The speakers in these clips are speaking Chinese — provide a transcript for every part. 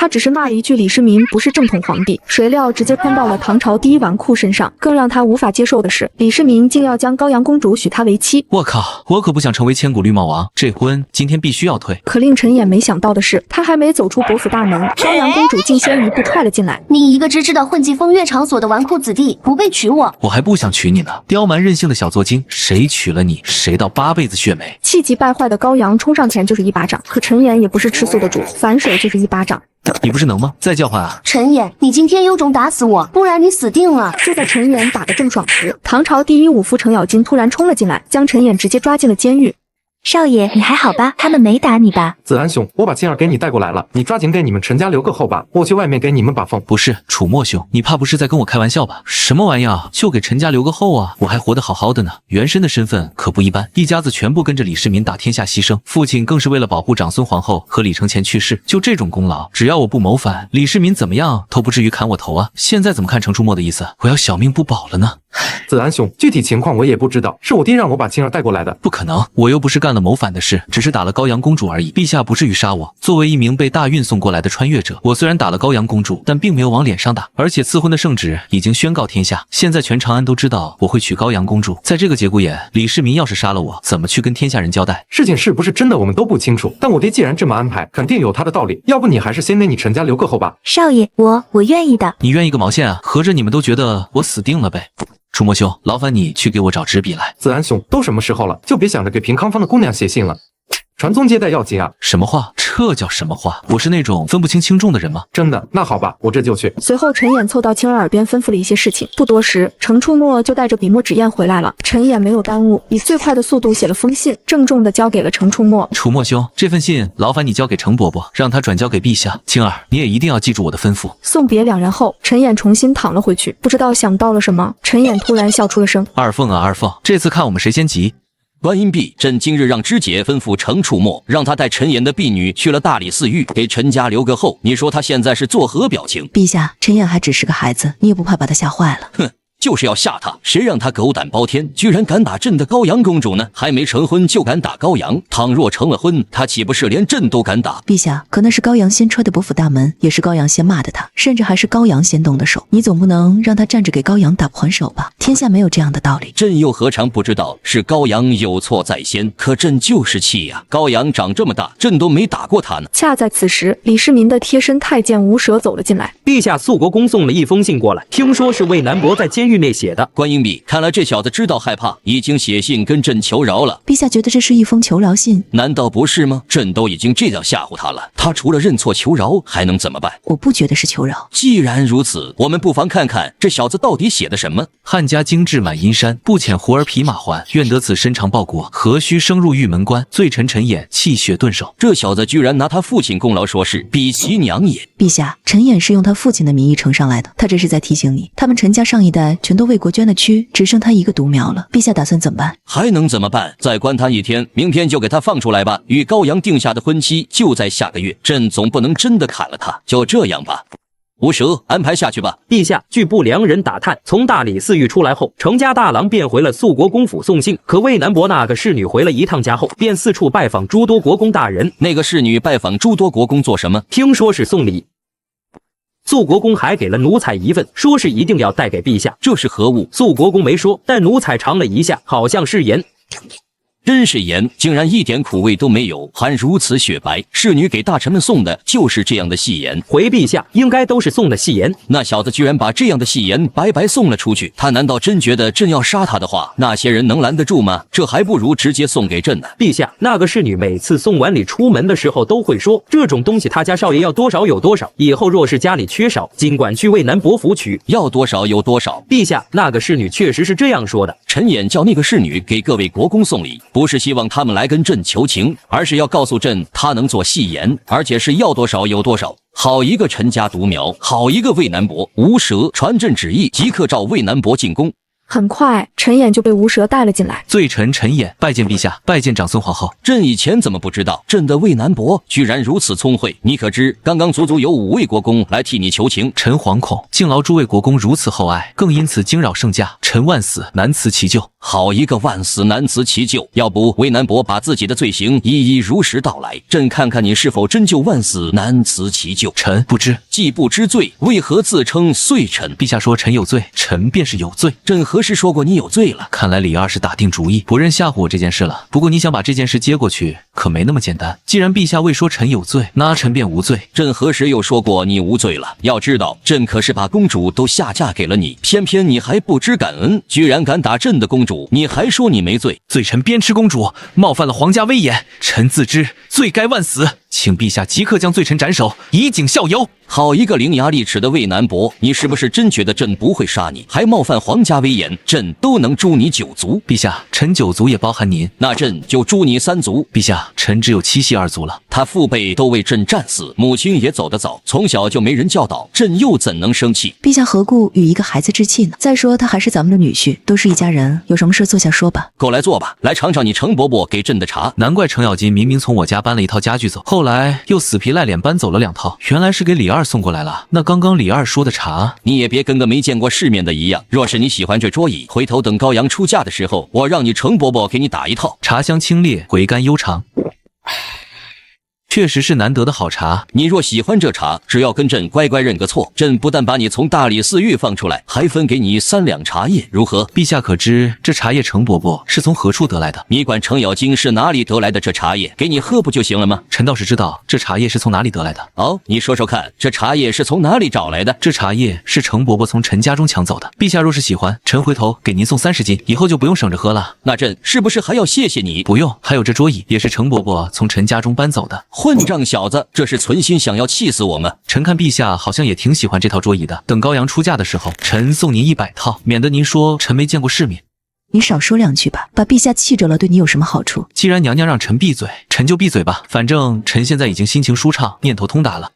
他只是骂了一句李世民不是正统皇帝，谁料直接喷到了唐朝第一纨绔身上。更让他无法接受的是，李世民竟要将高阳公主许他为妻。我靠，我可不想成为千古绿帽王，这婚今天必须要退。可令陈演没想到的是，他还没走出伯府大门，高阳公主竟先一步踹了进来。你一个只知道混迹风月场所的纨绔子弟，不配娶我？我还不想娶你呢，刁蛮任性的小作精，谁娶了你，谁到8辈子血霉。气急败坏的高阳冲上前就是一巴掌，可陈演也不是吃素的主，反手就是一巴掌。你不是能吗？再叫唤啊！陈演，你今天有种打死我，不然你死定了！就在陈演打得正爽时，唐朝第一武夫程咬金突然冲了进来，将陈演直接抓进了监狱。少爷，你还好吧？他们没打你吧？子安兄，我把青儿给你带过来了，你抓紧给你们陈家留个后吧，我去外面给你们把风。不是，楚墨兄，你怕不是在跟我开玩笑吧？什么玩意儿，就给陈家留个后啊？我还活得好好的呢，原身的身份可不一般，一家子全部跟着李世民打天下牺牲，父亲更是为了保护长孙皇后和李承乾去世，就这种功劳，只要我不谋反，李世民怎么样都不至于砍我头啊！现在怎么看程楚墨的意思？我要小命不保了呢？子安兄，具体情况我也不知道，是我爹让我把青儿带过来的。不可能，我又不是干了谋反的事，只是打了高阳公主而已，陛下不至于杀我。作为一名被大运送过来的穿越者，我虽然打了高阳公主，但并没有往脸上打，而且赐婚的圣旨已经宣告天下，现在全长安都知道我会娶高阳公主。在这个节骨眼，李世民要是杀了我，怎么去跟天下人交代？事情是不是真的我们都不清楚，但我爹既然这么安排，肯定有他的道理，要不你还是先给你陈家留个后吧。少爷，我愿意的。你愿意个毛线啊？合着你们都觉得我死定了呗？楚墨兄，劳烦你去给我找纸笔来。子安兄，都什么时候了，就别想着给平康坊的姑娘写信了，传宗接代要紧啊！什么话？这叫什么话？我是那种分不清轻重的人吗？真的？那好吧，我这就去。随后陈演凑到青儿耳边吩咐了一些事情，不多时，程楚墨就带着笔墨纸砚回来了。陈演没有耽误，以最快的速度写了封信，郑重地交给了程楚墨。楚墨兄，这份信劳烦你交给程伯伯，让他转交给陛下。青儿，你也一定要记住我的吩咐。送别两人后，陈演重新躺了回去，不知道想到了什么，陈演突然笑出了声。二凤啊二凤，这次看我们谁先急。观音婢，朕今日让知节吩咐程楚墨，让他带陈岩的婢女去了大理寺狱，给陈家留个后。你说他现在是作何表情？陛下，陈岩还只是个孩子，你也不怕把他吓坏了？哼，就是要吓他，谁让他狗胆包天，居然敢打朕的高阳公主呢？还没成婚就敢打高阳，倘若成了婚，他岂不是连朕都敢打？陛下，可那是高阳先踹的伯府大门，也是高阳先骂的他，甚至还是高阳先动的手，你总不能让他站着给高阳打不还手吧？天下没有这样的道理。朕又何尝不知道是高阳有错在先，可朕就是气呀！高阳长这么大，朕都没打过他呢。恰在此时，李世民的贴身太监吴蛇走了进来。陛下，肃国公送了一封信过来，听说是魏南伯在监狱内写的。观音婢，看来这小子知道害怕，已经写信跟朕求饶了。陛下觉得这是一封求饶信？难道不是吗？朕都已经这样吓唬他了，他除了认错求饶还能怎么办？我不觉得是求饶。既然如此，我们不妨看看这小子到底写的什么。汉家精致满阴山，不遣胡儿匹马还，愿得此身长报国，何须升入玉门关？罪臣陈演，气血顿首。这小子居然拿他父亲功劳说是比其娘也。陛下，陈演是用他父亲的名义呈上来的，他这是在提醒你，他们陈家上一代全都为国捐了躯，只剩他一个独苗了。陛下打算怎么办？还能怎么办？再关他一天，明天就给他放出来吧。与高阳定下的婚期就在下个月，朕总不能真的砍了他。就这样吧。吴蛇，安排下去吧。陛下，据不良人打探，从大理寺狱出来后，程家大郎便回了肃国公府送信。可魏南伯那个侍女回了一趟家后，便四处拜访诸多国公大人。那个侍女拜访诸多国公做什么？听说是送礼。肃国公还给了奴才一份，说是一定要带给陛下。这是何物？肃国公没说，但奴才尝了一下，好像是盐。真是盐，竟然一点苦味都没有，还如此雪白。侍女给大臣们送的就是这样的细盐。回陛下，应该都是送的细盐。那小子居然把这样的细盐白白送了出去，他难道真觉得朕要杀他的话，那些人能拦得住吗？这还不如直接送给朕呢。陛下，那个侍女每次送完礼出门的时候都会说，这种东西他家少爷要多少有多少，以后若是家里缺少，尽管去魏南伯府取，要多少有多少。陛下，那个侍女确实是这样说的。陈演叫那个侍女给各位国公送礼，不是希望他们来跟朕求情，而是要告诉朕他能做戏言，而且是要多少有多少。好一个陈家独苗，好一个魏南伯！吴蛇，传朕旨意，即刻召魏南伯进宫。很快，陈演就被吴蛇带了进来。罪臣陈演，拜见陛下，拜见长孙皇后。朕以前怎么不知道朕的魏南伯居然如此聪慧？你可知刚刚足足有5位国公来替你求情？臣惶恐，敬劳诸位国公如此厚爱，更因此惊扰圣驾，臣万死难辞其咎。好一个万死难辞其咎！要不魏南伯把自己的罪行一一如实道来，朕看看你是否真就万死难辞其咎。臣不知，既不知罪，为何自称遂臣？陛下说臣有罪，臣便是有罪。朕何时说过你有罪了？看来李二是打定主意，不认吓唬我这件事了。不过你想把这件事接过去，可没那么简单。既然陛下未说臣有罪，那臣便无罪。朕何时又说过你无罪了？要知道，朕可是把公主都下嫁给了你，偏偏你还不知感恩，居然敢打朕的公主，你还说你没罪？罪臣鞭笞公主，冒犯了皇家威严，臣自知罪该万死，请陛下即刻将罪臣斩首，以儆效尤。好一个伶牙俐齿的魏南伯，你是不是真觉得朕不会杀你，还冒犯皇家威严，朕都能诛你9族？陛下，臣9族也包含您，那朕就诛你3族。陛下，臣只有7系2族了。他父辈都为朕战死，母亲也走得早，从小就没人教导，朕又怎能生气？陛下何故与一个孩子置气呢？再说他还是咱们的女婿，都是一家人，有什么事坐下说吧。过来坐吧，来尝尝你程伯伯给朕的茶。难怪程咬金明明从我家搬了一套家具走，后来又死皮赖脸搬走了2套，原来是给李二送过来了。那刚刚李二说的茶，你也别跟个没见过世面的一样。若是你喜欢这桌椅，回头等高阳出嫁的时候，我让你程伯伯给你打一套。茶香清冽，回甘悠长。确实是难得的好茶。你若喜欢这茶，只要跟朕乖乖认个错，朕不但把你从大理寺狱放出来，还分给你3两茶叶，如何？陛下可知这茶叶程伯伯是从何处得来的？你管程咬金是哪里得来的这茶叶，给你喝不就行了吗？臣倒是知道这茶叶是从哪里得来的。哦，你说说看，这茶叶是从哪里找来的？这茶叶是程伯伯从臣家中抢走的。陛下若是喜欢，臣回头给您送30斤，以后就不用省着喝了。那朕是不是还要谢谢你？不用，还有这桌椅也是程伯伯从臣家中搬走的。混账小子，这是存心想要气死我吗？臣看陛下好像也挺喜欢这套桌椅的，等高阳出嫁的时候，臣送您100套，免得您说臣没见过世面。你少说2句吧，把陛下气着了，对你有什么好处？既然娘娘让臣闭嘴，臣就闭嘴吧。反正臣现在已经心情舒畅，念头通达了。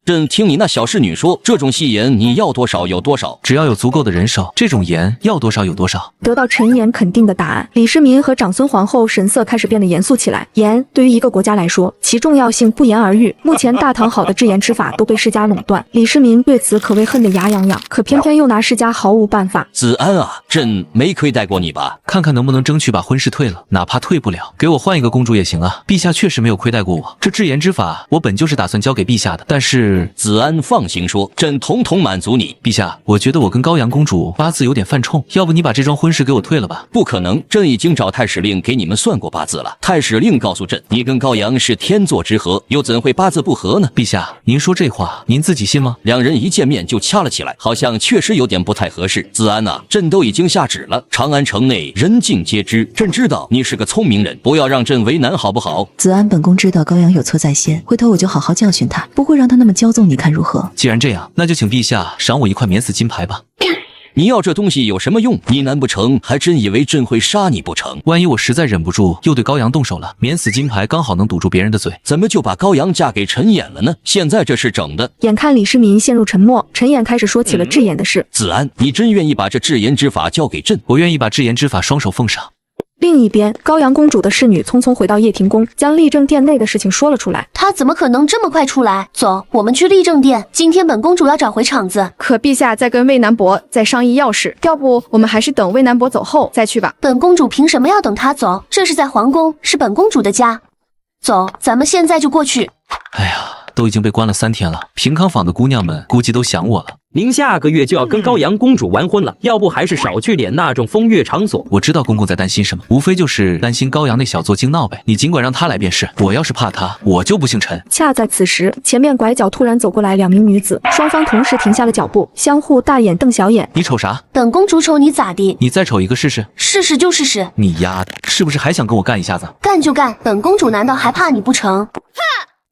朕听你那小侍女说，这种戏言你要多少有多少，只要有足够的人手，这种盐要多少有多少。得到陈岩肯定的答案，李世民和长孙皇后神色开始变得严肃起来。盐对于一个国家来说，其重要性不言而喻。目前大唐好的制盐之法都被世家垄断，李世民对此可谓恨得牙痒痒，可偏偏又拿世家毫无办法。子安啊，朕没亏待过你吧？看看能不能争取把婚事退了，哪怕退不了，给我换一个公主也行啊。陛下确实没有亏待过我，这制盐之法我本就是打算交给陛下的，但是子安放心说，朕统统满足你。陛下，我觉得我跟高阳公主八字有点犯冲，要不你把这桩婚事给我退了吧？不可能，朕已经找太史令给你们算过八字了。太史令告诉朕，你跟高阳是天作之合，又怎会八字不合呢？陛下，您说这话，您自己信吗？两人一见面就掐了起来，好像确实有点不太合适。子安啊，朕都已经下旨了，长安城内人尽皆知。朕知道你是个聪明人，不要让朕为难，好不好？子安，本宫知道高阳有错在先，回头我就好好教训他，不会让他那么骄纵，你看如何？既然这样，那就请陛下赏我一块免死金牌吧。你要这东西有什么用？你难不成还真以为朕会杀你不成？万一我实在忍不住又对高阳动手了，免死金牌刚好能堵住别人的嘴。怎么就把高阳嫁给陈演了呢？现在这是整的。眼看李世民陷入沉默，陈演开始说起了制盐的事。子安，你真愿意把这制盐之法交给朕？我愿意把制盐之法双手奉上。另一边，高阳公主的侍女匆匆回到掖庭宫，将立正殿内的事情说了出来。她怎么可能这么快出来？走，我们去立正殿。今天本公主要找回场子。可陛下在跟魏南伯在商议要事，要不我们还是等魏南伯走后再去吧。本公主凭什么要等他走？这是在皇宫，是本公主的家。走，咱们现在就过去。哎呀，都已经被关了3天了，平康坊的姑娘们估计都想我了。您下个月就要跟高阳公主完婚了，要不还是少去点那种风月场所。我知道公公在担心什么，无非就是担心高阳那小作精闹呗。你尽管让他来便是，我要是怕他，我就不姓陈。恰在此时，前面拐角突然走过来2名女子，双方同时停下了脚步，相互大眼瞪小眼。你瞅啥？本公主瞅你咋地？你再瞅一个试试。试试就试试。你丫的，是不是还想跟我干一下子？干就干，本公主难道还怕你不成？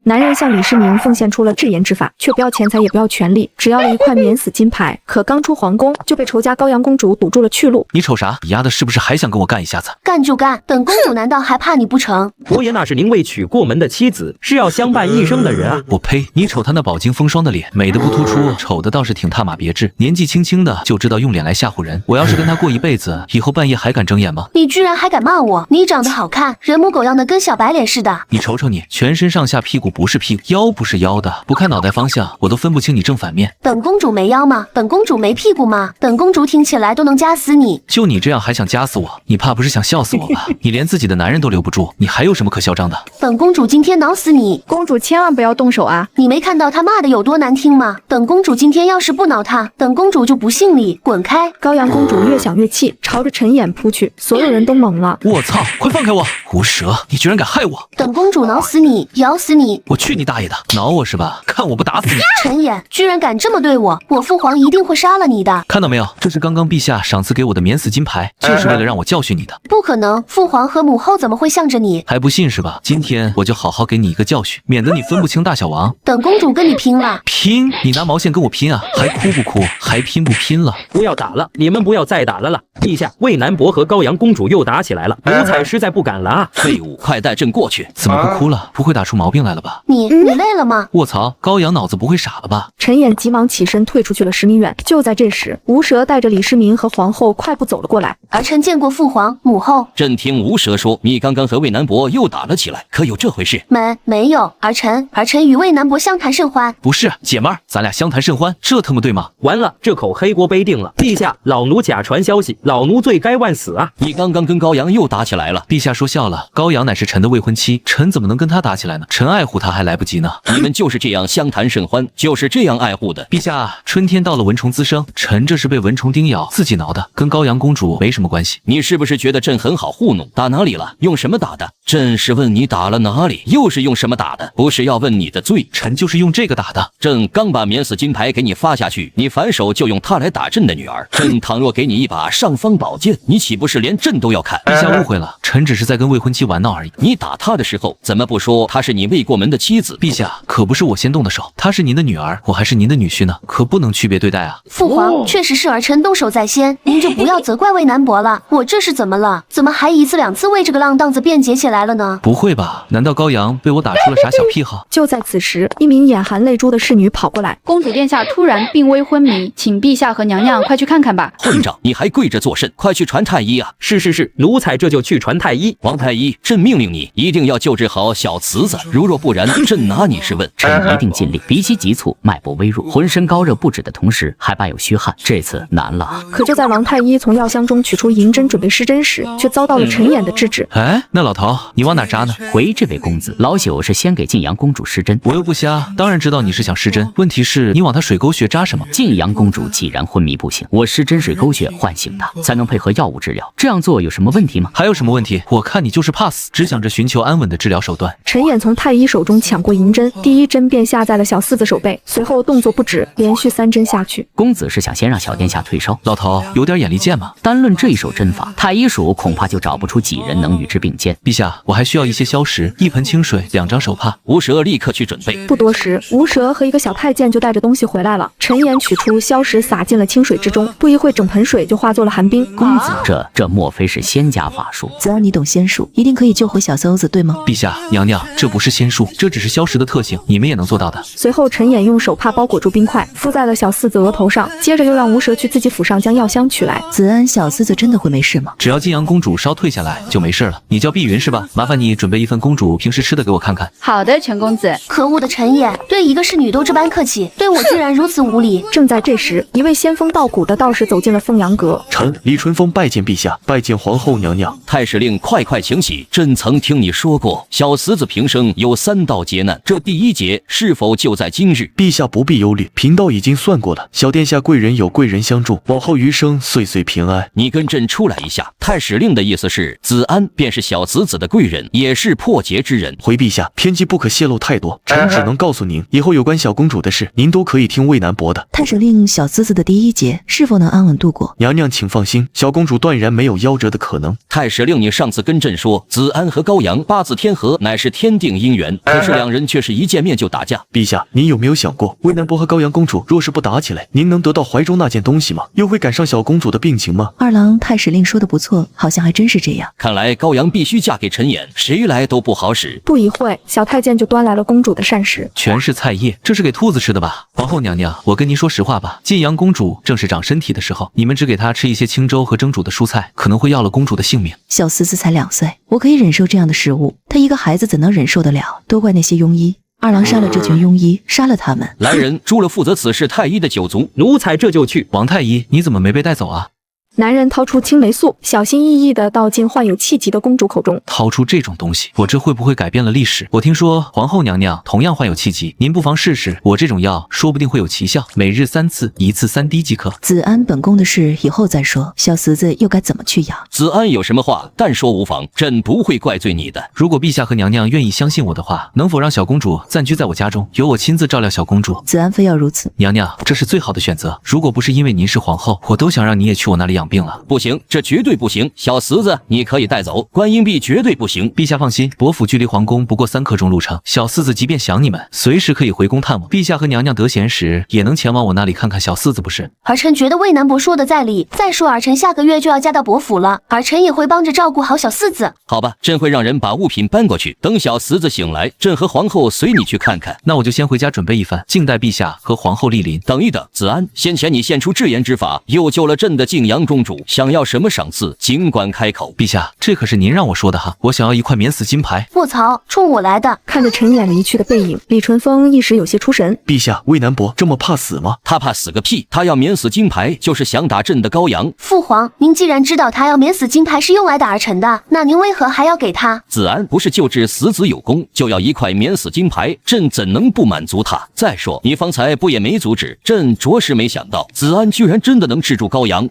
男人向李世民奉献出了制盐之法，却不要钱财也不要权力，只要了一块免死金牌。可刚出皇宫就被仇家高阳公主堵住了去路。你瞅啥？你丫的是不是还想跟我干一下子？干就干，本公主难道还怕你不成？伯爷那是您未娶过门的妻子，是要相伴一生的人啊！我呸！你瞅她那饱经风霜的脸，美的不突出，丑的倒是挺踏马别致。年纪轻轻的就知道用脸来吓唬人。我要是跟她过一辈子，以后半夜还敢睁眼吗？你居然还敢骂我！你长得好看，人模狗样的跟小白脸似的。你瞅瞅你，全身上下屁股不是屁股，腰不是腰的，不看脑袋方向，我都分不清你正反面。本公主没腰吗？本公主没屁股吗？本公主听起来都能夹死你。就你这样还想夹死我？你怕不是想笑死我吧？你连自己的男人都留不住，你还有什么可嚣张的？本公主今天挠死你！公主千万不要动手啊！你没看到她骂的有多难听吗？本公主今天要是不挠她，本公主就不姓李，滚开！高阳公主越想越气，朝着陈琰扑去，所有人都懵了。我操！快放开我！无蛇，你居然敢害我！本公主挠死你，咬死你！我去你大爷的！挠我是吧？看我不打死你！陈琰居然敢这么对我，我父皇一定会杀了你的！看到没有？这是刚刚陛下赏赐给我的免死金牌，就是为了让我教训你的。不可能，父皇和母后怎么会向着你？还不信是吧？今天我就好好给你一个教训，免得你分不清大小王。本公主跟你拼了！拼？你拿毛线跟我拼啊？还哭不哭？还拼不拼了？不要打了，你们不要再打了啦！陛下，魏南伯和高阳公主又打起来了，奴才实在不敢了啊！废物，快带朕过去！怎么不哭了？不会打出毛病来了吧？你累了吗？卧槽，高阳脑子不会傻了吧？陈琰急忙起身退出去了10米远。就在这时，吴蛇带着李世民和皇后快步走了过来。儿臣见过父皇母后。朕听吴蛇说，你刚刚和魏南伯又打了起来，可有这回事？没有，儿臣与魏南伯相谈甚欢。不是，姐们儿，咱俩相谈甚欢，这他妈对吗？完了，这口黑锅背定了。陛下，老奴假传消息，老奴罪该万死啊！你刚刚跟高阳又打起来了。陛下说笑了，高阳乃是臣的未婚妻，臣怎么能跟他打起来呢？臣爱护他还来不及呢。你们就是这样相谈甚欢，就是这样爱护的。陛下，春天到了，蚊虫滋生，臣这是被蚊虫叮咬，自己挠的，跟高阳公主没什么关系。你是不是觉得朕很好糊弄？打哪里了？用什么打的？朕是问你打了哪里，又是用什么打的？不是要问你的罪，臣就是用这个打的。朕刚把免死金牌给你发下去，你反手就用它来打朕的女儿。朕倘若给你一把尚方宝剑，你岂不是连朕都要看？陛下误会了，臣只是在跟未婚妻玩闹而已。你打她的时候，怎么不说她是你未过门的妻子？陛下，可不是我先动的手，她是您的女儿，我还是您的女婿呢，可不能区别对待啊。父皇，确实是儿臣动手在先，您就不要责怪魏南伯了。我这是怎么了？怎么还一次两次为这个浪荡子辩解起来了呢？不会吧？难道高阳被我打出了啥小癖好？就在此时，一名眼含泪珠的侍女跑过来。公主殿下突然病危昏迷，请陛下和娘娘快去看看吧。混账，你还跪着作甚？快去传太医啊！是，奴才这就去传太医。王太医，朕命令你一定要救治好小慈子，如若不然，朕拿你是问。臣一定尽力。鼻息急促，脉搏微弱，浑身高热不止的同时，还伴有虚汗，这次难了。可就在王太医从药箱中取出银针准备施针时，却遭到了陈琰的制止。哎，那老头，你往哪扎呢？回这位公子，老朽是先给晋阳公主施针。我又不瞎，当然知道你是想施针。问题是，你往她水沟穴扎什么？晋阳公主既然昏迷不醒，我施针水沟穴唤醒她，才能配合药物治疗。这样做有什么问题吗？还有什么问题？我看你就是怕死，只想着寻求安稳的治疗手段。陈琰从太医手中抢过银针，第一针便下在了小四子手背，随后动作不止，连续3针下去。公子是想先让小殿下退烧？老头有点眼力见嘛。单论这一手针法，太医署恐怕就找不出几人能与之并肩。陛下，我还需要一些消食，1盆清水，2张手帕。吴蛇立刻去准备。不多时，吴蛇和一个小太监就带着东西回来了。陈琰取出消食，洒进了清水之中，不一会，整盆水就化作了寒冰。公子，这莫非是仙家法术？子安，你懂仙术，一定可以救回小搜子，对吗？陛下，娘娘，这不是仙术，这只是消食的特性，你们也能做到的。随后，陈琰用手帕包裹住冰块，敷在了小四子额头上，接着又让吴蛇去自己府上将药箱取来。子安，小四子真的会没事吗？只要晋阳公主烧退下来就没事了。你叫碧云是吧？麻烦你准备一份公主平时吃的给我看看。好的，陈公子。可恶的陈琰，对一个侍女都这般客气，对我居然如此无礼。正在这时，一位仙风道骨的道士走进了凤阳阁。臣李春风拜见陛下，拜见皇后娘娘。太史令，快请起！朕曾听你说过，小慈子平生有3道劫难，这第1劫是否就在今日？陛下不必忧虑，贫道已经算过了，小殿下贵人有贵人相助，往后余生岁岁平安。你跟朕出来一下。太史令的意思是，子安便是小慈子的贵人，也是破劫之人。回陛下，偏激不可泄露太多，臣只能告诉您，以后有关小公主的事，您都可以听魏南伯的。太史令，小厮子的第1劫是否能安稳度过？娘娘请放心，小公主断然没有夭折的可能。太史令，你上次跟朕说，子安和高阳八字天合，乃是天定姻缘，可是2人却是一见面就打架。陛下，您有没有想过，魏南伯和高阳公主若是不打起来，您能得到怀中那件东西吗？又会赶上小公主的病情吗？二郎，太史令说的不错，好像还真是这样。看来高阳必须嫁给陈琰，谁来都不好使。不一会，小太监就端来了公主的膳食，全是菜叶，这是给兔子吃的吧？皇后娘娘，我跟您说实话吧，晋阳公主正是长身体的时候，你们只给她吃一些清粥和蒸煮的蔬菜，可能会要了公主的性命。小厮子才2岁，我可以忍受这样的食物，他一个孩子怎能忍受得了？都怪那些庸医。二郎杀了这群庸医，杀了他们。来人，诛了负责此事太医的九族。奴才这就去。王太医，你怎么没被带走啊？男人掏出青霉素，小心翼翼地倒进患有气疾的公主口中。掏出这种东西，我这会不会改变了历史？我听说皇后娘娘同样患有气疾，您不妨试试，我这种药说不定会有奇效，每日3次，一次3滴即可。子安本宫的事以后再说，小厮子又该怎么去养？子安有什么话，但说无妨，朕不会怪罪你的。如果陛下和娘娘愿意相信我的话，能否让小公主暂居在我家中，由我亲自照料小公主？子安非要如此。娘娘，这是最好的选择。如果不是因为您是皇后，我都想让你也去我那里养病了。不行。这绝对不行，小厮子，你可以带走，观音币绝对不行。陛下放心，伯府距离皇宫不过3刻钟路程，小厮子即便想你们，随时可以回宫探望。陛下和娘娘得闲时，也能前往我那里看看小厮子，不是？儿臣觉得魏南伯说的在理。再说儿臣下个月就要嫁到伯府了，儿臣也会帮着照顾好小厮子。好吧，朕会让人把物品搬过去，等小厮子醒来，朕和皇后随你去看看。那我就先回家准备一番，静待陛下和皇后莅临。等一等，子安，先前你献出至颜之法，又救了朕的静阳公主，想要什么赏赐？尽管开口。陛下，这可是您让我说的哈，我想要一块免死金牌。卧槽，冲我来的！看着陈琰离去的背影，李淳风一时有些出神。陛下，魏南伯这么怕死吗？他怕死个屁！他要免死金牌，就是想打朕的羔羊。父皇，您既然知道他要免死金牌是用来打儿臣的，那您为何还要给他？子安不是救治死子有功，就要一块免死金牌，朕怎能不满足他？再说，你方才不也没阻止？朕着实没想到，子安居然真的能制住羔羊。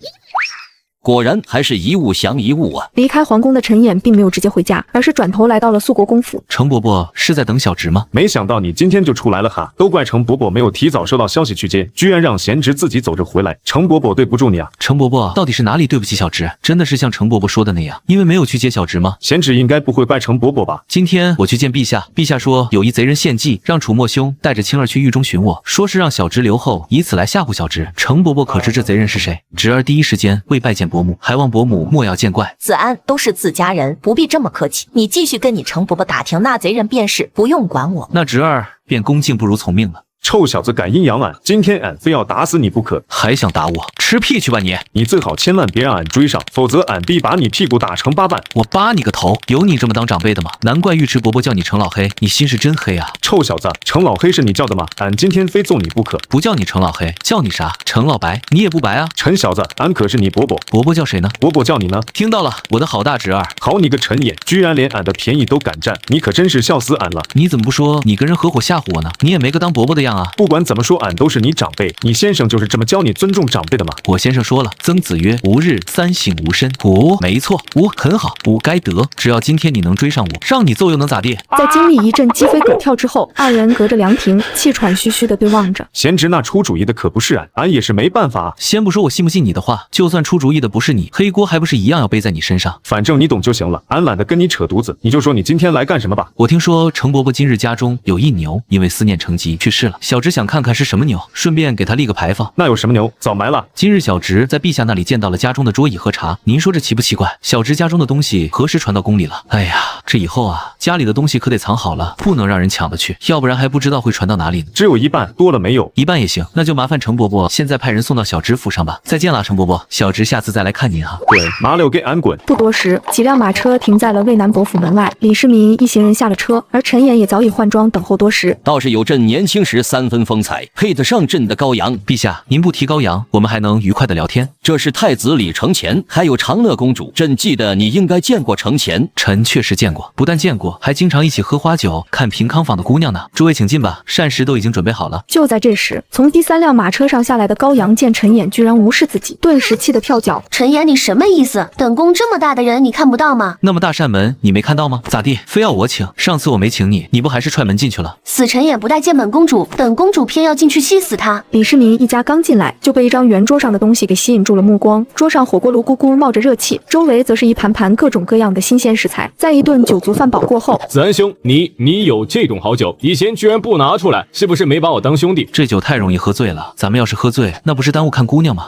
果然还是一物降一物啊！离开皇宫的陈琰并没有直接回家，而是转头来到了肃国公府。程伯伯是在等小侄吗？没想到你今天就出来了哈！都怪程伯伯没有提早收到消息去接，居然让贤侄自己走着回来。程伯伯对不住你啊！程伯伯到底是哪里对不起小侄？真的是像程伯伯说的那样，因为没有去接小侄吗？贤侄应该不会怪程伯伯吧？今天我去见陛下，陛下说有一贼人献计，让楚墨兄带着青儿去狱中寻我，说是让小侄留后，以此来吓唬小侄。程伯伯可知这贼人是谁？侄儿第一时间未拜见伯母，还望伯母莫要见怪。子安都是自家人，不必这么客气。你继续跟你程伯伯打听那贼人便是，不用管我。那侄儿便恭敬不如从命了。臭小子敢阴阳俺，今天俺非要打死你不可！还想打我？吃屁去吧你！你最好千万别让俺追上，否则俺必把你屁股打成8瓣！我扒你个头！有你这么当长辈的吗？难怪尉迟伯伯叫你程老黑，你心是真黑啊！臭小子，程老黑是你叫的吗？俺今天非揍你不可！不叫你程老黑，叫你啥？程老白，你也不白啊！陈小子，俺可是你伯伯。伯伯叫谁呢？伯伯叫你呢。听到了，我的好大侄儿。好你个陈琰，居然连俺的便宜都敢占，你可真是笑死俺了！你怎么不说你跟人合伙吓唬我呢？你也没个当伯伯的样啊！不管怎么说，俺都是你长辈，你先生就是这么教你尊重长辈的吗？我先生说了，曾子曰：“吾日三省吾身。”哦，没错，吾很好，吾该得。只要今天你能追上我，让你揍又能咋地？在经历一阵鸡飞狗跳之后，二人隔着凉亭，气喘吁吁地对望着。贤侄那出主意的可不是俺，俺也是没办法。先不说我信不信你的话，就算出主意的不是你，黑锅还不是一样要背在你身上？反正你懂就行了，俺懒得跟你扯犊子，你就说你今天来干什么吧。我听说程伯伯今日家中有一牛，因为思念成疾去世了，小侄想看看是什么牛，顺便给他立个牌坊。那有什么牛？早埋了。今日小侄在陛下那里见到了家中的桌椅和茶，您说这奇不奇怪？小侄家中的东西何时传到宫里了？哎呀，这以后啊，家里的东西可得藏好了，不能让人抢得去，要不然还不知道会传到哪里呢。只有一半，多了没有？一半也行，那就麻烦程伯伯现在派人送到小侄府上吧。再见了，程伯伯，小侄下次再来看您啊。滚，麻溜给俺滚！不多时，几辆马车停在了魏南伯府门外，李世民一行人下了车，而陈琰也早已换装等候多时。倒是有朕年轻时3分风采，配得上朕的羔羊。陛下，您不提羔羊，我们还能愉快的聊天。这是太子李承乾，还有长乐公主，朕记得你应该见过承乾。臣确实见过，不但见过，还经常一起喝花酒，看平康坊的姑娘呢。诸位请进吧，膳食都已经准备好了。就在这时，从第3辆马车上下来的羔羊见陈琰居然无视自己，顿时气得跳脚。陈琰，你什么意思？等宫这么大的人，你看不到吗？那么大扇门，你没看到吗？咋地？非要我请？上次我没请你，你不还是踹门进去了？死陈琰不待见本公主，本公主偏要进去气死他。李世民一家刚进来，就被一张圆桌上的东西给吸引住了目光。桌上火锅炉咕咕冒着热气，周围则是一盘盘各种各样的新鲜食材。在一顿酒足饭饱过后，子安兄，你有这种好酒，以前居然不拿出来，是不是没把我当兄弟？这酒太容易喝醉了，咱们要是喝醉，那不是耽误看姑娘吗？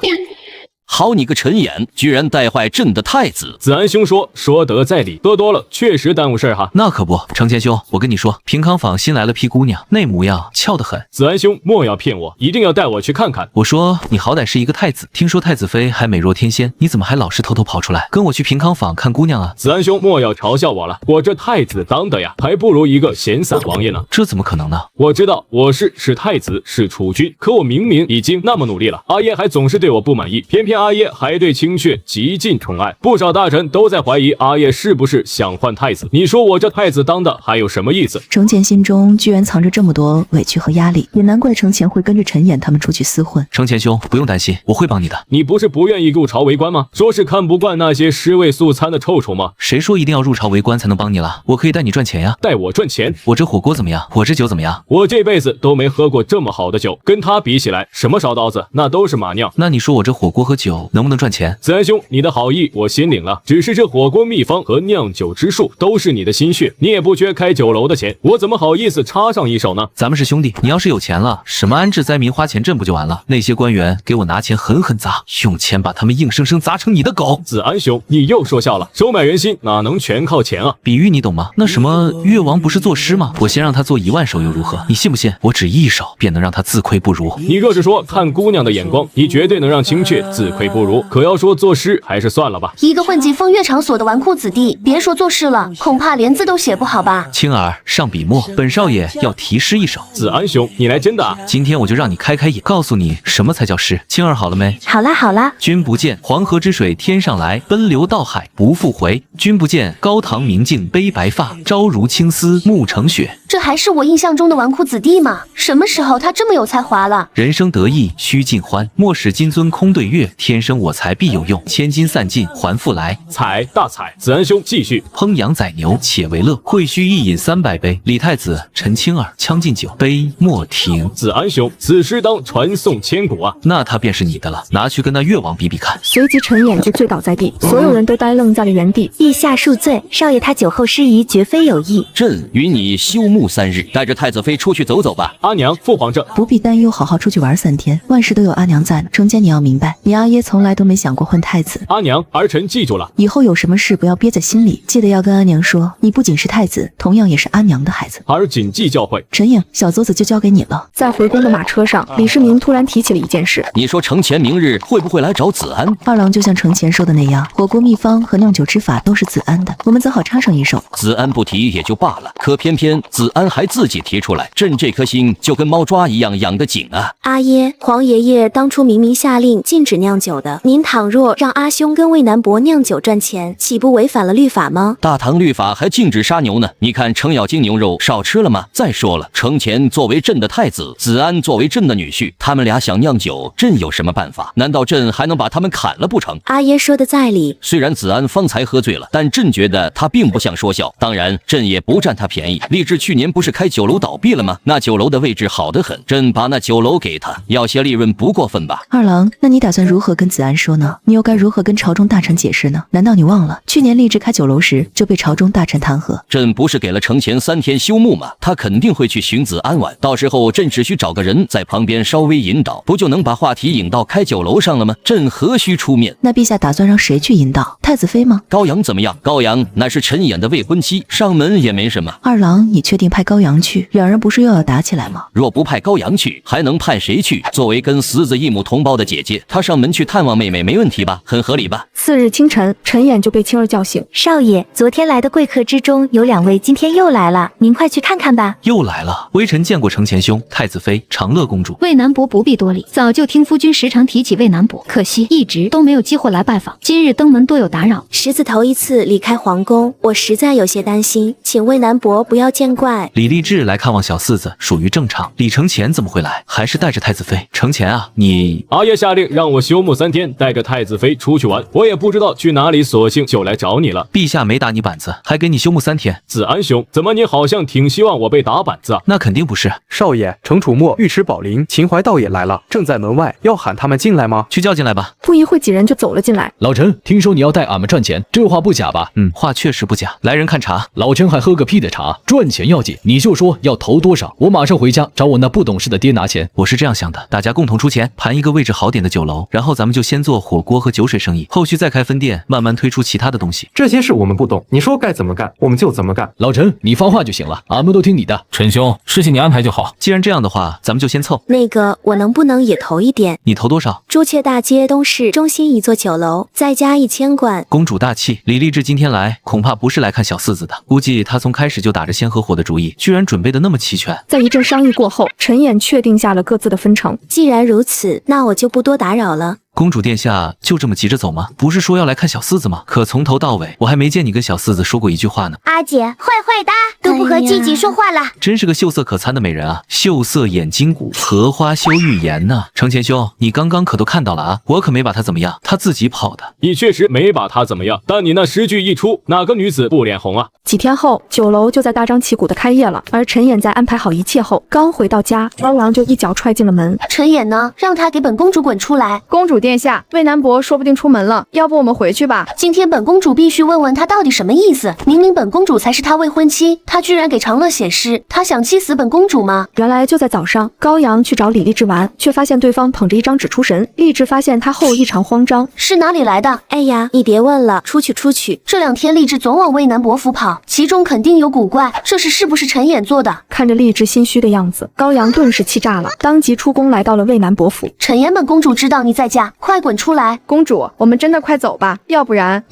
好你个陈衍，居然带坏朕的太子！子安兄说得在理，喝多了确实耽误事儿哈。那可不，程前兄，我跟你说，平康坊新来了批姑娘，那模样俏得很。子安兄莫要骗我，一定要带我去看看。我说你好歹是一个太子，听说太子妃还美若天仙，你怎么还老是偷偷跑出来跟我去平康坊看姑娘啊？子安兄莫要嘲笑我了，我这太子当的呀，还不如一个闲散王爷呢。这怎么可能呢？我知道我是太子，是储君，可我明明已经那么努力了，阿耶还总是对我不满意，偏偏阿耶还对清阙极尽宠爱，不少大臣都在怀疑阿耶是不是想换太子。你说我这太子当的还有什么意思？程前心中居然藏着这么多委屈和压力，也难怪程前会跟着陈衍他们出去厮混。程前兄不用担心，我会帮你的。你不是不愿意入朝为官吗？说是看不惯那些尸位素餐的臭虫吗？谁说一定要入朝为官才能帮你了？我可以带你赚钱呀。带我赚钱？我这火锅怎么样？我这酒怎么样？我这辈子都没喝过这么好的酒，跟他比起来，什么烧刀子那都是马尿。那你说我这火锅和酒能不能赚钱？子安兄，你的好意我心领了，只是这火锅秘方和酿酒之术都是你的心血，你也不缺开酒楼的钱，我怎么好意思插上一手呢？咱们是兄弟，你要是有钱了，什么安置灾民花钱赈不就完了？那些官员给我拿钱狠狠砸，用钱把他们硬生生砸成你的狗。子安兄，你又说笑了，收买人心哪能全靠钱啊？比喻你懂吗？那什么越王不是作诗吗？我先让他做10000首又如何？你信不信我只1首便能让他自愧不如？你若是说看姑娘的眼光，你绝对能让清阙自愧不如，可要说作诗还是算了吧。一个混迹风月场所的纨绔子弟，别说作诗了，恐怕连字都写不好吧。青儿上笔墨，本少爷要题诗一首。子安兄，你来真的啊？今天我就让你开眼，告诉你什么才叫诗。青儿好了没？好啦好啦。君不见黄河之水天上来，奔流到海不复回。君不见高堂明镜悲白发，朝如青丝暮成雪。这还是我印象中的纨绔子弟吗？什么时候他这么有才华了？人生得意须尽欢，莫使金樽空对月。天生我材必有用，千金散尽还复来。彩大彩，子安兄继续。烹羊宰牛且为乐，会须一饮300杯。李太子陈青儿将进酒，杯莫停。子安兄，此诗当传颂千古啊！那他便是你的了，拿去跟那越王比比看。随即陈衍就醉倒在地，所有人都呆愣在了原地。陛下恕罪，少爷他酒后失仪，绝非有意。朕与你休沐3日，带着太子妃出去走走吧。阿娘，父皇这不必担忧，好好出去玩3天，万事都有阿娘在呢。程坚，你要明白，你阿爷从来都没想过换太子。阿娘，儿臣记住了，以后有什么事不要憋在心里，记得要跟阿娘说，你不仅是太子，同样也是阿娘的孩子。儿谨记教诲。陈颖，小邹子就交给你了。在回宫的马车上，李世民突然提起了一件事。你说程前明日会不会来找子安？二郎就像程前说的那样，火锅秘方和酿酒之法都是子安的，我们则好插上一手。子安不提也就罢了，可偏偏子安还自己提出来，朕这颗心就跟猫抓一样养得紧啊！阿耶，皇爷爷当初明明下令禁止酿酒的，您倘若让阿兄跟魏南伯酿酒赚钱，岂不违反了律法吗？大唐律法还禁止杀牛呢，你看程咬金牛肉少吃了吗？再说了，程前作为朕的太子，子安作为朕的女婿，他们俩想酿酒，朕有什么办法？难道朕还能把他们砍了不成？阿耶说的在理，虽然子安方才喝醉了，但朕觉得他并不像说笑。当然，朕也不占他便宜。励志去年不是开酒楼倒闭了吗？那酒楼的位置好得很，朕把那酒楼给他，要些利润不过分吧？二郎，那你打算如何跟子安说呢？你又该如何跟朝中大臣解释呢？难道你忘了去年励志开酒楼时就被朝中大臣弹劾？朕不是给了程前3天休沐吗？他肯定会去寻子安玩，到时候朕只需找个人在旁边稍微引导，不就能把话题引到开酒楼上了吗？朕何须出面？那陛下打算让谁去引导？太子妃吗？高阳怎么样？高阳乃是陈衍的未婚妻，上门也没什么。二郎，你确定派高阳去？两人不是又要打起来吗？若不派高阳去，还能派谁去？作为跟死子异母同胞的姐姐，她上门去探望妹妹没问题吧？很合理吧？4日清晨，陈衍就被青儿叫醒。少爷，昨天来的贵客之中有2位今天又来了，您快去看看吧。又来了，微臣见过程前兄、太子妃、长乐公主。魏南伯不必多礼，早就听夫君时常提起魏南伯，可惜一直都没有机会来拜访，今日登门多有打扰。石子头一次离开皇宫，我实在有些担心，请魏南伯不要见怪。李励志来看望小四子属于正常，李承前怎么会来？还是带着太子妃？承前啊，你……阿爷下令让我休沐3天，带着太子妃出去玩，我也不知道去哪里，索性就来找你了。陛下没打你板子，还给你休沐3天。子安兄，怎么你好像挺希望我被打板子啊？那肯定不是。少爷，程楚墨、尉迟宝林、秦淮道也来了，正在门外，要喊他们进来吗？去叫进来吧。不一会，几人就走了进来。老陈，听说你要带俺们赚钱，这话不假吧？话确实不假。来人看茶。老陈还喝个屁的茶？赚钱要紧，你就说要投多少，我马上回家找我那不懂事的爹拿钱。我是这样想的，大家共同出钱，盘一个位置好点的酒楼，然后后咱们就先做火锅和酒水生意，后续再开分店，慢慢推出其他的东西。这些事我们不懂，你说该怎么干，我们就怎么干。老陈，你放话就行了，俺们都听你的。陈兄，事情你安排就好。既然这样的话，咱们就先凑。那个，我能不能也投一点？你投多少？朱雀大街东市中心一座酒楼，再加1000贯。公主大气，李励志今天来，恐怕不是来看小四子的，估计他从开始就打着先合伙的主意，居然准备的那么齐全。在一阵商议过后，陈演确定下了各自的分成。既然如此，那我就不多打扰了。公主殿下就这么急着走吗？不是说要来看小四子吗？可从头到尾，我还没见你跟小四子说过一句话呢。阿姐，坏坏的，都不和季季说话了。真是个秀色可餐的美人啊，秀色眼睛骨，荷花羞玉颜呐。程前兄，你刚刚可都看到了啊，我可没把她怎么样，她自己跑的。你确实没把她怎么样，但你那10句一出，哪个女子不脸红啊？几天后，酒楼就在大张旗鼓的开业了。而陈演在安排好一切后，刚回到家，高阳就一脚踹进了门。陈演呢？让他给本公主滚出来！公主殿下，魏南伯说不定出门了，要不我们回去吧？今天本公主必须问问他到底什么意思。明明本公主才是他未婚妻，他居然给长乐写诗，他想气死本公主吗？原来就在早上，高阳去找李励志玩，却发现对方捧着一张纸出神。励志发现他后异常慌张，是哪里来的？哎呀，你别问了，出去出去！这2天励志总往魏南伯府跑，其中肯定有古怪，这事是不是陈演做的？看着励志心虚的样子，高阳顿时气炸了，当即出宫来到了魏南伯府。陈演，本公主知道你在家，快滚出来！公主，我们真的快走吧，要不然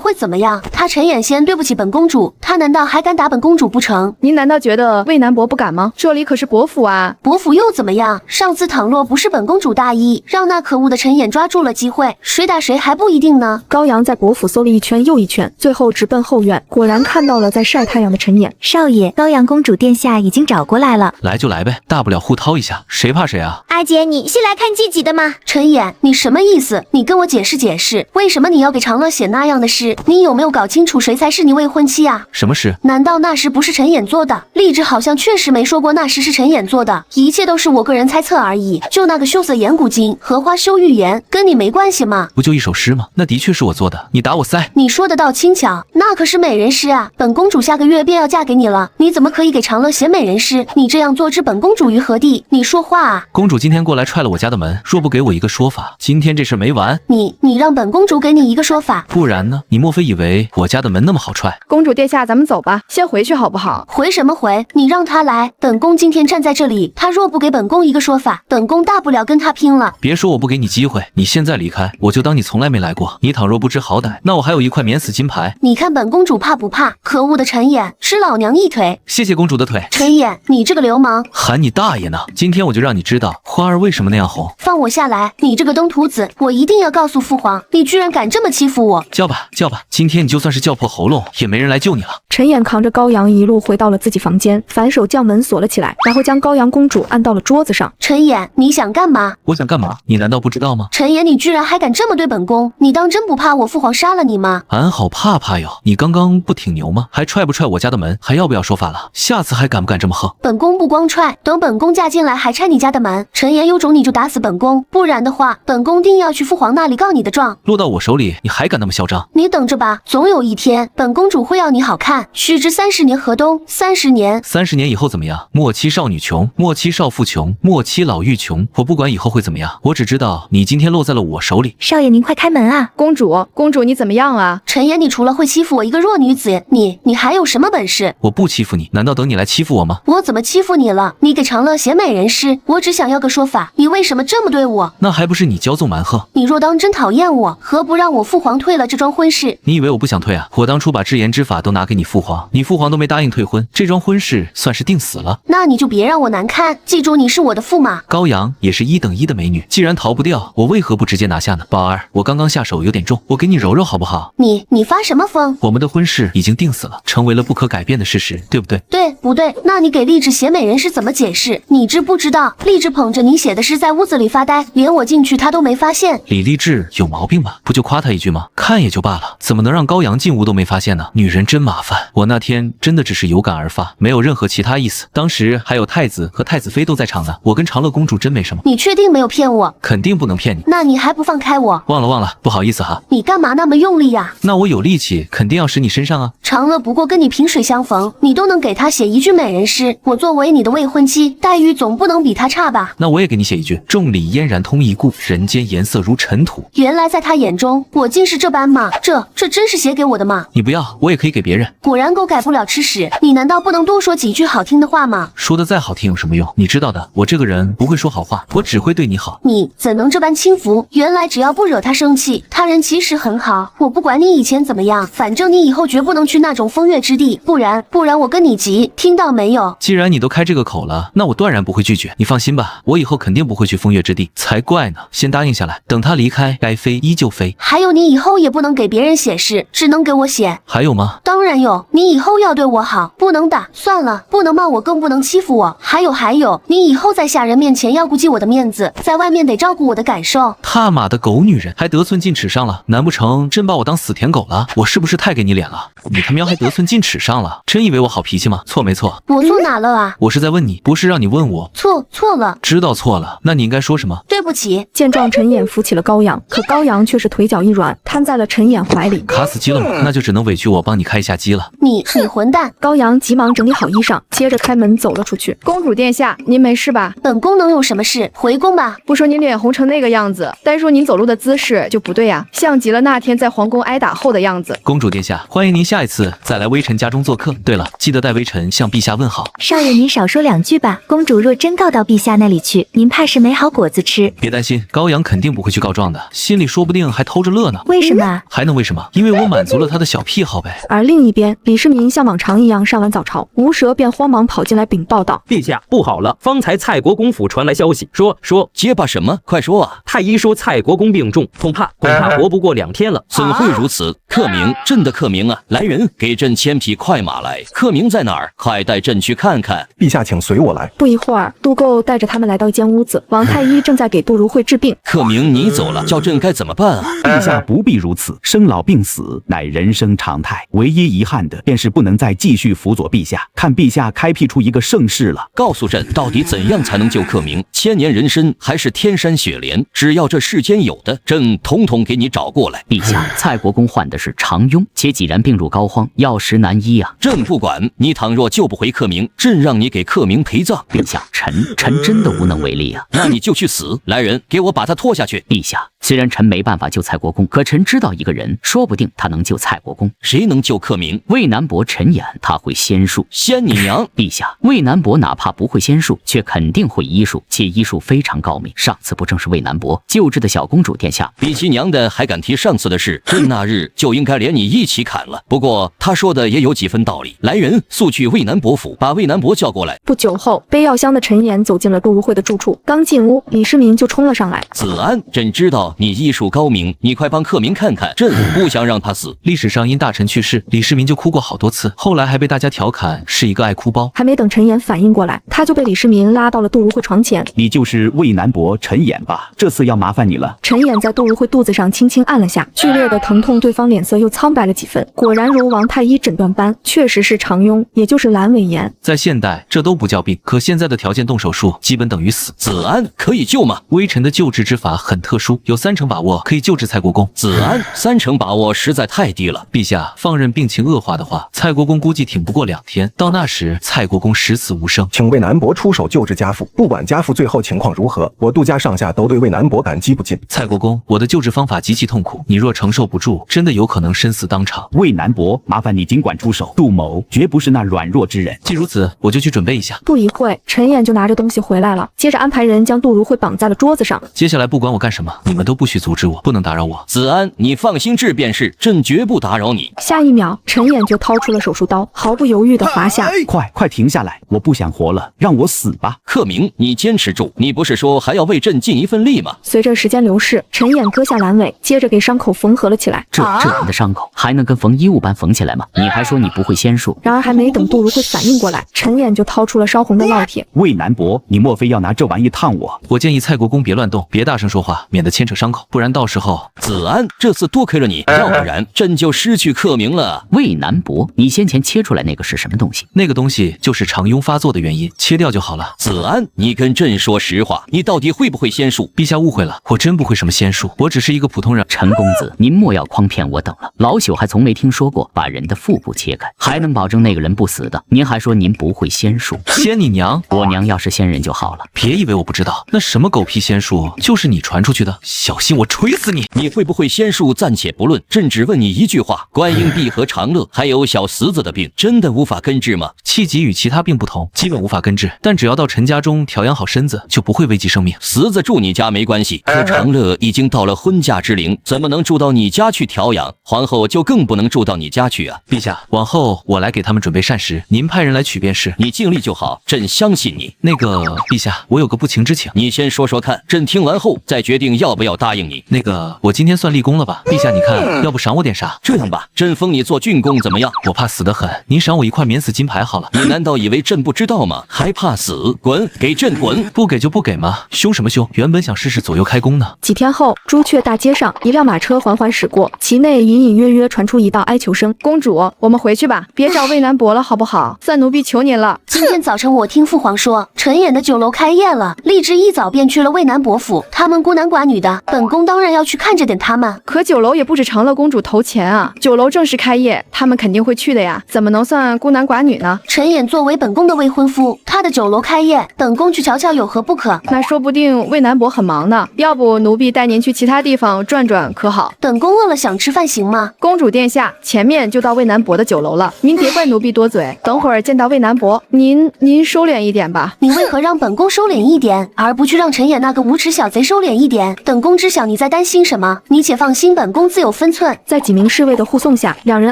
会怎么样？他陈演先对不起本公主，他难道还敢打本公主不成？您难道觉得魏南伯不敢吗？这里可是伯府啊！伯府又怎么样？上次倘若不是本公主大意，让那可恶的陈演抓住了机会，谁打谁还不一定呢。高阳在伯府搜了一圈又一圈，最后直奔后院，果然看到了在晒太阳的陈演。少爷，高阳公主殿下已经找过来了。来就来呗，大不了互掏一下，谁怕谁啊？阿姐，你是来看季季的吗？陈演，你什么意思？你跟我解释解释，为什么你要给长乐写那样的诗？你有没有搞清楚谁才是你未婚妻啊？什么诗？难道那诗不是陈演做的？励志好像确实没说过那诗是陈演做的，一切都是我个人猜测而已。就那个羞涩眼骨精，荷花羞玉颜，跟你没关系吗？不就一首诗吗？那的确是我做的，你打我腮。你说得倒轻巧，那可是美人诗啊！本公主下个月便要嫁给你了，你怎么可以给长乐写美人诗？你这样做置本公主于何地？你说话啊！公主今天过来踹了我家的门，若不给我一个说法，今天这事没完。你让本公主给你一个说法，不然呢？你莫非以为我家的门那么好踹？公主殿下，咱们走吧，先回去好不好？回什么回？你让他来，本宫今天站在这里，他若不给本宫一个说法，本宫大不了跟他拼了。别说我不给你机会，你现在离开，我就当你从来没来过。你倘若不知好歹，那我还有一块免死金牌。你看本公主怕不怕？可恶的陈演，吃老娘一腿！谢谢公主的腿。陈演，你这个流氓！喊你大爷呢！今天我就让你知道花儿为什么那样红。放我下来！你这个登徒子，我一定要告诉父皇，你居然敢这么欺负我！叫吧叫吧，今天你就算是叫破喉咙，也没人来救你了。陈演扛着高阳一路回到了自己房间，反手将门锁了起来，然后将高阳公主按到了桌子上。陈演，你想干嘛？我想干嘛？你难道不知道吗？陈演，你居然还敢这么对本宫？你当真不怕我父皇杀了你吗？俺好怕怕哟！你刚刚不挺牛吗？还踹不踹我家的门？还要不要说法了？下次还敢不敢这么横？本宫不光踹，等本宫嫁进来还拆你家的门。陈演有种你就打死本宫，不然的话，本宫定要去父皇那里告你的状。落到我手里，你还敢那么嚣张？你等着吧，总有一天，本公主会要你好看。须知30年河东，30年，30年以后怎么样？莫欺少女穷，莫欺少妇穷，莫欺老妪穷。我不管以后会怎么样，我只知道你今天落在了我手里。少爷，您快开门啊！公主你怎么样啊？陈演，你除了会欺负我一个弱女子，你还有什么本事？我不欺负你，难道等你来欺负我吗？我怎么欺负你了？你给长乐写美人诗，我只想要个说法，你为什么这么对我？那还不是你骄纵蛮横？你若当真讨厌我，何不让我父皇退了这桩婚事？你以为我不想退啊？我当初把制言之法都拿给你父皇，你父皇都没答应退婚，这桩婚事算是定死了。那你就别让我难看，记住你是我的驸马。高阳也是1等1的美女，既然逃不掉，我为何不直接拿下呢？宝儿，我刚刚下手有点重，我给你揉揉好不好？你发什么疯？我们的婚事已经定死了，成为了不可改变的事实，对不对？对不对？那你给励志写美人诗怎么解释？你知不知道励志捧着你写的诗在屋子里发呆，连我进去他都没发现。李励志有毛病吧？不就夸他一句吗？看也就罢了，怎么能让高阳进屋都没发现呢？女人真麻烦。我那天真的只是有感而发，没有任何其他意思。当时还有太子和太子妃都在场呢，我跟长乐公主真没什么。你确定没有骗我？肯定不能骗你。那你还不放开我？忘了，不好意思哈。你干嘛那么用力呀？那我有力气肯定要使你身上啊。长乐不过跟你萍水相逢，你都能给他写一句美人诗，我作为你的未婚妻，待遇总不能比他差吧？那我也给你写一句：众里嫣然通一故，人间颜色如尘土。原来在他眼中，我竟是这般吗？这真是写给我的吗？你不要，我也可以给别人。果然狗改不了吃屎，你难道不能多说几句好听的话吗？说的再好听有什么用？你知道的，我这个人不会说好话，我只会对你好。你怎能这般轻浮？原来只要不惹他生气，他人其实很好。我不管你以前怎么样，反正你以后绝不能去那种风月之地，不然我跟你急，听到没有？既然你都开这个口了，那我断然不会拒绝。你放心吧，我以后肯定不会去风月之地，才怪呢。先答应下来，等他离开，该飞依旧飞。还有，你以后也不能给别人写诗，只能给我写。还有吗？当然有，你以后要对我好，不能打，算了，不能骂我，更不能欺负我。还有，你以后在下人面前要顾及我的面子，在外面得照顾我的感受。他妈的狗女人，还得寸进尺上了？难不成真把我当死舔狗了？我是不是太给你脸了？你他喵还得寸进尺上了？真以为我好脾气吗？错没错？我错哪了啊？我是在问你，不是让你问我。错了。知道错了，那你应该说什么？对不起。见状，陈琰扶起了高阳，可高阳却是腿脚一软，瘫在了陈琰怀里。卡死机了吗？那就只能委屈我帮你开一下机了。你混蛋！高阳急忙整理好衣裳，接着开门走了出去。公主殿下，您没事吧？本宫能有什么事？回宫吧。不说您脸红成那个样子，单说您走路的姿势就不对呀，像极了那天在皇宫挨打后的样子。公主殿下，欢迎您下一次再来微臣家中做客。对了，记得带微臣向陛下问好。少爷，您少说两句吧。公主若真告到陛下那里去，您怕是没好果子吃。别担心，高阳肯定不会去告状的，心里说不定还偷着乐呢。为什么？还能为什么？因为我满足了他的小癖好呗。而另一边，李世民像往常一样上完早朝，吴蛇便慌忙跑进来禀报道：陛下，不好了！方才蔡国公府传来消息，说结巴什么？快说啊！太医说蔡国公病重，恐怕活不过2天了。怎会如此？克明，朕的克明啊！来人，给朕牵匹快马来。克明在哪儿？快带朕去看看。陛下，请随我来。不一会儿，杜构带着他们来到一间屋子，王太医正在给杜如晦治病。克明，你走了，叫朕该怎么办啊？陛下不必如此，生老病死乃人生常态，唯一遗憾的便是不能再继续辅佐陛下，看陛下开辟出一个盛世了。告诉朕，到底怎样才能救克明？千年人参还是天山雪莲？只要这世间有的，朕统统给你找过来。陛下，蔡国公患的是肠痈，且几然病入膏肓，药石难医啊。朕不管，你倘若救不回克明，朕让你给克明陪葬。陛下，臣真的无能为力啊。那你就去死！来人，给我把他拖下去。陛下，虽然臣没办法救蔡国公，可臣知道一个人，说不定他能救蔡国公。谁能救克明？渭南伯陈琰，他会仙术。仙你娘！陛下，渭南伯哪怕不会仙术，却肯定会医术，且医术非常高明。上次不正是渭南伯救治的小公主殿下？比其娘的还敢提上次的事，朕那日就应该连你一起砍了。不过他说的也有几分道理。来人，速去渭南伯府，把渭南伯叫过来。不久后，背药箱的陈琰走进了杜如晦的住处，刚进屋，李世民就冲了上来。子安，朕知道你医术高明，你快帮克明看看，朕不想让他死。历史上因大臣去世，李世民就哭过好多次，后来还被大家调侃是一个爱哭包。还没等陈琰反应过来，他就被李世民拉到了杜如晦床前。你就是渭南伯陈琰吧？这次要麻烦你了。陈琰在杜如晦肚子上轻轻按了下，剧烈的疼痛，对方脸色又苍白了几分。果然如王太医诊断般，确实是肠痈，也就是阑尾炎。在现代，这都不叫病，可现在的条件，动手术基本等于死。子安可以救吗？微臣的救治之法很特殊，有30%把握可以救治蔡国公。子安，30%把握实在太低了。陛下，放任病情恶化的话，蔡国公估计挺不过2天，到那时蔡国公十死无生。请渭南伯出手救治家父，不管家父最后情况如何，我杜家上下都对渭南伯感激不尽。蔡国公，我的救治方法极其痛苦，你若承受不住，真的有可能身死当场。渭南伯，麻烦你尽管出手，杜某绝不是那软弱之人。既如此，我就去准备一下。不一会，陈琰就拿着东西回来了，接着安排人将杜如晦绑在了桌子上。接下来不管我干什么，你们都不许阻止我，不能打扰我。子安，你放心治便是，朕绝不打扰你。下一秒，陈琰就掏出了手术刀，毫不犹豫地划下。快停下来，我不想活了，让我死吧。克明，你坚持住，你不是说还要为朕尽一份力吗？随着时间流逝，陈琰割下阑尾，接着给伤口缝合了起来。这人的伤口还能跟缝衣物般缝起来吗？你还说你不会仙术？然而还没等杜如晦反应过来，陈琰就掏出了烧红的烙铁。渭南伯，你莫非要拿这玩意烫我？我建议蔡国公别乱动，别大声说话，免得牵扯伤口，不然到时候……子安，这次多亏了你，要不然朕就失去克明了。渭南伯，你先前切出来那个是什么东西？那个东西就是肠痈发作的原因，切掉就好了。子安，你跟朕说实话，你到底会不会仙术？陛下误会了，我真不会什么仙术，我只是一个普通人。陈公子，您莫要诓骗我等了，老朽还从没听说过把人的腹部切开还能保证那个人不死的。您还说您不会仙术？仙你娘！我娘要是仙人就好了。别以为我不知道，那什么狗屁仙术术就是你传出去的，小心我锤死你！你会不会仙术暂且不论，朕只问你一句话：观音闭和长乐还有小嗣子的病，真的无法根治吗？气急与其他病不同，基本无法根治，但只要到陈家中调养好身子，就不会危及生命。嗣子住你家没关系，可长乐已经到了婚嫁之龄，怎么能住到你家去调养？皇后就更不能住到你家去啊！陛下，往后我来给他们准备膳食，您派人来取便是。你尽力就好，朕相信你。那个，陛下，我有个不情之请，你先说说看，朕听完后再决定要不要答应你。那个，我今天算立功了吧？陛下，你看，要不赏我点啥？这样吧，朕封你做郡公怎么样？我怕死得很，您赏我一块免死金牌好了。你难道以为朕不知道吗？还怕死？滚，给朕滚！不给就不给嘛，凶什么凶？原本想试试左右开弓呢。几天后，朱雀大街上，一辆马车缓缓驶过，其内隐隐约约传出一道哀求声：“公主，我们回去吧，别找魏南伯了，好不好？算奴婢求您了。”今天早晨我听父皇说，陈演的酒楼开业了，立志一早便去了魏南伯府，他们孤男寡女的，本宫当然要去看着点他们。可酒楼也不止长乐公主投钱啊，酒楼正式开业，他们肯定会去的呀，怎么能算孤男寡女呢？陈演作为本宫的未婚夫，他的酒楼开业，本宫去瞧瞧有何不可？那说不定魏南伯很忙呢，要不奴婢带您去其他地方转转可好？本宫饿了想吃饭行吗？公主殿下，前面就到魏南伯的酒楼了，您别怪奴婢多嘴，等会儿见到魏南伯，您收敛一点吧。你为何让本宫收敛一点，而不去让陈演那个无耻小贼收敛一点？本宫知晓你在担心什么，你且放心，本宫自有分寸。在几名侍卫的护送下，两人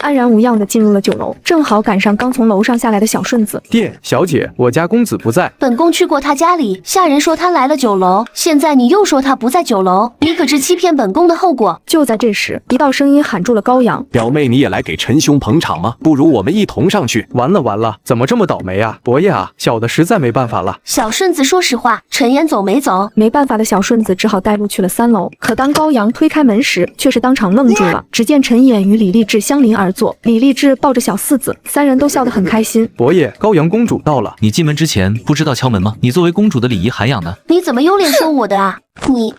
安然无恙地进入了酒楼，正好赶上刚从楼上下来的小顺子。殿，小姐，我家公子不在。本宫去过他家里，下人说他来了酒楼，现在你又说他不在酒楼，你可知欺骗本宫的后果？就在这时，一道声音喊住了高阳：“表妹，你也来给陈兄捧场吗？不如我们一同上去。”完了，怎么这么倒霉啊？伯爷啊，小的实在没办法了。小顺子，说实话，陈演走没走？没办法的小顺子只好带路去了3楼。可当高阳推开门时，却是当场愣住了。只见陈演与李丽志相邻而坐，李丽志抱着小嗣子，三人都笑得很开心。伯爷，高阳公主到了。你进门之前不知道敲门吗？你作为公主的礼仪涵养呢？你怎么有脸说我的啊？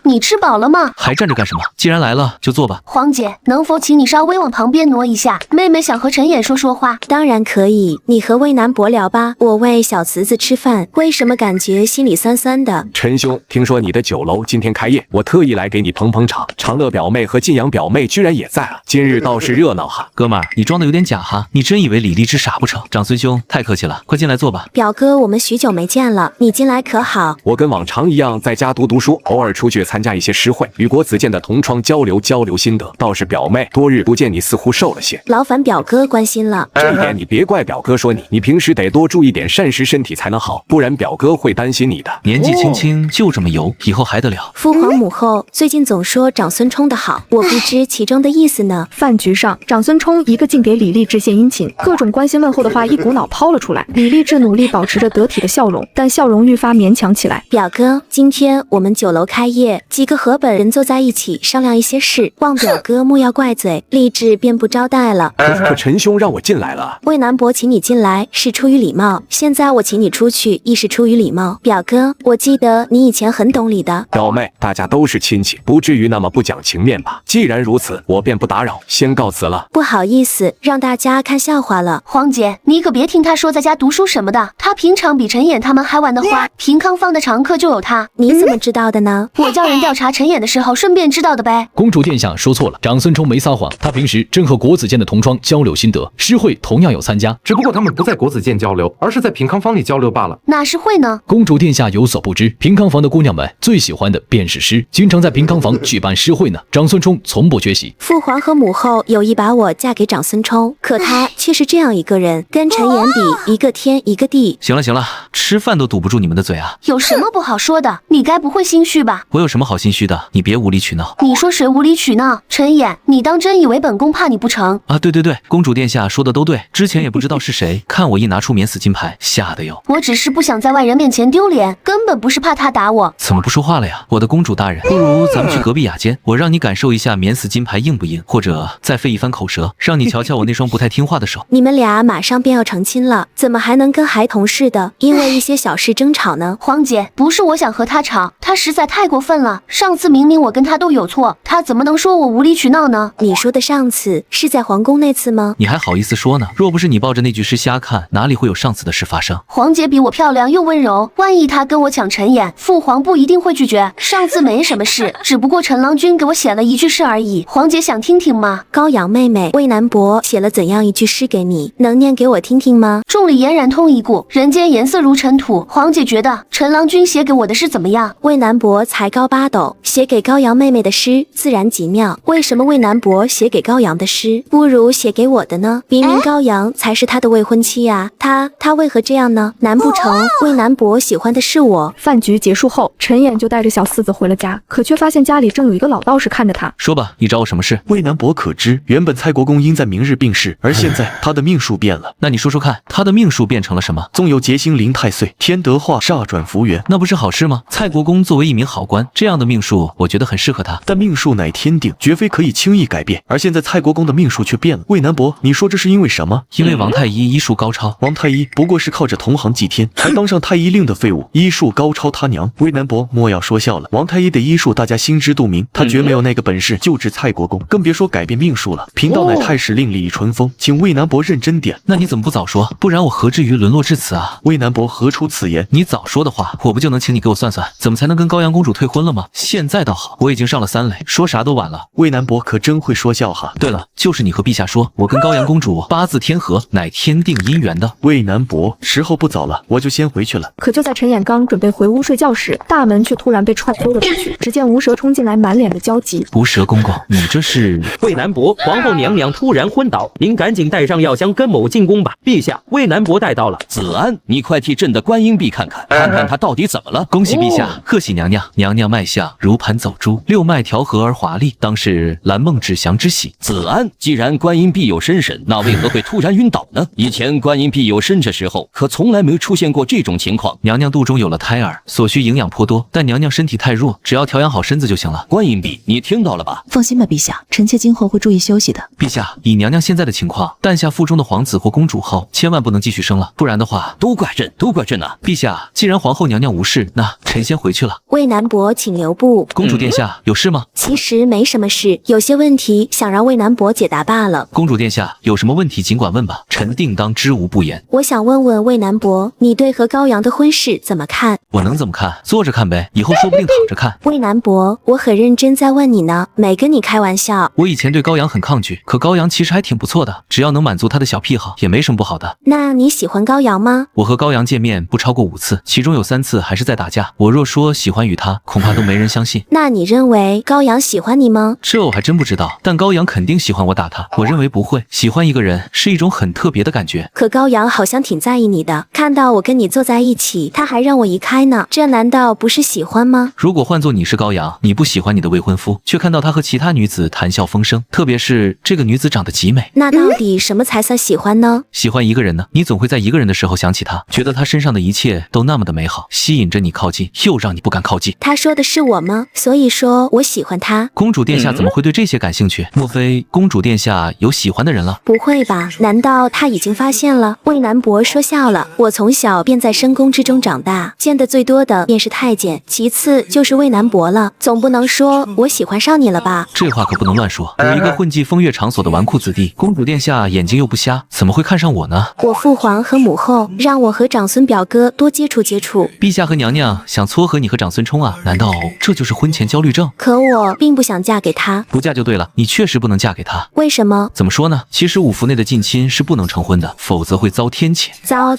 你吃饱了吗？还站着干什么？既然来了，就坐吧。皇姐，能否请你稍微往旁边挪一下？妹妹想和陈演说话。当然可以，你和魏南伯聊吧。我喂小侄子吃饭，为什么感觉心里酸酸的？陈兄，听说你的酒楼今天开业，我特意来给你捧捧场。长乐表妹和晋阳表妹居然也在啊，今日倒是热闹哈。哥们儿，你装的有点假哈，你真以为李丽芝傻不成？长孙兄，太客气了，快进来坐吧。表哥，我们许久没见了，你进来可好？我跟往常一样在家读书，偶尔出去参加一些诗会，与国子监的同窗交流心得。倒是表妹，多日不见你似乎瘦了些，劳烦表哥关心了。这一点你别怪表哥说你平时得多注意点膳食，身体才能好，不然表哥会担心你的。年纪轻轻就这么油，以后还得了？父皇母后最近总说长孙冲的好，我不知其中的意思呢。饭局上，长孙冲一个劲给李丽志献殷勤，各种关心问候的话一股脑抛了出来。李丽志努力保持着得体的笑容，但笑容愈发勉强起来。表哥，今天我们酒楼开业，几个河本人坐在一起商量一些事，望表哥莫要怪罪，丽志便不招待了。可陈兄让我进来了。魏南伯请你进来是出于礼貌，现在我请你出去亦是出于礼貌。表哥，我记得你以前很懂礼的。表妹，大家都是亲戚，不至于那么不讲情面吧？既然如此，我便不打扰，先告辞了。不好意思，让大家看笑话了。皇姐，你可别听他说在家读书什么的，他平常比陈演他们还玩得花，平康坊的常客就有他。你怎么知道的呢？我叫人调查陈演的时候顺便知道的呗。公主殿下说错了，长孙冲没撒谎，他平时正和国子监的同窗交流心得，诗会同样有参加，只不过他们不在国子监交流，而是在平康坊里交流罢了。哪是会呢？公主殿下有所不知，平康坊的姑娘们最喜欢的便是诗，经常在平康坊举办诗会呢。长孙冲从不缺席。父皇和母后有意把我嫁给长孙冲，可他却是这样一个人，跟陈演比，一个天一个地。行了，吃饭都堵不住你们的嘴啊！有什么不好说的？你该不会心虚吧？我有什么好心虚的？你别无理取闹。你说谁无理取闹？陈演，你当真以为本宫怕你不成？啊，对，公主殿下说的都对，之前也不知道是谁，看我一拿出免死金牌，吓得哟。我只是不想在外人面前丢脸，根本不是怕他打我。怎么不说话了呀，我的公主大人？不如咱们去隔壁雅间，我让你感受一下免死金牌硬不硬，或者再费一番口舌，让你瞧瞧我那双不太听话的手。你们俩马上便要成亲了，怎么还能跟孩童似的，因为一些小事争吵呢？皇姐，不是我想和他吵，他实在太太过分了，上次明明我跟他都有错，他怎么能说我无理取闹呢？你说的上次是在皇宫那次吗？你还好意思说呢？若不是你抱着那句诗瞎看，哪里会有上次的事发生？皇姐比我漂亮又温柔，万一她跟我抢陈眼，父皇不一定会拒绝。上次没什么事，只不过陈郎君给我写了一句诗而已，皇姐想听听吗？高阳妹妹，魏南伯写了怎样一句诗给你？能念给我听听吗？众里嫣然通一顾，人间颜色如尘土。皇姐觉得陈郎君写给我的诗怎么样？魏南伯才高8斗，写给高阳妹妹的诗自然极妙。为什么魏南伯写给高阳的诗不如写给我的呢？明明高阳才是他的未婚妻啊，他为何这样呢？难不成魏南伯喜欢的是我？饭局结束后，陈琰就带着小四子回了家，可却发现家里正有一个老道士看着他。说吧，你找我什么事？魏南伯可知，原本蔡国公应在明日病逝，而现在他的命数变了。那你说说看，他的命数变成了什么？纵有劫星临太岁，天德化煞转福元，那不是好事吗？蔡国公作为一名好官，这样的命数，我觉得很适合他。但命数乃天定，绝非可以轻易改变。而现在蔡国公的命数却变了。魏南伯，你说这是因为什么？因为王太医医术高超。王太医不过是靠着同行祭天，才当上太医令的废物，医术高超他娘。魏南伯莫要说笑了，王太医的医术大家心知肚明，他绝没有那个本事救治蔡国公，更别说改变命数了。贫道乃太史令李淳风，请魏南伯认真点。那你怎么不早说？不然我何至于沦落至此啊？魏南伯何出此言？你早说的话，我不就能请你给我算算，怎么才能跟高阳公主退婚了吗？现在倒好，我已经上了3垒，说啥都晚了。魏南伯可真会说笑哈。对了，就是你和陛下说，我跟高阳公主八字天合，乃天定姻缘的。魏南伯，时候不早了，我就先回去了。可就在陈琰刚准备回屋睡觉时，大门却突然被踹飞了出去。只见吴蛇冲进来，满脸的焦急。吴蛇公公，你这是？魏南伯，皇后娘娘突然昏倒，您赶紧带上药箱跟某进宫吧。陛下，魏南伯带到了。子安，你快替朕的观音婢看看，看看他到底怎么了。恭喜陛下，贺喜娘娘，娘娘脉象如盘走珠，6脉调和而华丽，当是蓝梦芷祥之喜。子安，既然观音婢有身神，那为何会突然晕倒呢？以前观音婢有身的时候，可从来没有出现过这种情况。娘娘肚中有了胎儿，所需营养颇多，但娘娘身体太弱，只要调养好身子就行了。观音婢，你听到了吧？放心吧，陛下，臣妾今后会注意休息的。陛下，以娘娘现在的情况，诞下腹中的皇子或公主后，千万不能继续生了，不然的话，都怪朕，都怪朕啊！陛下，既然皇后娘娘无事，那臣先回去了。魏南伯，请留步。公主殿下，有事吗？其实没什么事，有些问题想让魏南伯解答罢了。公主殿下，有什么问题尽管问吧，臣定当知无不言。我想问问魏南伯，你对和高阳的婚事怎么看？我能怎么看？坐着看呗，以后说不定躺着看。魏南伯，我很认真在问你呢，没跟你开玩笑。我以前对高阳很抗拒，可高阳其实还挺不错的，只要能满足他的小癖好，也没什么不好的。那你喜欢高阳吗？我和高阳见面不超过5次，其中有3次还是在打架。我若说喜欢与他，恐怕都没人相信。那你认为高阳喜欢你吗？这我还真不知道，但高阳肯定喜欢我打他。我认为不会，喜欢一个人是一种很特别的感觉。可高阳好像挺在意你的，看到我跟你坐在一起，他还让我移开呢，这难道不是喜欢吗？如果换作你是高阳，你不喜欢你的未婚夫，却看到他和其他女子谈笑风生，特别是这个女子长得极美，那到底什么才算喜欢呢？喜欢一个人呢，你总会在一个人的时候想起他，觉得他身上的一切都那么的美好，吸引着你靠近，又让你不敢靠近。他说的是我吗？所以说我喜欢他。公主殿下怎么会对这些感兴趣？莫非公主殿下有喜欢的人了？不会吧？难道他已经发现了？魏南伯说笑了，我从小便在深宫之中长大，见得最多的便是太监，其次就是魏南伯了，总不能说我喜欢上你了吧？这话可不能乱说。有一个混迹风月场所的纨绔子弟，公主殿下眼睛又不瞎，怎么会看上我呢？我父皇和母后让我和长孙表哥多接触接触。陛下和娘娘想撮合你和长孙冲啊？难道这就是婚前焦虑症？可我并不想嫁给他。不嫁就对了，你确实不能嫁给他。为什么？怎么说呢？其实5府内的近亲是不能成婚的，否则会遭天谴。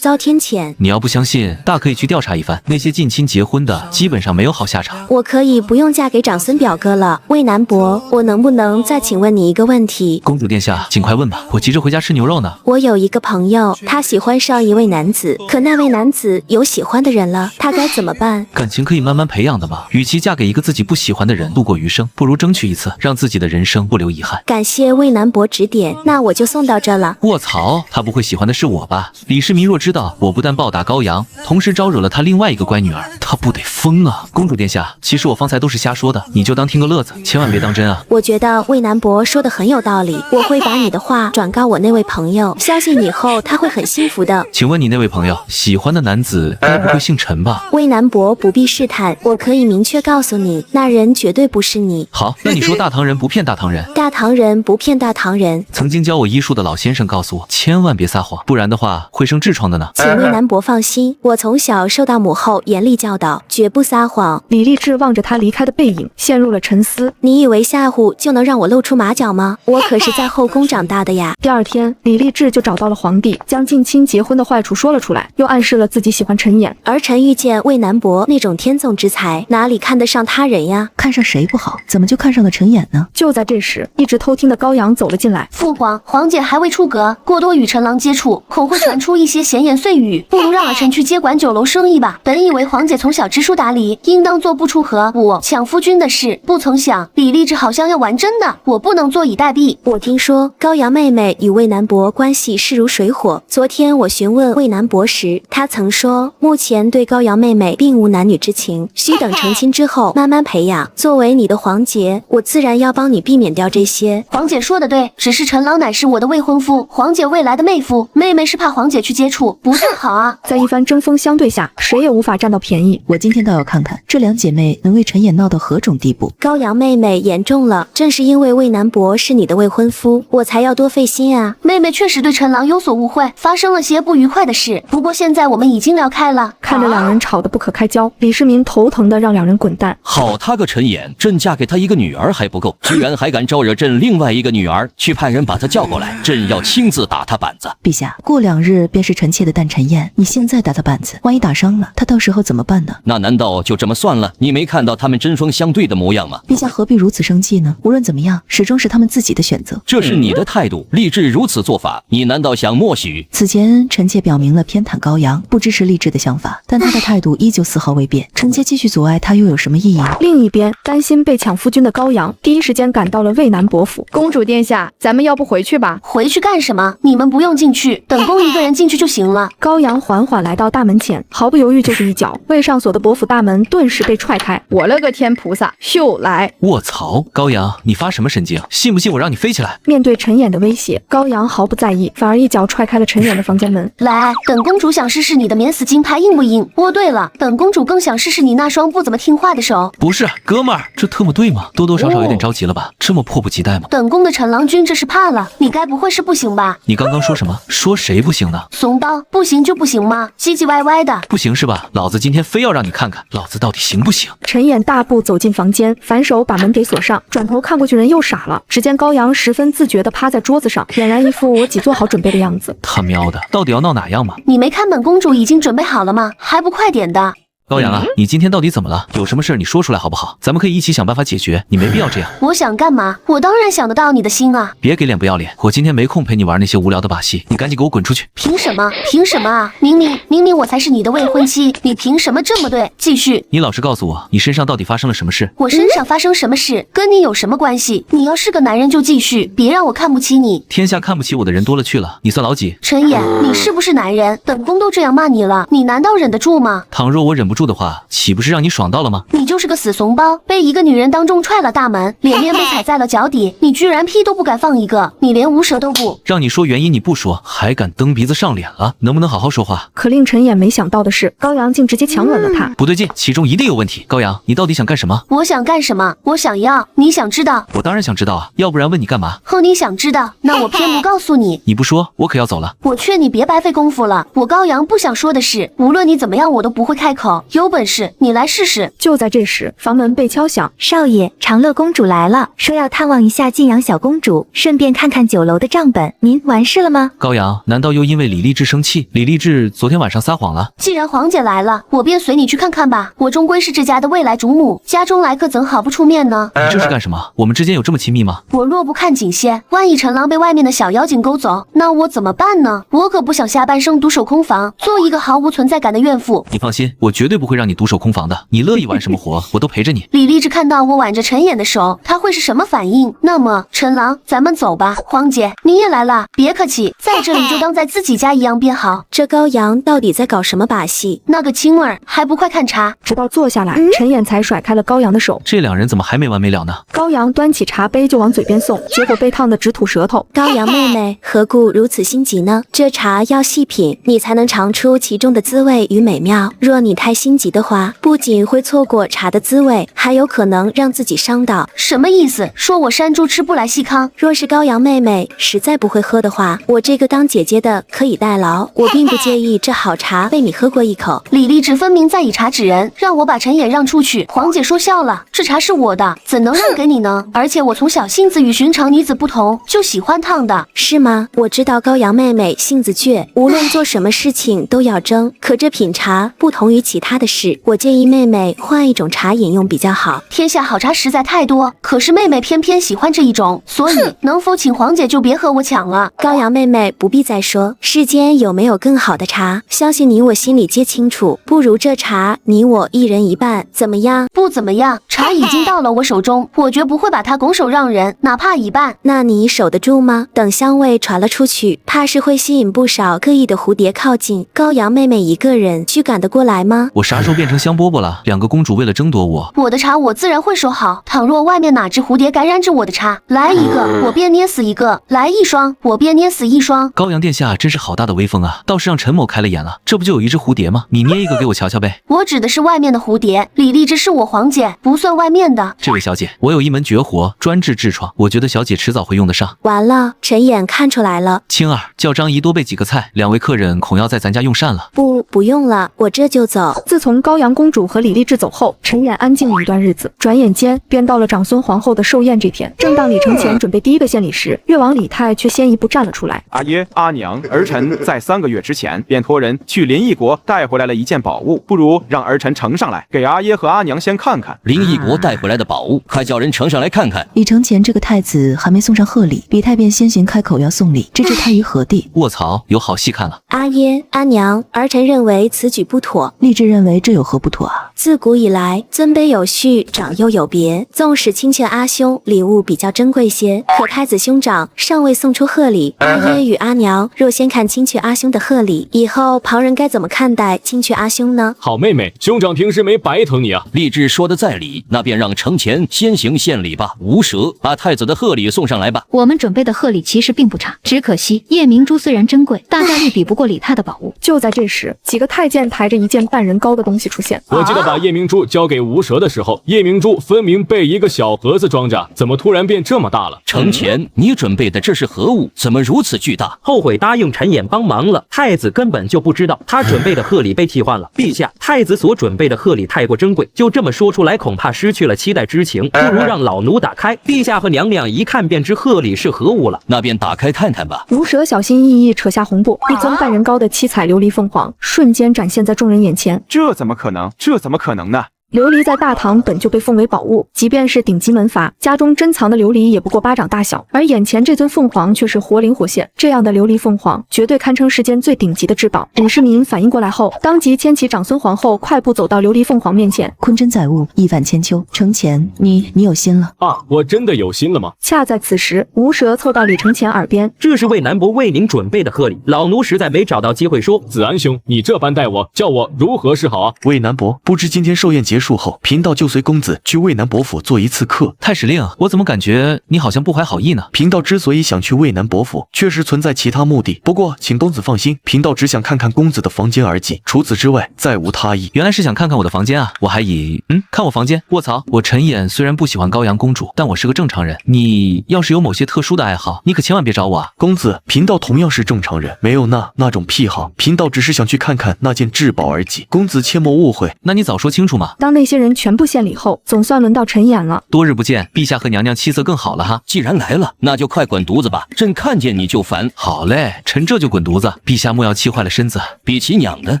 遭天谴？你要不相信，大可以去调查一番，那些近亲结婚的基本上没有好下场。我可以不用嫁给长孙表哥了。魏南伯，我能不能再请问你一个问题？公主殿下，尽快问吧，我急着回家吃牛肉呢。我有一个朋友，他喜欢上一位男子，可那位男子有喜欢的人了，他该怎么办？感情可以慢慢培养的嘛，与其嫁给一个自己不喜欢的人度过余生，不如争取一次，让自己的人生不留遗憾。感谢魏南伯指点，那我就送到这了。卧槽，他不会喜欢的是我吧？李世民若知道我不但暴打高阳，同时招惹了他另外一个乖女儿，他不得疯啊！公主殿下，其实我方才都是瞎说的，你就当听个乐子，千万别当真啊！我觉得魏南伯说的很有道理，我会把你的话转告我那位朋友，相信以后他会很幸福的。请问你那位朋友喜欢的男子该不会姓陈吧？魏南伯不必试探，我可可以明确告诉你，那人绝对不是你。好，那你说大唐人不骗大唐人？大唐人不骗大唐人。曾经教我医术的老先生告诉我，千万别撒谎，不然的话会生痔疮的呢。请魏南伯放心，我从小受到母后严厉教导，绝不撒谎。李励志望着他离开的背影，陷入了沉思。你以为吓唬就能让我露出马脚吗？我可是在后宫长大的呀。第二天，李励志就找到了皇帝，将近亲结婚的坏处说了出来，又暗示了自己喜欢陈演。儿臣遇见魏南伯那种天纵之才，哪里看得上他人呀？看上谁不好，怎么就看上了陈演呢？就在这时，一直偷听的高阳走了进来。父皇，皇姐还未出阁，过多与陈郎接触，恐会传出一些闲言碎语，不如让儿臣去接管酒楼生意吧。本以为皇姐从小知书达理，应当做不出和我抢夫君的事，不曾想李励志好像要玩真的，我不能坐以待毙。我听说高阳妹妹与魏南伯关系势如水火，昨天我询问魏南伯时，他曾说目前对高阳妹妹并无男女之情，需等成亲之后慢慢培养。作为你的皇姐，我自然要帮你避免掉这些。皇姐说的对，只是陈郎乃是我的未婚夫，皇姐未来的妹夫，妹妹是怕皇姐去接触，不太好啊。在一番针锋相对下，谁也无法占到便宜。我今天倒要看看这两姐妹能为陈演闹到何种地步。高阳妹妹严重了，正是因为魏南伯是你的未婚夫，我才要多费心啊。妹妹确实对陈郎有所误会，发生了些不愉快的事，不过现在我们已经聊开了。看着两人吵得不可开交，李世民头疼的让两人滚蛋。好他个陈演，朕嫁给他一个女儿还不够，居然还敢招惹朕另外一个女儿，去派人把他叫过来，朕要亲自打他板子。陛下，过2日便是臣妾的诞辰宴，你现在打他板子，万一打伤了，他到时候怎么办呢？那难道就这么算了？你没看到他们针锋相对的模样吗？陛下何必如此生气呢？无论怎么样，始终是他们自己的选择。这是你的态度，励志如此做法，你难道想默许？此前臣妾表明了偏袒高阳，不支持励志的想法，但他的态度依旧丝毫未变。臣妾继续阻碍他又有什么意义呢？另一边，担心被抢夫君的高阳第一时间赶到了魏南伯府。公主殿下，咱们要不回去吧？回去干什么？你们不用进去，本宫一个人进去就行了。高阳缓缓来到大门前，毫不犹豫就是一脚，未上锁的伯府大门顿时被踹开。我了个天菩萨，秀来！卧槽，高阳，你发什么神经？信不信我让你飞起来？面对陈演的威胁，高阳毫不在意，反而一脚踹开了陈演的房间门。来，本公主想试试你的免死金牌硬不硬。哦，对了，本公主更想试试你那双不怎么听话的手。不是，哥们儿，这特么对吗？多多少少有点着急了吧？这么迫不及待吗？本宫的陈郎君这是怕了，你该不会是不行吧？你刚刚说什么？说谁不行呢？怂刀，不行就不行吗？唧唧歪歪的，不行是吧？老子今天非要让你看看，老子到底行不行？陈演大步走进房间，反手把门给锁上，转头看过去，人又傻了。只见高阳十分自觉地趴在桌子上，俨然一副我几做好准备的样子。他喵的，到底要闹哪样嘛？你没看本公主已经准备好了吗？还不快点的！高阳啊，你今天到底怎么了？有什么事你说出来好不好？咱们可以一起想办法解决，你没必要这样。我想干嘛？我当然想得到你的心啊！别给脸不要脸，我今天没空陪你玩那些无聊的把戏，你赶紧给我滚出去！凭什么？凭什么啊？明明我才是你的未婚妻，你凭什么这么对？继续！你老实告诉我，你身上到底发生了什么事？我身上发生什么事，跟你有什么关系？你要是个男人就继续，别让我看不起你。天下看不起我的人多了去了，你算老几？陈演，你是不是男人？本宫都这样骂你了，你难道忍得住吗？倘若我忍不住的话，岂不是让你爽到了吗？你就是个死怂包，被一个女人当众踹了大门，脸面被踩在了脚底，你居然屁都不敢放一个，你连无舌都不。让你说原因你不说，还敢蹬鼻子上脸了？能不能好好说话？可令陈演没想到的是，高阳竟直接强吻了他。不对劲，其中一定有问题。高阳，你到底想干什么？我想干什么？我想要，你想知道？我当然想知道啊，要不然问你干嘛？哼，你想知道，那我偏不告诉你。你不说，我可要走了。我劝你别白费功夫了，我高阳不想说的事，无论你怎么样，我都不会开口。有本事你来试试。就在这时，房门被敲响。少爷，长乐公主来了，说要探望一下晋阳小公主，顺便看看酒楼的账本。您完事了吗？高阳，难道又因为李励志生气？李励志昨天晚上撒谎了。既然皇姐来了，我便随你去看看吧。我终归是这家的未来主母，家中来客怎好不出面呢？你这是干什么？我们之间有这么亲密吗？我若不看紧些，万一陈郎被外面的小妖精勾走，那我怎么办呢？我可不想下半生独守空房，做一个毫无存在感的怨妇。你放心，我绝对不会让你独守空房的。你乐意玩什么活，我都陪着你。李励志看到我挽着陈演的手，他会是什么反应？那么，陈郎，咱们走吧。皇姐，你也来了，别客气，在这里就当在自己家一样便好。这高阳到底在搞什么把戏？那个青儿还不快看茶！直到坐下来，陈演才甩开了高阳的手。这两人怎么还没完没了呢？高阳端起茶杯就往嘴边送，结果被烫得直吐舌头。高阳妹妹，何故如此心急呢？这茶要细品，你才能尝出其中的滋味与美妙。若你太心心急的话，不仅会错过茶的滋味，还有可能让自己伤到。什么意思？说我山猪吃不来细糠？若是高阳妹妹实在不会喝的话，我这个当姐姐的可以代劳，我并不介意这好茶被你喝过一口。李丽芝分明在以茶指人，让我把陈琰让出去。黄姐说笑了，这茶是我的，怎能让给你呢？而且我从小性子与寻常女子不同，就喜欢烫的。是吗？我知道高阳妹妹性子倔，无论做什么事情都要争。可这品茶不同于其他的事，我建议妹妹换一种茶饮用比较好。天下好茶实在太多，可是妹妹偏偏喜欢这一种，所以能否请黄姐就别和我抢了。高阳妹妹不必再说，世间有没有更好的茶，相信你我心里皆清楚。不如这茶你我一人一半，怎么样？不怎么样，茶已经到了我手中，我绝不会把它拱手让人，哪怕一半。那你守得住吗？等香味传了出去，怕是会吸引不少各异的蝴蝶靠近。高阳妹妹一个人去赶得过来吗？我啥时候变成香饽饽了？2个公主为了争夺我的茶，我自然会收好。倘若外面哪只蝴蝶感染着我的茶，来一个我便捏死一个，来一双我便捏死一双。高阳殿下真是好大的威风啊，倒是让陈某开了眼了。这不就有一只蝴蝶吗？你捏一个给我瞧瞧呗。我指的是外面的蝴蝶，李丽芝是我黄姐，不算外面的。这位小姐，我有一门绝活，专治痔疮，我觉得小姐迟早会用得上。完了，陈琰看出来了。青儿，叫张姨多备几个菜，2位客人恐要在咱家用膳了。不用了，我这就走。自从高阳公主和李丽芝走后，陈琰安静了一段日子。转眼间便到了长孙皇后的寿宴这天。正当李承乾准备第一个献礼时，越王李泰却先一步站了出来。阿爷、阿娘，儿臣在3个月之前便托人去临邑国带回来了一件宝物，不如让儿臣呈上来，给阿爷和阿娘先看看。临邑国带回来的宝物，快叫人呈上来看看。李承乾这个太子还没送上贺礼，李泰便先行开口要送礼，这置他于何地？卧槽，有好戏看了。阿爷、阿娘，儿臣认为此举不妥。丽芝认为这有何不妥啊？自古以来，尊卑有序，长幼有别。纵使亲戚阿兄礼物比较珍贵些，可太子兄长尚未送出贺礼，阿爷与阿娘若先看亲戚阿兄的贺礼，以后旁人该怎么看待亲戚阿兄呢？好妹妹，兄长平时没白疼你啊。丽芝说的在理，那便让承乾先行献礼吧。无舌，把太子的贺礼送上来吧。我们准备的贺礼其实并不差，只可惜夜明珠虽然珍贵，大概率比不过李泰的宝物。就在这时，几个太监抬着一件半人高的东西出现。我记得把夜明珠交给无舌的时候，夜明珠分明被一个小盒子装着，怎么突然变这么大了？承乾，你准备的这是何物？怎么如此巨大？后悔答应陈琰帮忙了，太子根本就不知道他准备的贺礼被替换了。陛下，太子所准备的贺礼太过珍贵，就这么说出来恐怕失去了期待之情，不如让老奴打开，陛下和娘娘一看便知贺礼是何物了。那便打开看看吧。无舌小心翼翼扯下红布，一尊半人高的七彩琉璃凤凰瞬间展现在众人眼前。这怎么可能？这怎么可能呢？琉璃在大唐本就被奉为宝物，即便是顶级门阀，家中珍藏的琉璃也不过巴掌大小，而眼前这尊凤凰却是活灵活现。这样的琉璃凤凰绝对堪称世间最顶级的至宝。李世民反应过来后，当即牵起长孙皇后，快步走到琉璃凤凰面前。坤真载物，一反千秋。承乾，你有心了啊？我真的有心了吗？恰在此时，无舌凑到李承乾耳边，这是魏南伯为您准备的贺礼，老奴实在没找到机会说。子安兄，你这般待我，叫我如何是好啊？魏南伯，不知今天寿宴结束后，贫道就随公子去魏南伯府做一次客。太史令，我怎么感觉你好像不怀好意呢？贫道之所以想去魏南伯府，确实存在其他目的，不过请公子放心，贫道只想看看公子的房间而已，除此之外再无他意。原来是想看看我的房间啊，我还以看我房间。卧槽，我陈琰虽然不喜欢高阳公主，但我是个正常人，你要是有某些特殊的爱好，你可千万别找我啊。公子，贫道同样是正常人，没有那种癖好，贫道只是想去看看那件至宝而已，公子切莫误会。那你早说清楚嘛。当那些人全部献礼后，总算轮到陈琰了。多日不见，陛下和娘娘气色更好了哈。既然来了，那就快滚犊子吧，朕看见你就烦。好嘞，臣这就滚犊子，陛下莫要气坏了身子。比起娘的，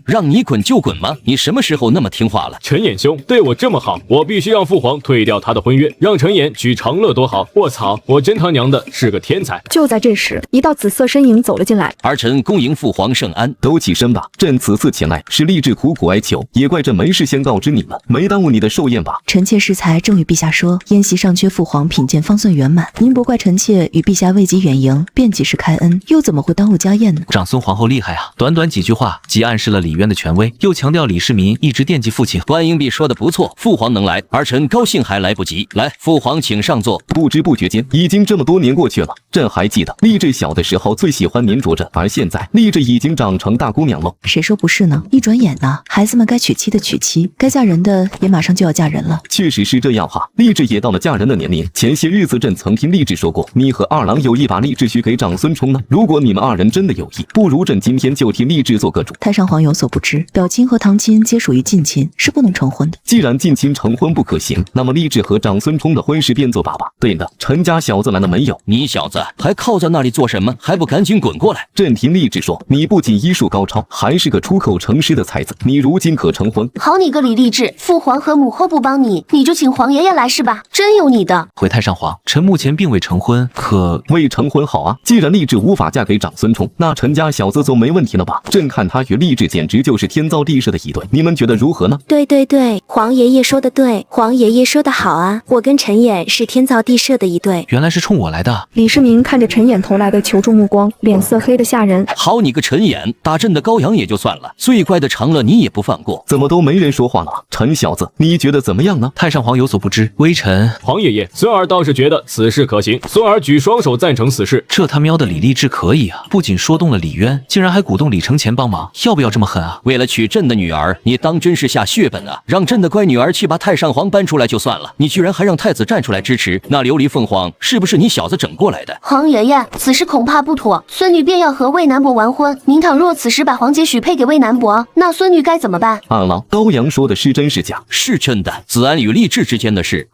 让你滚就滚吗？你什么时候那么听话了？陈琰兄对我这么好，我必须让父皇退掉他的婚约，让陈琰娶长乐多好。卧槽，我真他娘的是个天才。就在这时，一道紫色身影走了进来。儿臣恭迎父皇圣安。都起身吧，朕此次前来是立志苦苦哀求，也怪朕没事先告知你们，没没耽误你的寿宴吧？臣妾适才正与陛下说，宴席尚缺父皇品鉴方算圆满。您不怪臣妾与陛下未及远迎，便几时开恩，又怎么会耽误家宴呢？长孙皇后厉害啊！短短几句话，既暗示了李渊的权威，又强调李世民一直惦记父亲。关英弼说的不错，父皇能来，儿臣高兴还来不及。来，父皇请上座。不知不觉间，已经这么多年过去了。朕还记得丽质小的时候最喜欢黏着朕，而现在丽质已经长成大姑娘了。谁说不是呢？一转眼呢，孩子们该娶妻的娶妻，该嫁人的也马上就要嫁人了。确实是这样哈，丽质也到了嫁人的年龄。前些日子朕曾听丽质说过，你和二郎有意把丽质许给长孙冲呢。如果你们二人真的有意，不如朕今天就替丽质做个主。太上皇有所不知，表亲和堂亲皆属于近亲，是不能成婚的。既然近亲成婚不可行，那么丽质和长孙冲的婚事便作罢吧。对了，陈家小子来了没有？你小子还靠在那里做什么？还不赶紧滚过来！朕听丽质说，你不仅医术高超，还是个出口成诗的才子，你如今可成婚。好你个李励志，父皇和母后不帮你，你就请皇爷爷来是吧？真有你的！回太上皇，臣目前并未成婚，可未成婚好啊。既然丽质无法嫁给长孙冲，那陈家小子总没问题了吧？朕看他与丽质简直就是天造地设的一对，你们觉得如何呢？对对对，皇爷爷说的对，皇爷爷说的好啊！我跟陈衍是天造地设的一对。原来是冲我来的。李世民看着陈衍投来的求助目光，脸色黑得吓人。好你个陈衍，打朕的羔羊也就算了，最乖的长乐你也不放过。怎么都没人说话了？陈小子，你觉得怎么样呢？太上皇有所不知，微臣皇爷爷，孙儿倒是觉得此事可行，孙儿举双手赞成此事。这他喵的李励志可以啊，不仅说动了李渊，竟然还鼓动李承乾帮忙，要不要这么狠啊？为了娶朕的女儿，你当真是下血本啊！让朕的乖女儿去把太上皇搬出来就算了，你居然还让太子站出来支持，那琉璃凤凰是不是你小子整过来的？皇爷爷，此事恐怕不妥，孙女便要和魏南伯完婚。您倘若此时把皇姐许配给魏南伯，那孙女该怎么办？二郎，高阳说的是真是假？是真的，子安与励志之间的事，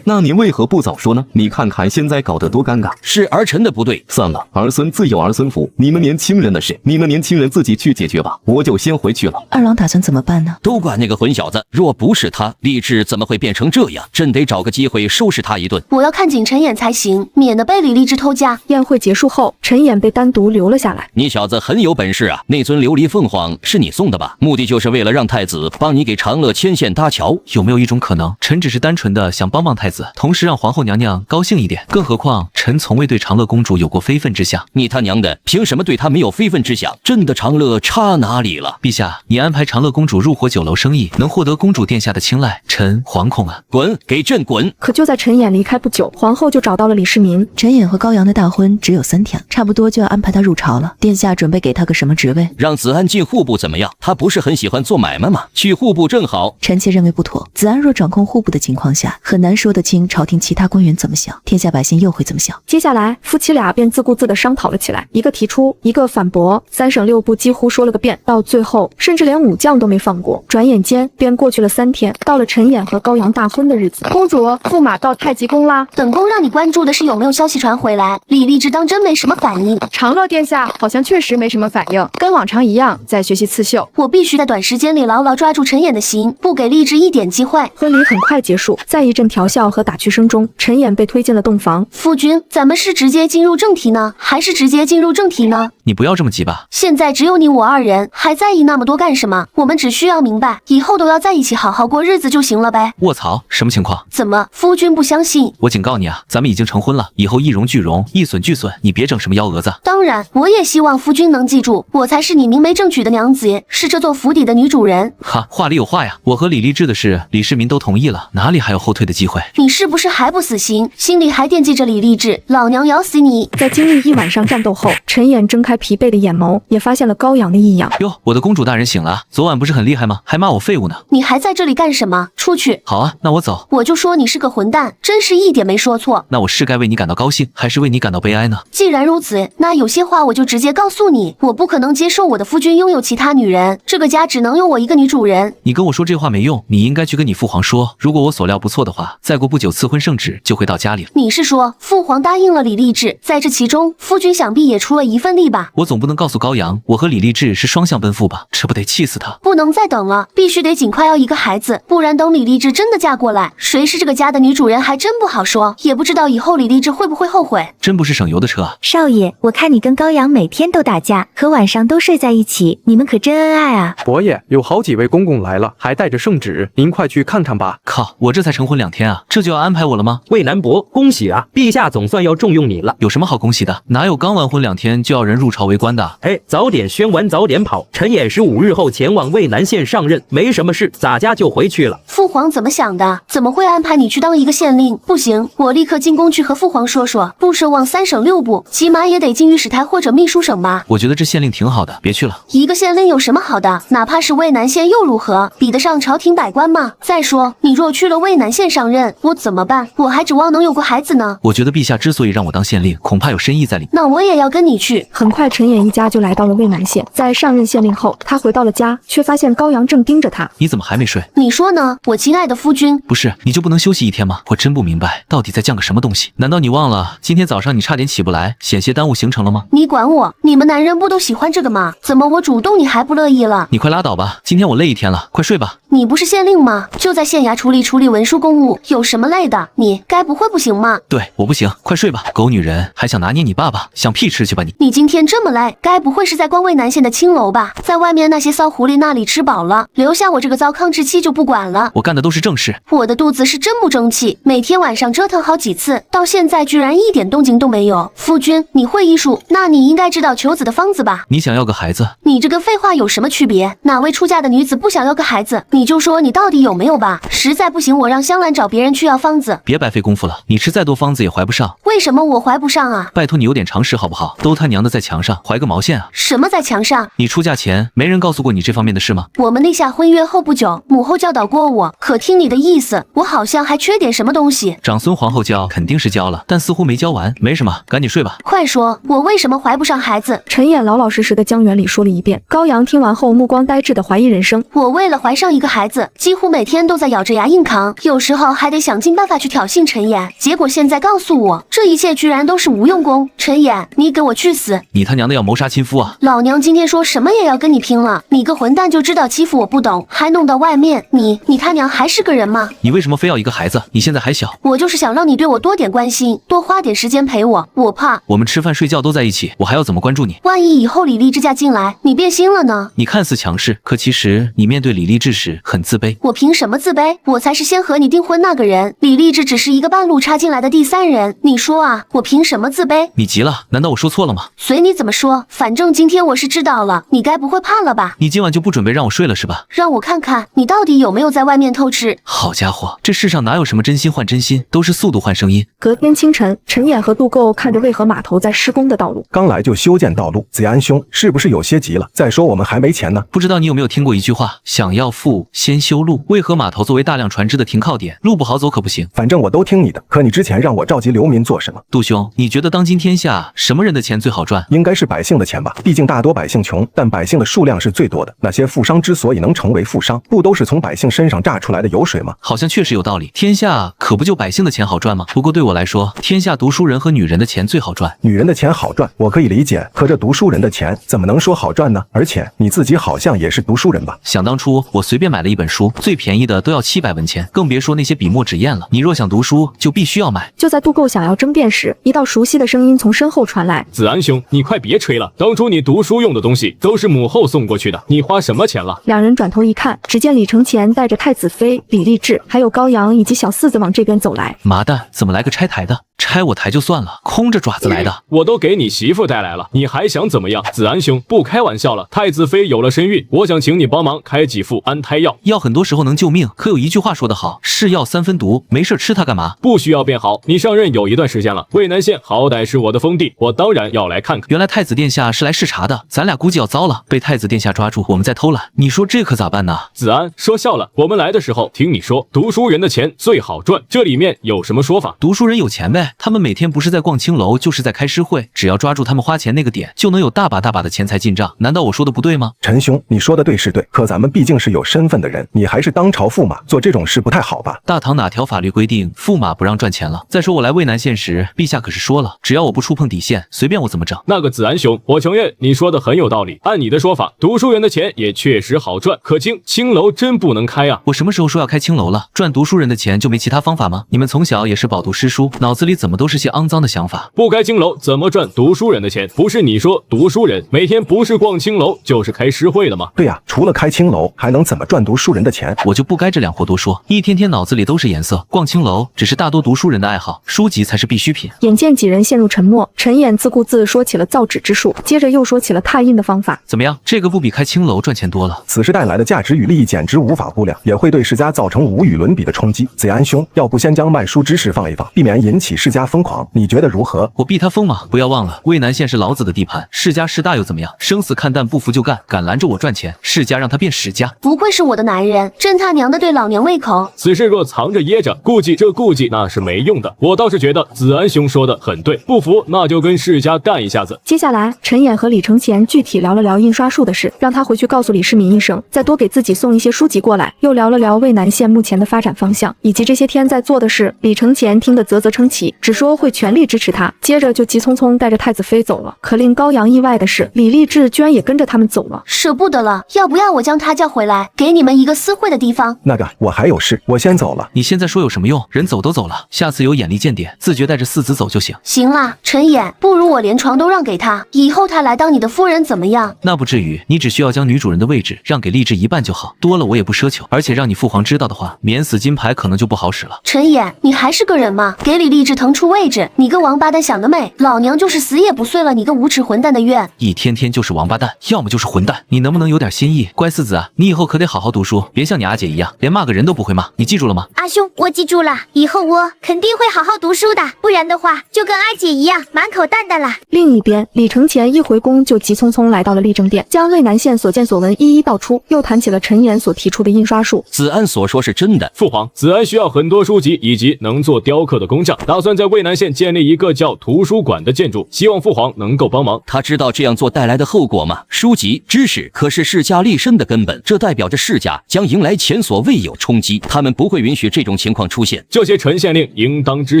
那你为何不早说呢？你看看现在搞得多尴尬。是儿臣的不对。算了，儿孙自有儿孙福，你们年轻人的事，你们年轻人自己去解决吧，我就先回去了。二郎打算怎么办呢？都怪那个混小子，若不是他，励志怎么会变成这样？朕得找个机会收拾他一顿。我要看紧陈衍才行，免得被李励志偷家。宴会结束后，陈衍被单独留了下来。你小子很有本事啊！那尊琉璃凤凰是你送的吧？目的就是为了让太子帮你给长乐牵线搭桥。有没有一种可能，臣只是单纯的想帮帮太子，同时让皇后娘娘高兴一点？更何况臣从未对长乐公主有过非分之想。你他娘的，凭什么对她没有非分之想？朕的长乐差哪里了？陛下，你安排长乐公主入伙酒楼生意，能获得公主殿下的青睐，臣惶恐啊！滚，给朕滚！可就在陈衍离开不久，皇后就找到了李世民。陈衍和高阳的大婚只有3天，差不多就要安排他入朝了。殿下准备给他个什么职位？让子安进户部怎么样？他不是很喜欢做买卖吗？去户部正好。臣妾认为不妥。子安若掌控户部的情况下，很难说得清朝廷其他官员怎么想，天下百姓又会怎么想。接下来，夫妻俩便自顾自地商讨了起来，一个提出，一个反驳，3省6部几乎说了个遍，到最后，甚至连武将都没放过。转眼间便过去了3天，到了陈衍和高阳大婚的日子。公主，驸马到太极宫啦。本宫让你关注的是有没有消息传回来。李励志当真没什么反应。长乐殿下好像确实没什么反应，跟往常一样在学习刺绣。我必须在短时间里牢牢抓住陈衍的心，不给励志一点机会。婚礼很快结束，在一阵调笑和打趣声中，陈衍被推进了洞房。夫君，咱们是直接进入正题呢，还是直接进入正题呢？你不要这么急吧。现在只有你我2人，还在意那么多干什么？我们只需要明白，以后都要在一起好好过日子就行了呗。卧槽，什么情况？怎么，夫君不相信？我警告你啊，咱们已经成婚了，以后一荣俱荣，一损俱损，你别整什么幺蛾子。当然，我也希望夫君能记住，我才是你明媒正娶的娘子，是这座府邸的女主人。哈，话里有话呀，我和李励志的事，李世民都同意了，哪里还有后退的机会？你是不是还不死心，心里还惦记着李励志？老娘咬死你！在经历一晚上战斗后，陈衍睁开疲惫的眼眸，也发现了高阳的异样。哟，我的公主大人醒了，昨晚不是很厉害吗？还骂我废物呢。你还在这里干什么？出去！好啊，那我走。我就说你是个混蛋，真是一点没说错。那我是该为你感到高兴，还是为你感到悲哀呢？既然如此，那有些话我就直接告诉你，我不可能接受我的夫君拥有其他女人，这个家只能有我一个女主人。你跟我说这话没用，你应该去跟你父皇说，如果我所料不错的话，再过不久赐婚圣旨就会到家里了。你是说父皇答应了李励志，在这其中，夫君想必也出了一份力吧？我总不能告诉高阳，我和李励志是双向奔赴吧？这不得气死他！不能再等了，必须得尽快要一个孩子，不然等李励志真的嫁过来，谁是这个家的女主人还真不好说，也不知道以后李励志会不会后悔。真不是省油的车啊！少爷，我看你跟高阳每天都打架，可晚上都睡在一起，你们可真恩爱啊！伯爷，有好几位公公来了，还带着圣旨，您快去看看吧。靠，我这才成婚2天啊，这就要安排我了吗？魏南伯，恭喜啊！陛下总算要重用你了。有什么好恭喜的？哪有刚完婚2天就要人入朝为官的？哎，早点宣完早点跑。陈演15日后前往渭南县上任，没什么事，洒家就回去了。父皇怎么想的？怎么会安排你去当一个县令？不行，我立刻进宫去和父皇说说，不奢望3省6部，起码也得进御史台或者秘书省吧。我觉得这县令挺好的，别去了。一个县令有什么好的？哪怕是渭南县又如何？比得上朝廷百官吗？再说，你若去了渭南县上任，我怎么办？我还指望能有个孩子呢。我觉得陛下之所以让我当县令，恐怕有深意在里面。那我也要跟你去。很快，陈演一家就来到了渭南县。在上任县令后，他回到了家，却发现高阳正盯着他。你怎么还没睡？你说呢，我亲爱的夫君？不是，你就不能休息1天吗？我真不明白，到底在犟个什么东西？难道你忘了今天早上你差点起不来，险些耽误行程了吗？你管我？你们男人不都喜欢这个吗？怎么我主动你还不乐意了？你快拉倒吧，今天我累1天了，快睡吧。你不是县令吗？就在县衙处理文书公务，有什么累的？你该不会不行吗？对，我不行，快睡吧。狗女人还想拿捏你爸爸，想屁吃去吧你！你今天这么累，该不会是在逛渭南县的青楼吧？在外面那些骚狐狸那里吃饱了，留下我这个糟糠之妻就不管了。我干的都是正事。我的肚子是真不争气，每天晚上折腾好几次，到现在居然一点动静都没有。夫君，你会医术，那你应该知道求子的方子吧？你想要个孩子？你这跟废话有什么区别？哪位出嫁的女子不想要个孩子？你就说你到底有没有吧？实在不行，我让香兰找别人去要方子。别白费功夫了，你吃再多方子也怀不上。为什么我怀不上啊？拜托你有点常识好不好？都他娘的在墙上，怀个毛线啊！什么在墙上？你出嫁前没人告诉过你这方面的事吗？我们立下婚约后不久，母后教导过我，可听你的意思，我好像还缺点什么东西。长孙皇后教肯定是教了，但似乎没教完。没什么，赶紧睡吧。快说，我为什么怀不上孩子？陈演老老实实的将原理说了一遍。高阳听完后，目光呆滞的怀疑人生。我为了怀上一个孩子，几乎每天都在咬着牙硬扛，有时候还得想尽办法去挑衅陈演。结果现在告诉我，这一切居然都是无用功。陈演，你给我去死！你他娘的要谋杀亲夫啊！老娘今天说什么也要跟你拼了！你个混蛋就知道欺负我不懂，还弄到外面，你他娘还是个人吗？你为什么非要一个孩子？你现在还小。我就是想让你对我多点关心，多花点时间陪我。我怕我们吃饭睡觉都在一起，我还要怎么关注你？万一以后李励志嫁进来，你变心了呢？你看似强势，可其实你面对李励志时很自卑。我凭什么自卑？我才是先和你订婚那个人，李励志只是一个半路插进来的第三人。你说啊，我凭什么自卑？你急了？难道我说错了吗？随你怎么说，反正今天我是知道了，你该不会怕了吧？你今晚就不准备让我睡了是吧？让我看看你到底有没有在外面偷吃。好家伙，这世上哪有什么真心换真心，都是速度换声音。隔天清晨，陈演和杜构看着渭河码头在施工的道路，刚来就修建道路，子安兄是不是有些急了？再说我们还没钱呢。不知道你有没有听过一句话，想要富先修路。渭河码头作为大量船只的停靠点，路不好走可不行。反正我都听你的，可你之前让我召集流民做什么？杜兄，你觉得当今天下什么人的钱最好赚？应该是百姓的钱吧，毕竟大多百姓穷，但百姓的数量是最多的。那些富商之所以能成为富商，不都是从百姓身上榨出来的油水吗？好像确实有道理，天下可不就百姓的钱好赚吗？不过对我来说，天下读书人和女人的钱最好赚。女人的钱好赚，我可以理解，可这读书人的钱怎么能说好赚呢？而且你自己好像也是读书人吧？想当初我随便买了一本书，最便宜的都要700文钱，更别说那些笔墨纸砚了。你若想读书，就必须要买。就在杜构想要争辩时，一道熟悉的声音从身后传来：子安兄，你快别吹了，当初你读书用的东西都是母后送过去的，你花什么钱了？两人转头一看，只见李承前带着太子妃李励志，还有高阳以及小四子往这边走来。麻蛋，怎么来个拆台的？拆我台就算了，空着爪子来的。我都给你媳妇带来了，你还想怎么样？子安兄，不开玩笑了，太子妃有了身孕，我想请你帮忙开几副安胎药。药很多时候能救命，可有一句话说得好，是药3分毒，没事吃它干嘛？不需要变好，你上任有一段时间了，渭南县好歹是我的封地，我当然要来看看。原来太子殿下是来视察的，咱俩估计要糟了，被太子殿下抓住，我们在偷懒，你说这可咋办呢？子安说笑了，我们来的时候听你说读书人的钱最好赚，这里面有什么说法？读书人有钱呗，他们每天不是在逛青楼，就是在开诗会，只要抓住他们花钱那个点，就能有大把大把的钱财进账。难道我说的不对吗？陈兄，你说的对是对，可咱们毕竟是有身份的人，你还是当朝驸马，做这种事不太好吧？大唐哪条法律规定驸马不让赚钱了？再说我来渭南县县时，陛下可是说了，只要我不触碰底线，随便我怎么整。那个子安兄，我承认你说的很有道理。按你的说法，读书人的钱也确实好赚，可青楼真不能开啊！我什么时候说要开青楼了？赚读书人的钱就没其他方法吗？你们从小也是饱读诗书，脑子里怎么都是些肮脏的想法？不开青楼怎么赚读书人的钱？不是你说读书人每天不是逛青楼就是开诗会了吗？对呀，除了开青楼，还能怎么赚读书人的钱？我就不该这两货多说，一天天脑子里都是颜色。逛青楼只是大多读书人的爱好，书籍才是必需品。眼见几人陷入沉默，陈衍自顾自说起了造纸之术，接着又说起了拓印的方法。怎么样，这个不比开青楼赚钱多了？此时带来的价值与利益简直无法估量，也会对世家造成无与伦比的冲击。子安兄，要不先将卖书之事放一放，避免引起世家疯狂，你觉得如何？我避他疯吗？不要忘了，渭南县是老子的地盘，世家势大又怎么样？生死看淡，不服就干，敢拦着我赚钱，世家让他变史家。不愧是我的男人，真他娘的对老娘胃口。此事若藏着掖着，顾忌那是没用的。我倒是觉得子安兄说的很对，不服那就跟世家干一下子。接下来，陈衍和李承前具体聊了聊印刷术的事，让他回去告诉李世民一声，再多给自己送一些书籍过来。又聊了聊渭南县目前的发展方向，以及这些天在做的事。李承前听得啧啧称奇，只说会全力支持他，接着就急匆匆带着太子妃走了。可令高阳意外的是，李励志居然也跟着他们走了。舍不得了，要不要我将他叫回来，给你们一个私会的地方？那个，我还有事，我先走了。你现在说有什么用？人走都走了，下次有眼力见点，自觉带着四子走就行。行啦，陈衍，不如我连床都让给他，以后他来当你的夫人怎么样？那不至于，你只需要将女主人的位置让给励志一半就好，多了我也不奢求。而且让你父皇知道的话，免死金牌可能就不好使了。陈衍，你还是个人吗？给李励志腾出位置，你个王八蛋想得美！老娘就是死也不遂了你个无耻混蛋的愿。一天天就是王八蛋，要么就是混蛋，你能不能有点心意？乖四子啊，你以后可得好好读书，别像你阿姐一样，连骂个人都不会骂，你记住了吗？阿兄，我记住了，以后我肯定会好好读书的，不然的话就跟阿姐一样满口蛋蛋了。另一边，李承前一回宫就急匆匆来到了立正殿，将渭南县所见所闻一一道出，又谈起了陈衍所提出的印刷术。子安所说是真的。父皇，子安需要很多书籍以及能做雕刻的工匠，打算在渭南县建立一个叫图书馆的建筑，希望父皇能够帮忙。他知道这样做带来的后果吗？书籍、知识可是世家立身的根本，这代表着世家将迎来前所未有冲击，他们不会允许这种情况出现。这些陈县令应当知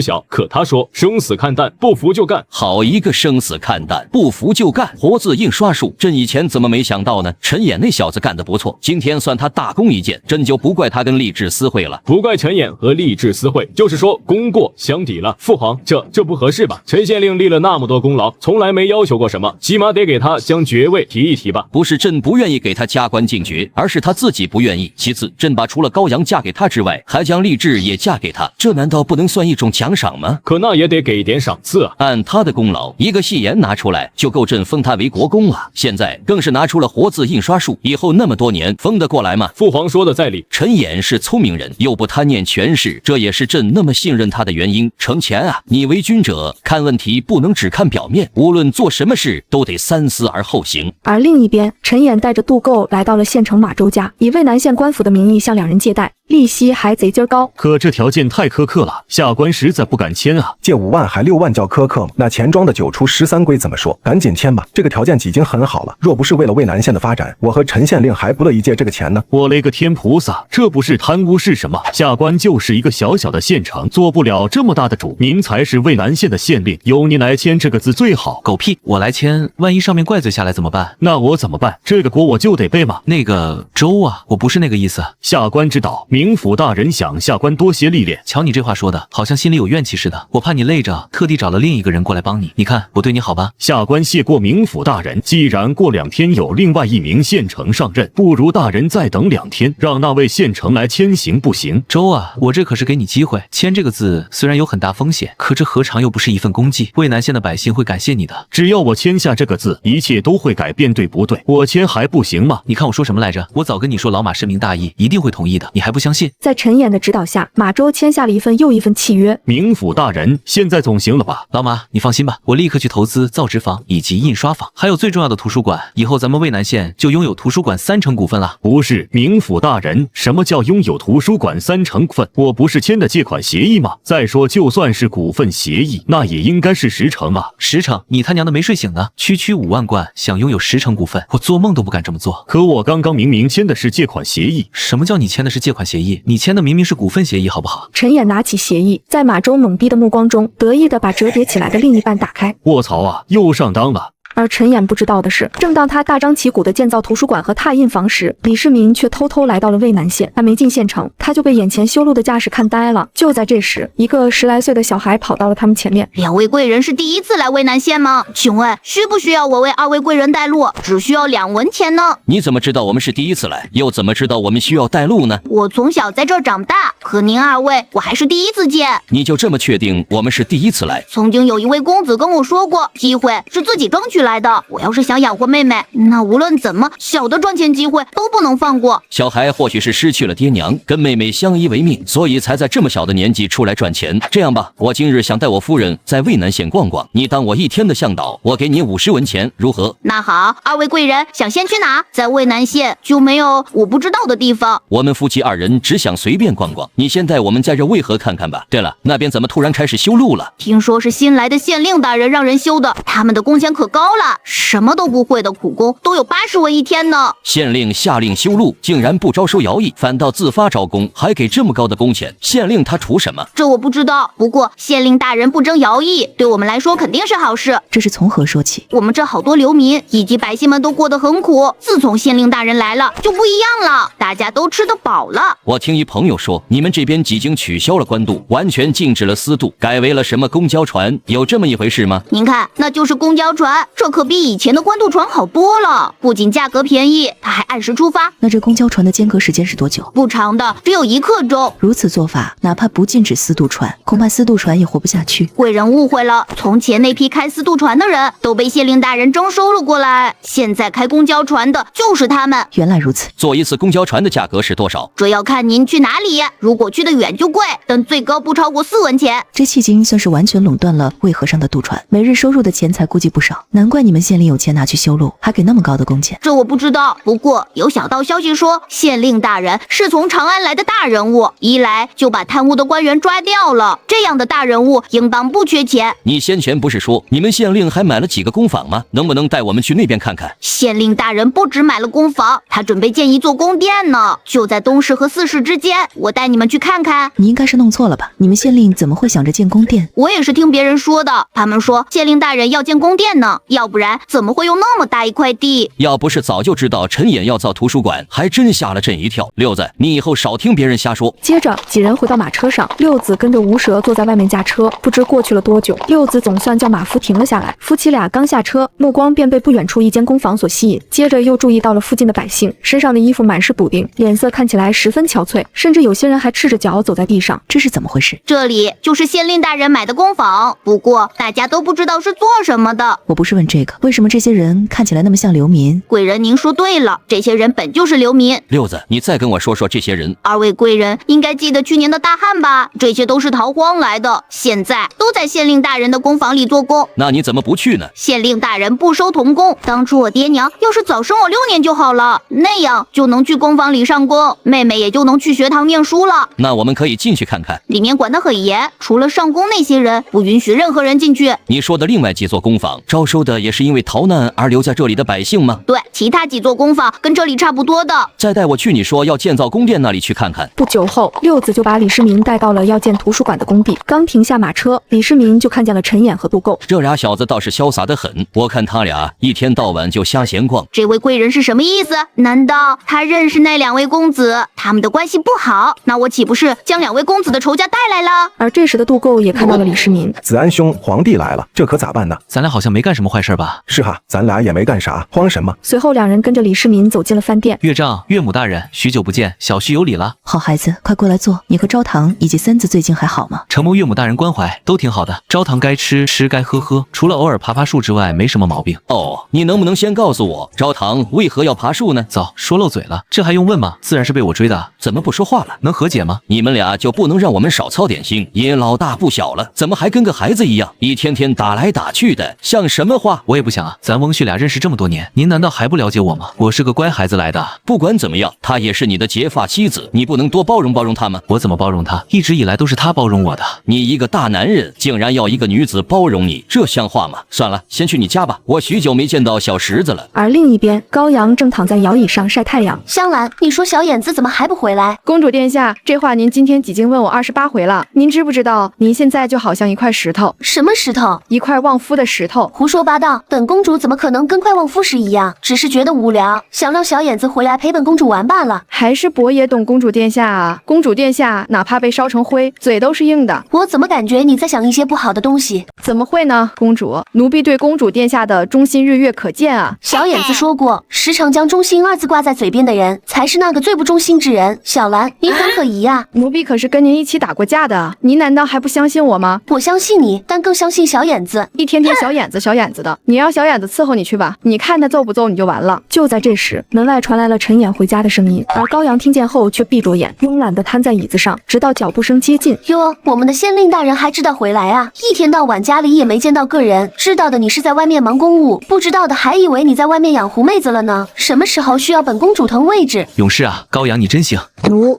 晓，可他说生死看淡，不服就干。好一个生死看淡，不服就干！活字印刷术，朕以前怎么没想到呢？陈衍那小子干得不错，今天算他大功一件，朕就不怪他跟励志私会了。不怪陈衍和励志私会，就是说功过相抵了。父皇，这不合适吧？陈县令立了那么多功劳，从来没要求过什么，起码得给他将爵位提一提吧？不是朕不愿意给他加官进爵，而是他自己不愿意。其次，朕把除了高阳嫁给他之外，还将励志也嫁给他，这难道不能算一种奖赏吗？可那也得给点赏赐啊！按他的功劳，一个戏言拿出来就够朕封他为国公了。现在更是拿出了活字印刷术，以后那么多年封得过来吗？父皇说的在理，陈衍是聪明人，又不贪念权势，这也是朕那么信任他的原因。承前啊，你为君者，看问题不能只看表面，无论做什么事都得三思而后行。而另一边，陈衍带着杜构来到了县城马周家，以渭南县官府的名义向两人借贷，利息还贼劲高。可这条件太苛刻了，下官实在不敢签啊。借5万还6万叫苛刻吗？那钱庄的9出13归怎么说？赶紧签吧，这个条件已经很好了。若不是为了渭南县的发展，我和陈县令还不乐意借这个钱呢。我勒个天菩萨，这不是贪污是什么？下官就是一个小小的县城，做不了这么大的主。您才是渭南县的县令，由您来签这个字最好。狗屁，我来签，万一上面怪罪下来怎么办？那我怎么办？这个锅我就得背吗？那个周啊，我不是那个意思。下官知道，冥府大人想下官多些历练。瞧你这话说的，好像心里有怨气似的。我怕你累着，特地找了另一个人过来帮你。你看我对你好吧？下官谢过冥府大人。既然过2天有另外一名县丞上任，不如大人再等2天，让那位县丞来签行不行？周啊，我这可是给你机会，签这个字虽然有很大风险，可这何尝又不是一份功绩？渭南县的百姓会感谢你的。只要我签下这个字，一切都会改变，对不对？我签还不行吗？你看我说什么来着？我早跟你说老马深明大义，一定会同意的，你还不相信？在陈衍的指导下，马周签下了一份又一份契约。冥府大人，现在总行了吧？老马，你放心吧，我立刻去投资造纸坊以及印刷坊，还有最重要的图书馆。以后咱们渭南县就拥有图书馆30%股份了。不是，冥府大人，什么叫拥有图书馆30%股份？我不是签的借款协议吗？再说，就算是股份协议，那也应该是10%啊。10%？你他娘的没睡醒呢！区5万贯想拥有10%股份，我做梦都不敢这么做。可我刚刚明明签的是借款协议。什么叫你签的是借款协议？你签的明明是股份协议，好不好？陈衍拿起协议，在马周懵逼的的目光中，得意地把折叠起来的另一半打开。卧槽啊，又上当了！而陈衍不知道的是，正当他大张旗鼓地建造图书馆和拓印房时，李世民却偷偷来到了渭南县。还没进县城，他就被眼前修路的架势看呆了。就在这时，一个10来岁的小孩跑到了他们前面。两位贵人是第一次来渭南县吗？请问需不需要我为二位贵人带路？只需要2文钱呢。你怎么知道我们是第一次来？又怎么知道我们需要带路呢？我从小在这儿长大，和您二位我还是第一次见。你就这么确定我们是第一次来？曾经有一位公子跟我说过，机会是自己争取来的。我要是想养活妹妹，那无论怎么小的赚钱机会都不能放过。小孩或许是失去了爹娘，跟妹妹相依为命，所以才在这么小的年纪出来赚钱。这样吧，我今日想带我夫人在渭南县逛逛，你当我1天的向导，我给你50文钱，如何？那好，二位贵人想先去哪？在渭南县就没有我不知道的地方？我们夫妻2人只想随便逛逛，你先带我们在这渭河看看吧。对了，那边怎么突然开始修路了？听说是新来的县令大人让人修的，他们的工钱可高了，什么都不会的苦工都有80文1天呢。县令下令修路，竟然不招收徭役，反倒自发招工，还给这么高的工钱，县令他图什么？这我不知道，不过县令大人不征徭役，对我们来说肯定是好事。这是从何说起？我们这好多流民以及百姓们都过得很苦，自从县令大人来了就不一样了，大家都吃得饱了。我听一朋友说，你们这边已经取消了官渡，完全禁止了私渡，改为了什么公交船，有这么一回事吗？您看，那就是公交船，这可比以前的官渡船好多了，不仅价格便宜，它还按时出发。那这公交船的间隔时间是多久？不长的，只有1刻钟。如此做法，哪怕不禁止私渡船，恐怕私渡船也活不下去。贵人误会了，从前那批开私渡船的人都被县令大人征收了过来，现在开公交船的就是他们。原来如此。坐一次公交船的价格是多少？这要看您去哪里，如果去得远就贵，但最高不超过4文钱。这迄今算是完全垄断了渭河上的渡船，每日收入的钱财估计不少，难怪你们县令有钱拿去修路，还给那么高的工钱。这我不知道，不过有小道消息说，县令大人是从长安来的大人物，一来就把贪污的官员抓掉了，这样的大人物应当不缺钱。你先前不是说你们县令还买了几个工坊吗？能不能带我们去那边看看？县令大人不止买了工坊，他准备建一座宫殿呢，就在东市和4市之间，我带你们去看看。你应该是弄错了吧？你们县令怎么会想着建宫殿？我也是听别人说的，他们说县令大人要建宫殿呢，要不然怎么会有那么大一块地？要不是早就知道陈衍要造图书馆，还真吓了朕一跳。六子，你以后少听别人瞎说。接着几人回到马车上，六子跟着吴蛇坐在外面驾车。不知过去了多久，六子总算叫马夫停了下来。夫妻俩刚下车，目光便被不远处一间工坊所吸引，接着又注意到了附近的百姓，身上的衣服满是补丁，脸色看起来十分憔悴，甚至有些人还赤着脚走在地上。这是怎么回事？这里就是县令大人买的工坊，不过大家都不知道是做什么的。我不是问这个，为什么这些人看起来那么像流民？贵人您说对了，这些人本就是流民。六子，你再跟我说说这些人。二位贵人应该记得去年的大旱吧？这些都是逃荒来的，现在都在县令大人的工坊里做工。那你怎么不去呢？县令大人不收童工，当初我爹娘要是早生我6年就好了，那样就能去工坊里上工，妹妹也就能去学堂念书了。那我们可以进去看看。里面管得很严，除了上工那些人，不允许任何人进去。你说的另外几座工坊招收的也是因为逃难而留在这里的百姓吗？对，其他几座工坊跟这里差不多的。再带我去你说要建造宫殿那里去看看。不久后，六子就把李世民带到了要建图书馆的工地。刚停下马车，李世民就看见了陈衍和杜构。这俩小子倒是潇洒得很，我看他俩一天到晚就瞎闲逛。这位贵人是什么意思？难道他认识那2位公子？他们的关系不好？那我岂不是将2位公子的仇家带来了？而这时的杜构也看到了李世民。子安兄，皇帝来了，这可咋办呢？咱俩好像没干什么坏事吧？是哈，咱俩也没干啥，慌什么？随后2人跟着李世民走进了饭店。岳丈、岳母大人，许久不见，小婿有礼了。好孩子，快过来坐。你和昭堂以及3子最近还好吗？承蒙岳母大人关怀，都挺好的。昭堂该吃吃该喝喝，除了偶尔爬树之外，没什么毛病。哦，你能不能先告诉我，昭堂为何要爬树呢？早说漏嘴了，这还用问吗？自然是被我追的。怎么不说话了？能和解吗？你们俩就不能让我们少操点心？也老大不小了，怎么还跟个孩子一样，一天天打来打去的，像什么话？话。我也不想啊，咱翁婿俩认识这么多年，您难道还不了解我吗？我是个乖孩子来的。不管怎么样，她也是你的结发妻子，你不能多包容包容她吗？我怎么包容她？一直以来都是她包容我的。你一个大男人，竟然要一个女子包容你，这像话吗？算了，先去你家吧，我许久没见到小石子了。而另一边，高阳正躺在摇椅上晒太阳。香兰，你说小眼子怎么还不回来？公主殿下，这话您今天已经问我28回了，您知不知道，您现在就好像一块石头。什么石头？一块旺夫的石头。胡说八道！本公主怎么可能跟块旺夫石一样？只是觉得无聊，想让小眼子回来陪本公主玩罢了。还是伯爷懂公主殿下啊！公主殿下哪怕被烧成灰，嘴都是硬的。我怎么感觉你在想一些不好的东西？怎么会呢？公主，奴婢对公主殿下的忠心日月可见啊！小眼子说过，时常将忠心二字挂在嘴边的人，才是那个最不忠心之人。小兰，您很可疑呀！奴婢可是跟您一起打过架的，您难道还不相信我吗？我相信你，但更相信小眼子。一天天小眼子小眼子的，你让小眼子伺候你去吧，你看他揍不揍你就完了。就在这时，门外传来了陈琰回家的声音，而高阳听见后却闭着眼，慵懒地瘫在椅子上，直到脚步声接近。哟，我们的县令大人还知道回来啊！一天到晚家里也没见到个人，知道的你是在外面忙公务，不知道的还以为你在外面养狐妹子了呢。什么时候需要本公主腾位置？勇士啊，高阳你真行。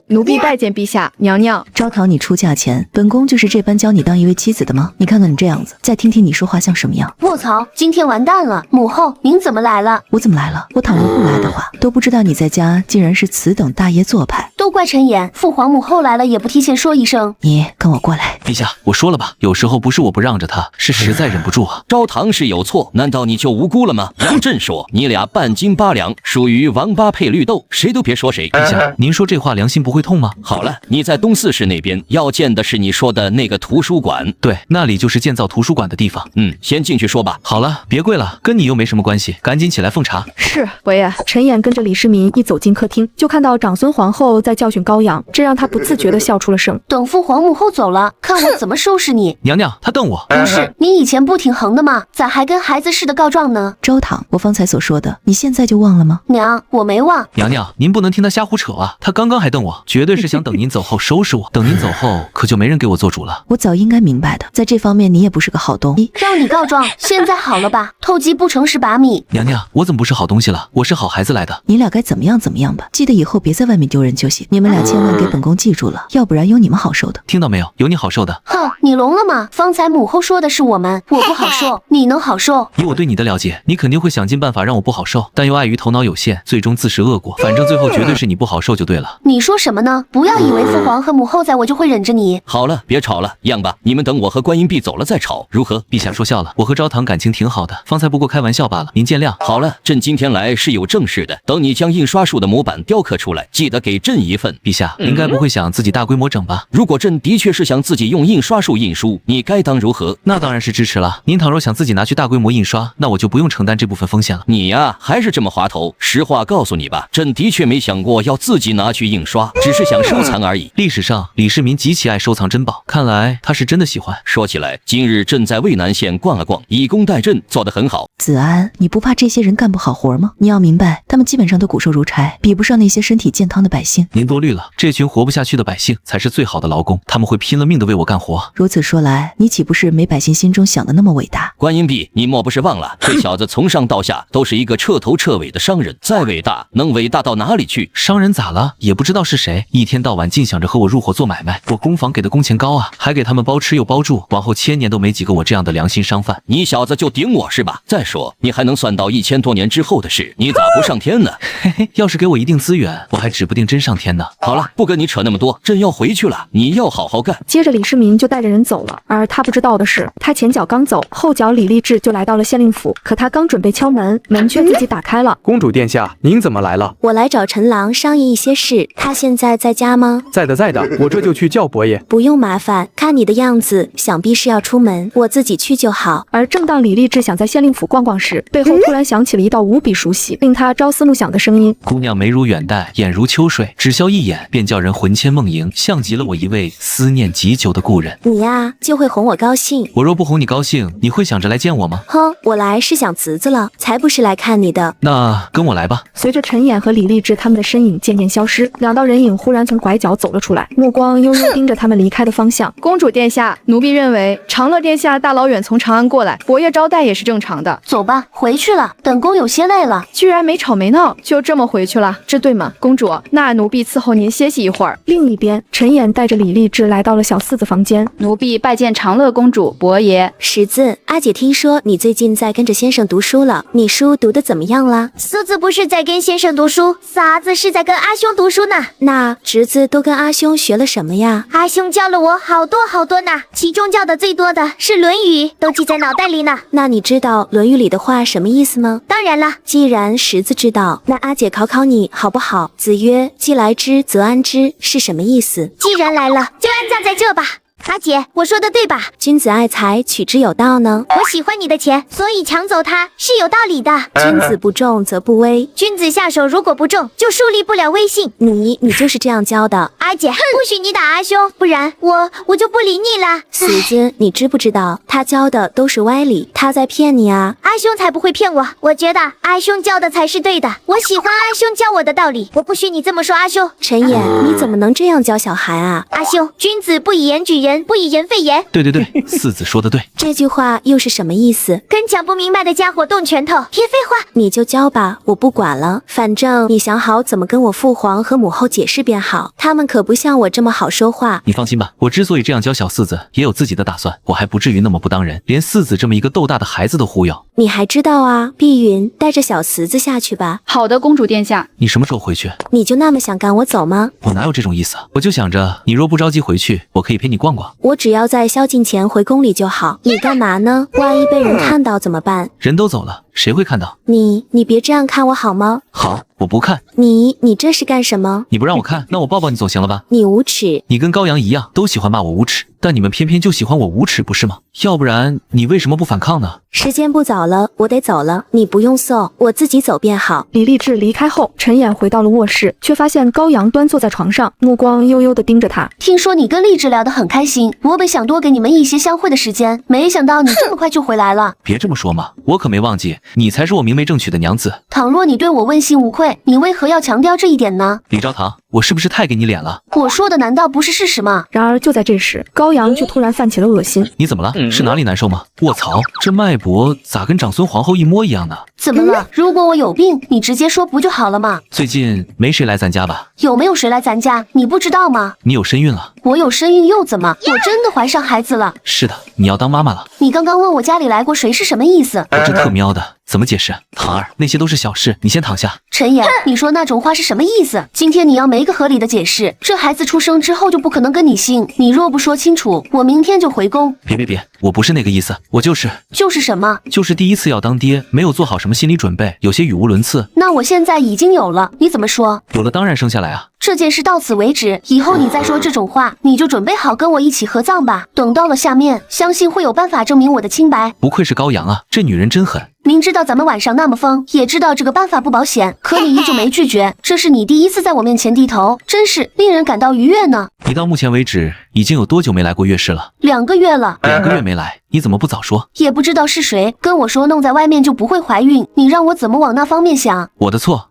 奴婢拜见陛下。娘娘，招讨你出嫁前，本宫就是这般教你当一位妻子的吗？你看看你这样子，再听听你说话像什么样？卧槽，今天完蛋了！母后，您怎么来了？我怎么来了？我倘若不来的话，都不知道你在家竟然是此等大爷做派。都怪陈琰，父皇母后来了也不提前说一声。你跟我过来。陛下，我说了吧，有时候不是我不让着他，是实在忍不住啊。招堂是有错，难道你就无辜了吗？让朕说，你俩半斤八两，属于王八配绿豆，谁都别说谁。陛下，您说这话良心不会痛吗？好了，你在东四市那边要建的是你说的那个图书馆。对，那里就是建造图书馆的地方。先进去说吧。好了，别跪了，跟你又没什么关系，赶紧起来奉茶。是，伯爷。陈琰跟着李世民一走进客厅，就看到长孙皇后在教训高阳，这让他不自觉地笑出了声。等父皇母后走了，看我怎么收拾你！娘娘，他瞪我。不是，你以前不挺横的吗？咋还跟孩子似的告状呢？周堂，我方才所说的，你现在就忘了吗？娘，我没忘。娘娘，您不能听他瞎胡扯啊！他刚刚还瞪我，绝对是想等您走后收拾我。等您走后，可就没人给我做主了。我早应该明白的，在这方面你也不是个好东西。让你告状，现在好了吧？偷鸡不成蚀把米。娘娘，我怎么不是好东西了？我是好孩子来的。你俩该怎么样怎么样吧，记得以后别在外面丢人就行。你们俩千万给本宫记住了，要不然有你们好受的。听到没有？有你好受的。哼，你聋了吗？方才母后说的是我们，我不好受，你能好受？以我对你的了解，你肯定会想尽办法让我不好受，但又碍于头脑有限，最终自食恶果。反正最后绝对是你不好受就对了。你说什么呢？不要以为父皇和母后在我就会忍着你。好了，别吵了，样吧，你们等我和观音碧走了再吵，如何？陛下说笑了，我和昭堂感情挺好的，方才不过开玩笑罢了，您见谅。好了，朕今天来是有正事的，等你将印刷术的模板雕刻出来，记得给朕一份。陛下，应该不会想自己大规模整吧？如果朕的确是想自己用印刷术印书，你该当如何？那当然是支持了。您倘若想自己拿去大规模印刷，那我就不用承担这部分风险了。你呀，还是这么滑头。实话告诉你吧，朕的确没想过要自己拿去印刷，只是想收藏而已。历史上，李世民极其爱收藏珍宝，看来他是真的喜欢。说起来，今日朕在渭南县逛了逛，以工代赈，做得很好。子安，你不怕这些人干不好活吗？你要明白，他们基本上都骨瘦如柴，比不上那些身体健康的百姓。您多虑了，这群活不下去的百姓才是最好的劳工，他们会拼了命的为我干活。如此说来，你岂不是没百姓心中想的那么伟大？观音碧，你莫不是忘了，这小子从上到下都是一个彻头彻尾的商人，再伟大能伟大到哪里去？商人咋了？也不知道是谁，一天到晚净想着和我入伙做买卖。我工坊给的工钱高啊，还给他们包吃又包住，往后1000年都没几个我这样的良心商贩。你小子就顶我是吧？再说你还能算到1000多年之后的事，你咋不上天呢？嘿嘿，要是给我一定资源，我还指不定真上天呢。好了，不跟你扯那么多，朕要回去了，你要好好干。接着李世民就带着人走了，而他不知道的是，他前脚刚走，后脚李励志就来到了县令府，可他刚准备敲门，门却自己打开了。公主殿下，您怎么来了？我来找陈郎商议一些事，他现在在家吗？在的，在的，我这就去叫伯爷。不用麻烦，看你的样子，想必是要出门，我自己去就好。而正当李励志想在县令府逛逛时，背后突然响起了一道无比熟悉，令他朝思暮想的声音：姑娘眉如远黛，眼如秋水，只消一眼便叫人魂牵梦萦，像极了我一位思念已久的故人。你呀，就会哄我高兴。我若不哄你高兴，你会想着来见我吗？哼，我来是想辞子了，才不是来看你的。那跟我来吧。随着陈琰和李励志他们的身影渐渐消失，两道人影忽然从拐角走了出来，目光悠悠盯着他们离开的方向。公主殿下，奴婢认为长乐殿下大老远从长安过来，薄夜招待也是正常的。走吧，回去了，本宫有些累了。居然没吵没闹，就这么回去了，这对吗？公主，那奴婢伺候您歇息一会儿。另一边，陈琰带着李励志来到了小四子房间。奴婢拜见长乐公主、伯爷。十字，阿姐听说你最近在跟着先生读书了，你书读得怎么样了？四子不是在跟先生读书，仨子是在跟阿兄读书呢。那侄子都跟阿兄学了什么呀？阿兄教了我好多好多呢，其中教的最多的是《论语》，都记在脑袋里呢。那你知道《论语》里的话什么意思吗？当然了，既然十字知道，那阿姐考考你好不好？子曰：既来之则安之，是什么意思？既然来了，就安葬在这吧。阿姐，我说的对吧？君子爱财，取之有道呢。我喜欢你的钱，所以抢走它是有道理的。君子不重则不威，君子下手如果不重，就树立不了威信。你就是这样教的。阿姐，不许你打阿兄，不然我就不理你了。死子，你知不知道他教的都是歪理，他在骗你啊！阿兄才不会骗我，我觉得阿兄教的才是对的。我喜欢阿兄教我的道理，我不许你这么说阿兄。陈琰，你怎么能这样教小孩啊？阿兄，君子不以言举人，不以言废言。对，四子说的对。这句话又是什么意思？跟讲不明白的家伙动拳头，别废话。你就教吧，我不管了，反正你想好怎么跟我父皇和母后解释便好，他们可不像我这么好说话。你放心吧，我之所以这样教小四子，也有自己的打算，我还不至于那么不当人，连四子这么一个豆大的孩子都忽悠。你还知道啊？碧云，带着小厮子下去吧。好的，公主殿下。你什么时候回去？你就那么想赶我走吗？我哪有这种意思，我就想着你若不着急回去，我可以陪你逛逛。我只要在宵禁前回宫里就好。你干嘛呢？万一被人看到怎么办？人都走了，谁会看到？你别这样看我好吗？好，我不看。你这是干什么？你不让我看，那我抱抱你总行了吧？你无耻！你跟高阳一样，都喜欢骂我无耻，但你们偏偏就喜欢我无耻，不是吗？要不然你为什么不反抗呢？时间不早了，我得走了，你不用送，我自己走便好。李励志离开后，陈琰回到了卧室，却发现高阳端坐在床上，目光悠悠地盯着他。听说你跟励志聊得很开心，我本想多给你们一些相会的时间，没想到你这么快就回来了。别这么说嘛，我可没忘记，你才是我明媒正娶的娘子。倘若你对我问心无愧，你为何要强调这一点呢？李昭堂，我是不是太给你脸了？我说的难道不是事实吗？然而就在这时，高阳却突然泛起了恶心。你怎么了？是哪里难受吗？卧槽，这脉搏咋跟长孙皇后一模一样呢？怎么了？如果我有病，你直接说不就好了吗？最近没谁来咱家吧？有没有谁来咱家？你不知道吗？你有身孕了。我有身孕又怎么？我真的怀上孩子了。是的，你要当妈妈了。你刚刚问我家里来过谁是什么意思？我这特喵的，怎么解释？堂儿，那些都是小事，你先躺下。陈琰，你说那种话是什么意思？今天你要没个合理的解释，这孩子出生之后就不可能跟你姓。你若不说清楚，我明天就回宫。别，我不是那个意思，我就是什么？就是第一次要当爹，没有做好什么心理准备，有些语无伦次。那我现在已经有了，你怎么说？有了当然生下来啊。这件事到此为止，以后你再说这种话，你就准备好跟我一起合葬吧。等到了下面，相信会有办法证明我的清白。不愧是高阳啊，这女人真狠。明知道咱们晚上那么疯，也知道这个办法不保险，可你依旧没拒绝。这是你第一次在我面前低头，真是令人感到愉悦呢。你到目前为止已经有多久没来过月事了？2个月了。2个月没来，你怎么不早说？也不知道是谁跟我说弄在外面就不会怀孕，你让我怎么往那方面想？我的错。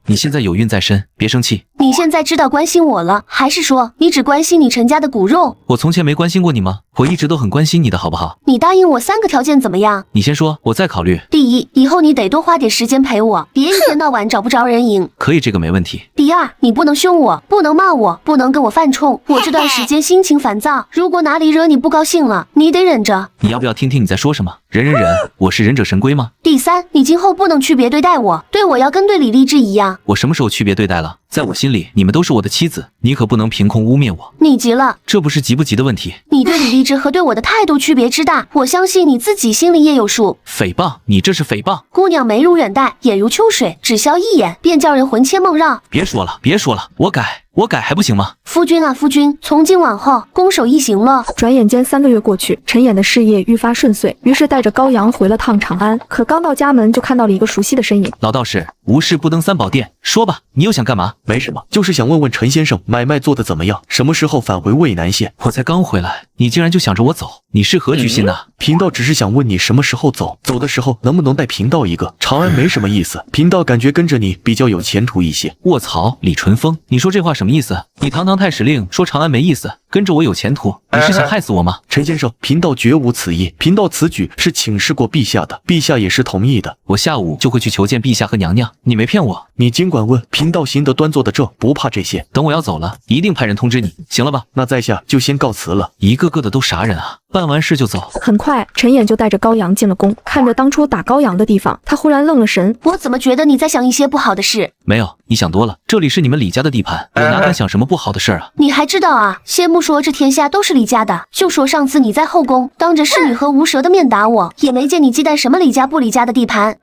你现在有孕在身，别生气。你现在知道关心我了，还是说你只关心你陈家的骨肉？我从前没关心过你吗？我一直都很关心你的好不好？你答应我3个条件怎么样？你先说，我再考虑。第一，以后你得多花点时间陪我，别一天到晚找不着人影。可以，这个没问题。第二，你不能凶我，不能骂我，不能跟我犯冲。我这段时间心情烦躁，如果哪里惹你不高兴了，你得忍着。你要不要听听你在说什么？忍，我是忍者神龟吗？第三，你今后不能区别对待我，对我要跟对李励志一样。我什么时候区别对待了？在我心里，你们都是我的妻子，你可不能凭空污蔑我。你急了？这不是急不急的问题。你对李励志和对我的态度区别之大，我相信你自己心里也有数。诽谤，你这是诽谤。姑娘眉如远黛，眼如秋水，只消一眼便叫人魂牵梦绕。别说了，我改。我改还不行吗？夫君啊夫君，从今往后攻守一行了。转眼间3个月过去，陈衍的事业愈发顺遂，于是带着高阳回了趟长安。可刚到家门，就看到了一个熟悉的身影。老道士，无事不登三宝殿，说吧，你又想干嘛？没什么，就是想问问陈先生买卖做得怎么样，什么时候返回渭南县？我才刚回来，你竟然就想着我走，你是何居心呐？贫道只是想问你什么时候走，走的时候能不能带贫道一个？长安没什么意思，贫道感觉跟着你比较有前途一些。卧槽，李淳风，你说这话什么意思？你堂堂太史令说长安没意思，跟着我有前途，你是想害死我吗？陈先生，贫道绝无此意，贫道此举是请示过陛下的，陛下也是同意的。我下午就会去求见陛下和娘娘，你没骗我。你尽管问，贫道行得端坐得正，不怕这些。等我要走了，一定派人通知你，行了吧？那在下就先告辞了。一个个的都啥人啊？办完事就走。很快，陈衍就带着高阳进了宫，看着当初打高阳的地方，他忽然愣了神。我怎么觉得你在想一些不好的事？没有，你想多了，这里是你们李家的地盘，我哪敢想什么不好的事儿啊？你还知道啊？先不说这天下都是李家的，就说上次你在后宫当着侍女和无舌的面打我，也没见你忌惮什么李家不李家的地盘。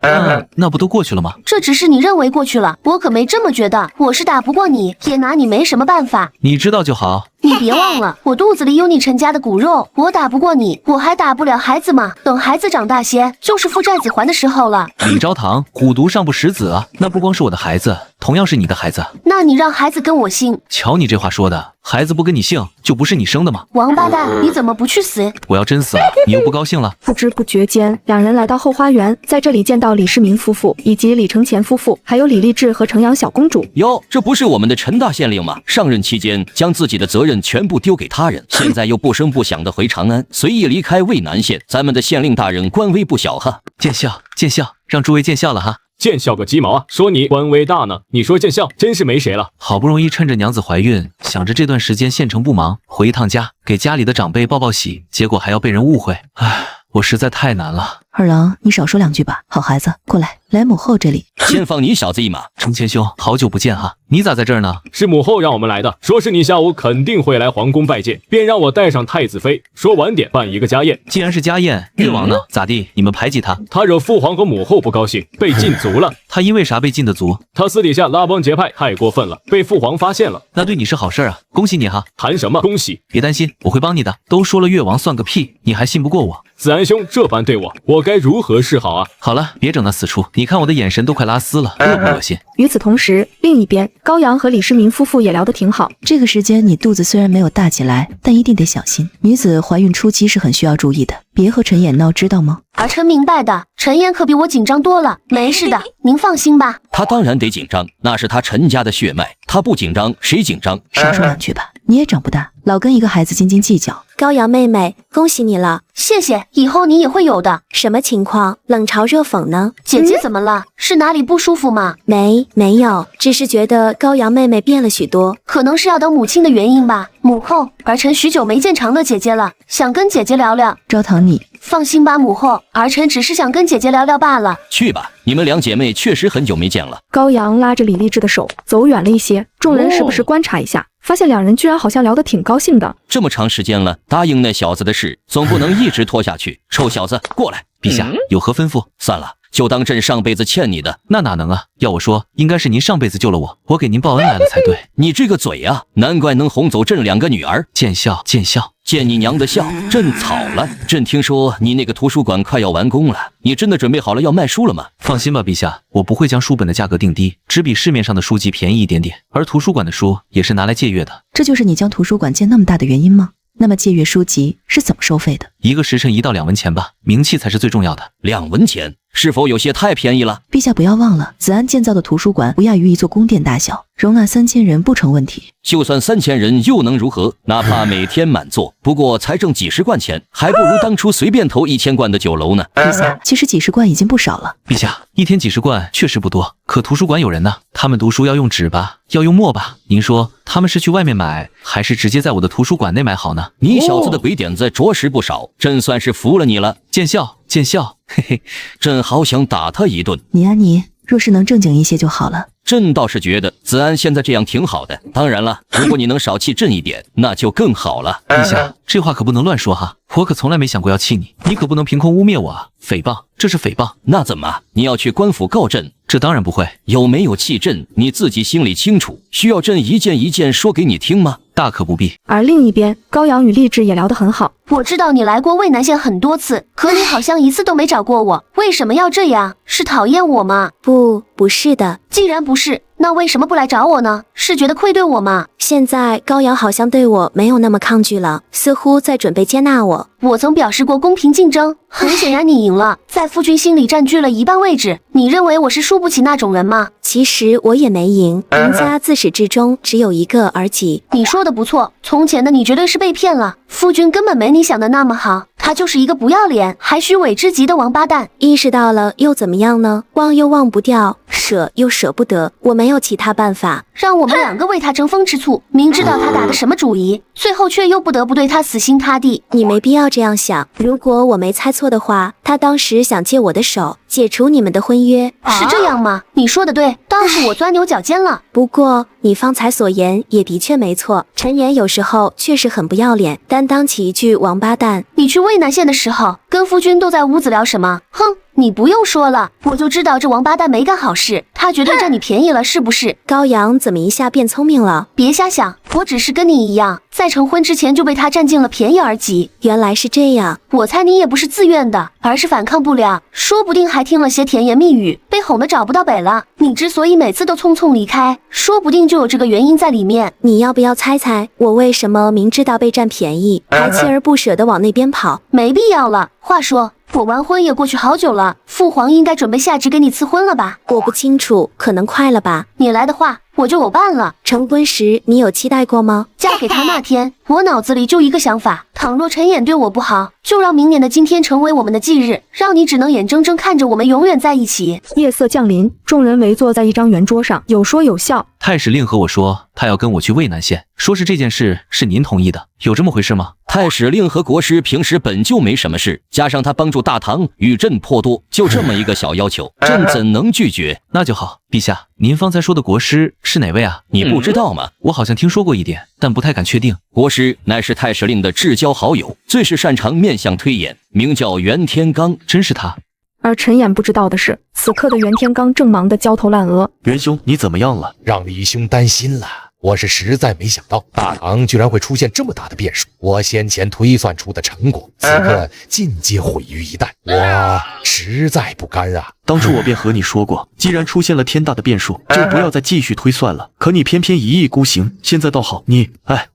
那不都过去了吗？这只是你认为过去了，我可没这么觉得。我是打不过你，也拿你没什么办法。你知道就好。你别忘了，我肚子里有你陈家的骨肉，我打不过你，我还打不了孩子吗？等孩子长大些，就是父债子还的时候了。李昭堂，虎毒尚不食子啊！那不光是我的孩子，同样是你的孩子。那你让孩子跟我姓？瞧你这话说的，孩子不跟你姓，就不是你生的吗？王八蛋，你怎么不去死？我要真死了，你又不高兴了。不知不觉间，两人来到后花园，在这里见到李世民夫妇以及李承乾夫妇，还有李丽质和城阳小公主。哟，这不是我们的陈大县令吗？上任期间将自己的责任全部丢给他人，现在又不声不响的回长安，随意离开渭南县，咱们的县令大人官威不小哈！见笑，见笑，让诸位见笑了哈。见笑个鸡毛啊！说你官威大呢，你说见笑，真是没谁了。好不容易趁着娘子怀孕，想着这段时间县城不忙，回一趟家，给家里的长辈报报喜，结果还要被人误会，唉，我实在太难了。二郎，你少说2句吧。好孩子，过来，来母后这里。先放你小子一马。承乾兄，好久不见哈，你咋在这儿呢？是母后让我们来的，说是你下午肯定会来皇宫拜见，便让我带上太子妃，说晚点办一个家宴。既然是家宴，越王呢？咋地？你们排挤他？他惹父皇和母后不高兴，被禁足了。他因为啥被禁的足？他私底下拉帮结派，太过分了，被父皇发现了。那对你是好事啊，恭喜你哈！谈什么恭喜？别担心，我会帮你的。都说了越王算个屁，你还信不过我？子安兄这般对我，我该如何是好啊？好了，别整那死出，你看我的眼神都快拉丝了，恶不恶心？与此同时，另一边，高阳和李世民夫妇也聊得挺好。这个时间你肚子虽然没有大起来，但一定得小心。女子怀孕初期是很需要注意的，别和陈衍闹，知道吗？儿臣明白的，陈衍可比我紧张多了，没事的，您放心吧。他当然得紧张，那是他陈家的血脉，他不紧张谁紧张？少说2句吧，你也长不大，老跟一个孩子斤斤计较。高阳妹妹，恭喜你了，谢谢，以后你也会有的。什么情况？冷嘲热讽呢？姐姐怎么了？是哪里不舒服吗？没有，只是觉得高阳妹妹变了许多，可能是要等母亲的原因吧。母后，儿臣许久没见长乐姐姐了，想跟姐姐聊聊。昭堂你放心吧，母后，儿臣只是想跟姐姐聊聊罢了。去吧，你们两姐妹确实很久没见了。高阳拉着李丽质的手走远了一些，众人时不时观察一下，发现两人居然好像聊得挺高兴的。这么长时间了，答应那小子的事，总不能一直拖下去。臭小子，过来！陛下有何吩咐？算了，就当朕上辈子欠你的。那哪能啊？要我说，应该是您上辈子救了我，我给您报恩来了才对。你这个嘴啊，难怪能哄走朕2个女儿。见笑，见笑。见你娘的笑，朕草了。朕听说你那个图书馆快要完工了，你真的准备好了要卖书了吗？放心吧，陛下，我不会将书本的价格定低，只比市面上的书籍便宜一点点。而图书馆的书也是拿来借阅的。这就是你将图书馆建那么大的原因吗？那么借阅书籍是怎么收费的？1个时辰1到2文钱吧，名气才是最重要的。2文钱是否有些太便宜了？陛下不要忘了，子安建造的图书馆不亚于一座宫殿大小，容纳3000人不成问题。就算3000人又能如何？哪怕每天满座，不过才挣几十贯钱，还不如当初随便投1000贯的酒楼呢。陛下，其实几十贯已经不少了。陛下，一天几十贯确实不多，可图书馆有人呢，他们读书要用纸吧，要用墨吧？您说他们是去外面买，还是直接在我的图书馆内买好呢？你小子的鬼点子着实不少，朕算是服了你了。见笑，见笑，嘿嘿，朕好想打他一顿。你若是能正经一些就好了。朕倒是觉得子安现在这样挺好的，当然了，如果你能少气朕一点，那就更好了。陛下，这话可不能乱说哈，我可从来没想过要气你，你可不能凭空污蔑我啊。诽谤，这是诽谤。那怎么？你要去官府告朕？这当然不会。有没有气朕，你自己心里清楚。需要朕一件一件说给你听吗？大可不必。而另一边，高阳与励志也聊得很好。我知道你来过渭南县很多次，可你好像一次都没找过我，为什么要这样？是讨厌我吗？不是的。既然不是，那为什么不来找我呢？是觉得愧对我吗？现在高阳好像对我没有那么抗拒了，似乎在准备接纳我。我曾表示过公平竞争，很显然你赢了，在夫君心里占据了一半位置。你认为我是输不起那种人吗？其实我也没赢，人家自始至终只有一个而已。你说的不错，从前的你绝对是被骗了，夫君根本没你想的那么好，他就是一个不要脸还虚伪之极的王八蛋。意识到了又怎么样呢？忘又忘不掉，舍又舍不得，我没有其他办法。让我们两个为他争风吃醋，明知道他打的什么主意，最后却又不得不对他死心塌地。你没必要这样想，如果我没猜错的话，他当时想借我的手解除你们的婚约。是这样吗？你说的对，倒是我钻牛角尖了。不过你方才所言也的确没错，陈岩有时候确实很不要脸，担当起一句王八蛋。你去渭南县的时候，跟夫君都在屋子聊什么？哼，你不用说了，我就知道这王八蛋没干好事，他绝对占你便宜了，是不是？高阳怎么一下变聪明了？别瞎想，我只是跟你一样，在成婚之前就被他占尽了便宜而已。原来是这样，我猜你也不是自愿的，而是反抗不了，说不定还听了些甜言蜜语，被哄得找不到北了。你之所以每次都匆匆离开，说不定就有这个原因在里面。你要不要猜猜我为什么明知道被占便宜，还锲而不舍地往那边跑？没必要了。话说，我完婚也过去好久了，父皇应该准备下旨给你赐婚了吧？我不清楚，可能快了吧。你来的话，我就有办了。成婚时你有期待过吗？嫁给他那天，我脑子里就一个想法，倘若陈衍对我不好，就让明年的今天成为我们的忌日，让你只能眼睁睁看着我们永远在一起。夜色降临，众人围坐在一张圆桌上，有说有笑。太史令和我说，他要跟我去渭南县，说是这件事是您同意的，有这么回事吗？太史令和国师平时本就没什么事，加上他帮助大唐与朕颇多，就这么一个小要求，朕怎能拒绝？那就好。陛下，您方才说的国师是哪位啊？你不知道吗？我好像听说过一点，但不太敢确定。国师乃是太史令的至交好友，最是擅长面相推演，名叫袁天罡。真是他？而陈衍不知道的是，此刻的袁天罡正忙得焦头烂额。袁兄，你怎么样了？让李兄担心了。我是实在没想到，大唐居然会出现这么大的变数。我先前推算出的成果，此刻尽皆毁于一旦，我实在不甘啊！当初我便和你说过，既然出现了天大的变数，就不要再继续推算了。可你偏偏一意孤行，现在倒好，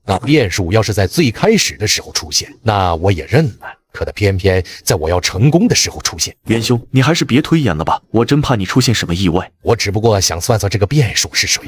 那变数要是在最开始的时候出现，那我也认了。可它偏偏在我要成功的时候出现。袁兄，你还是别推演了吧，我真怕你出现什么意外。我只不过想算算这个变数是谁，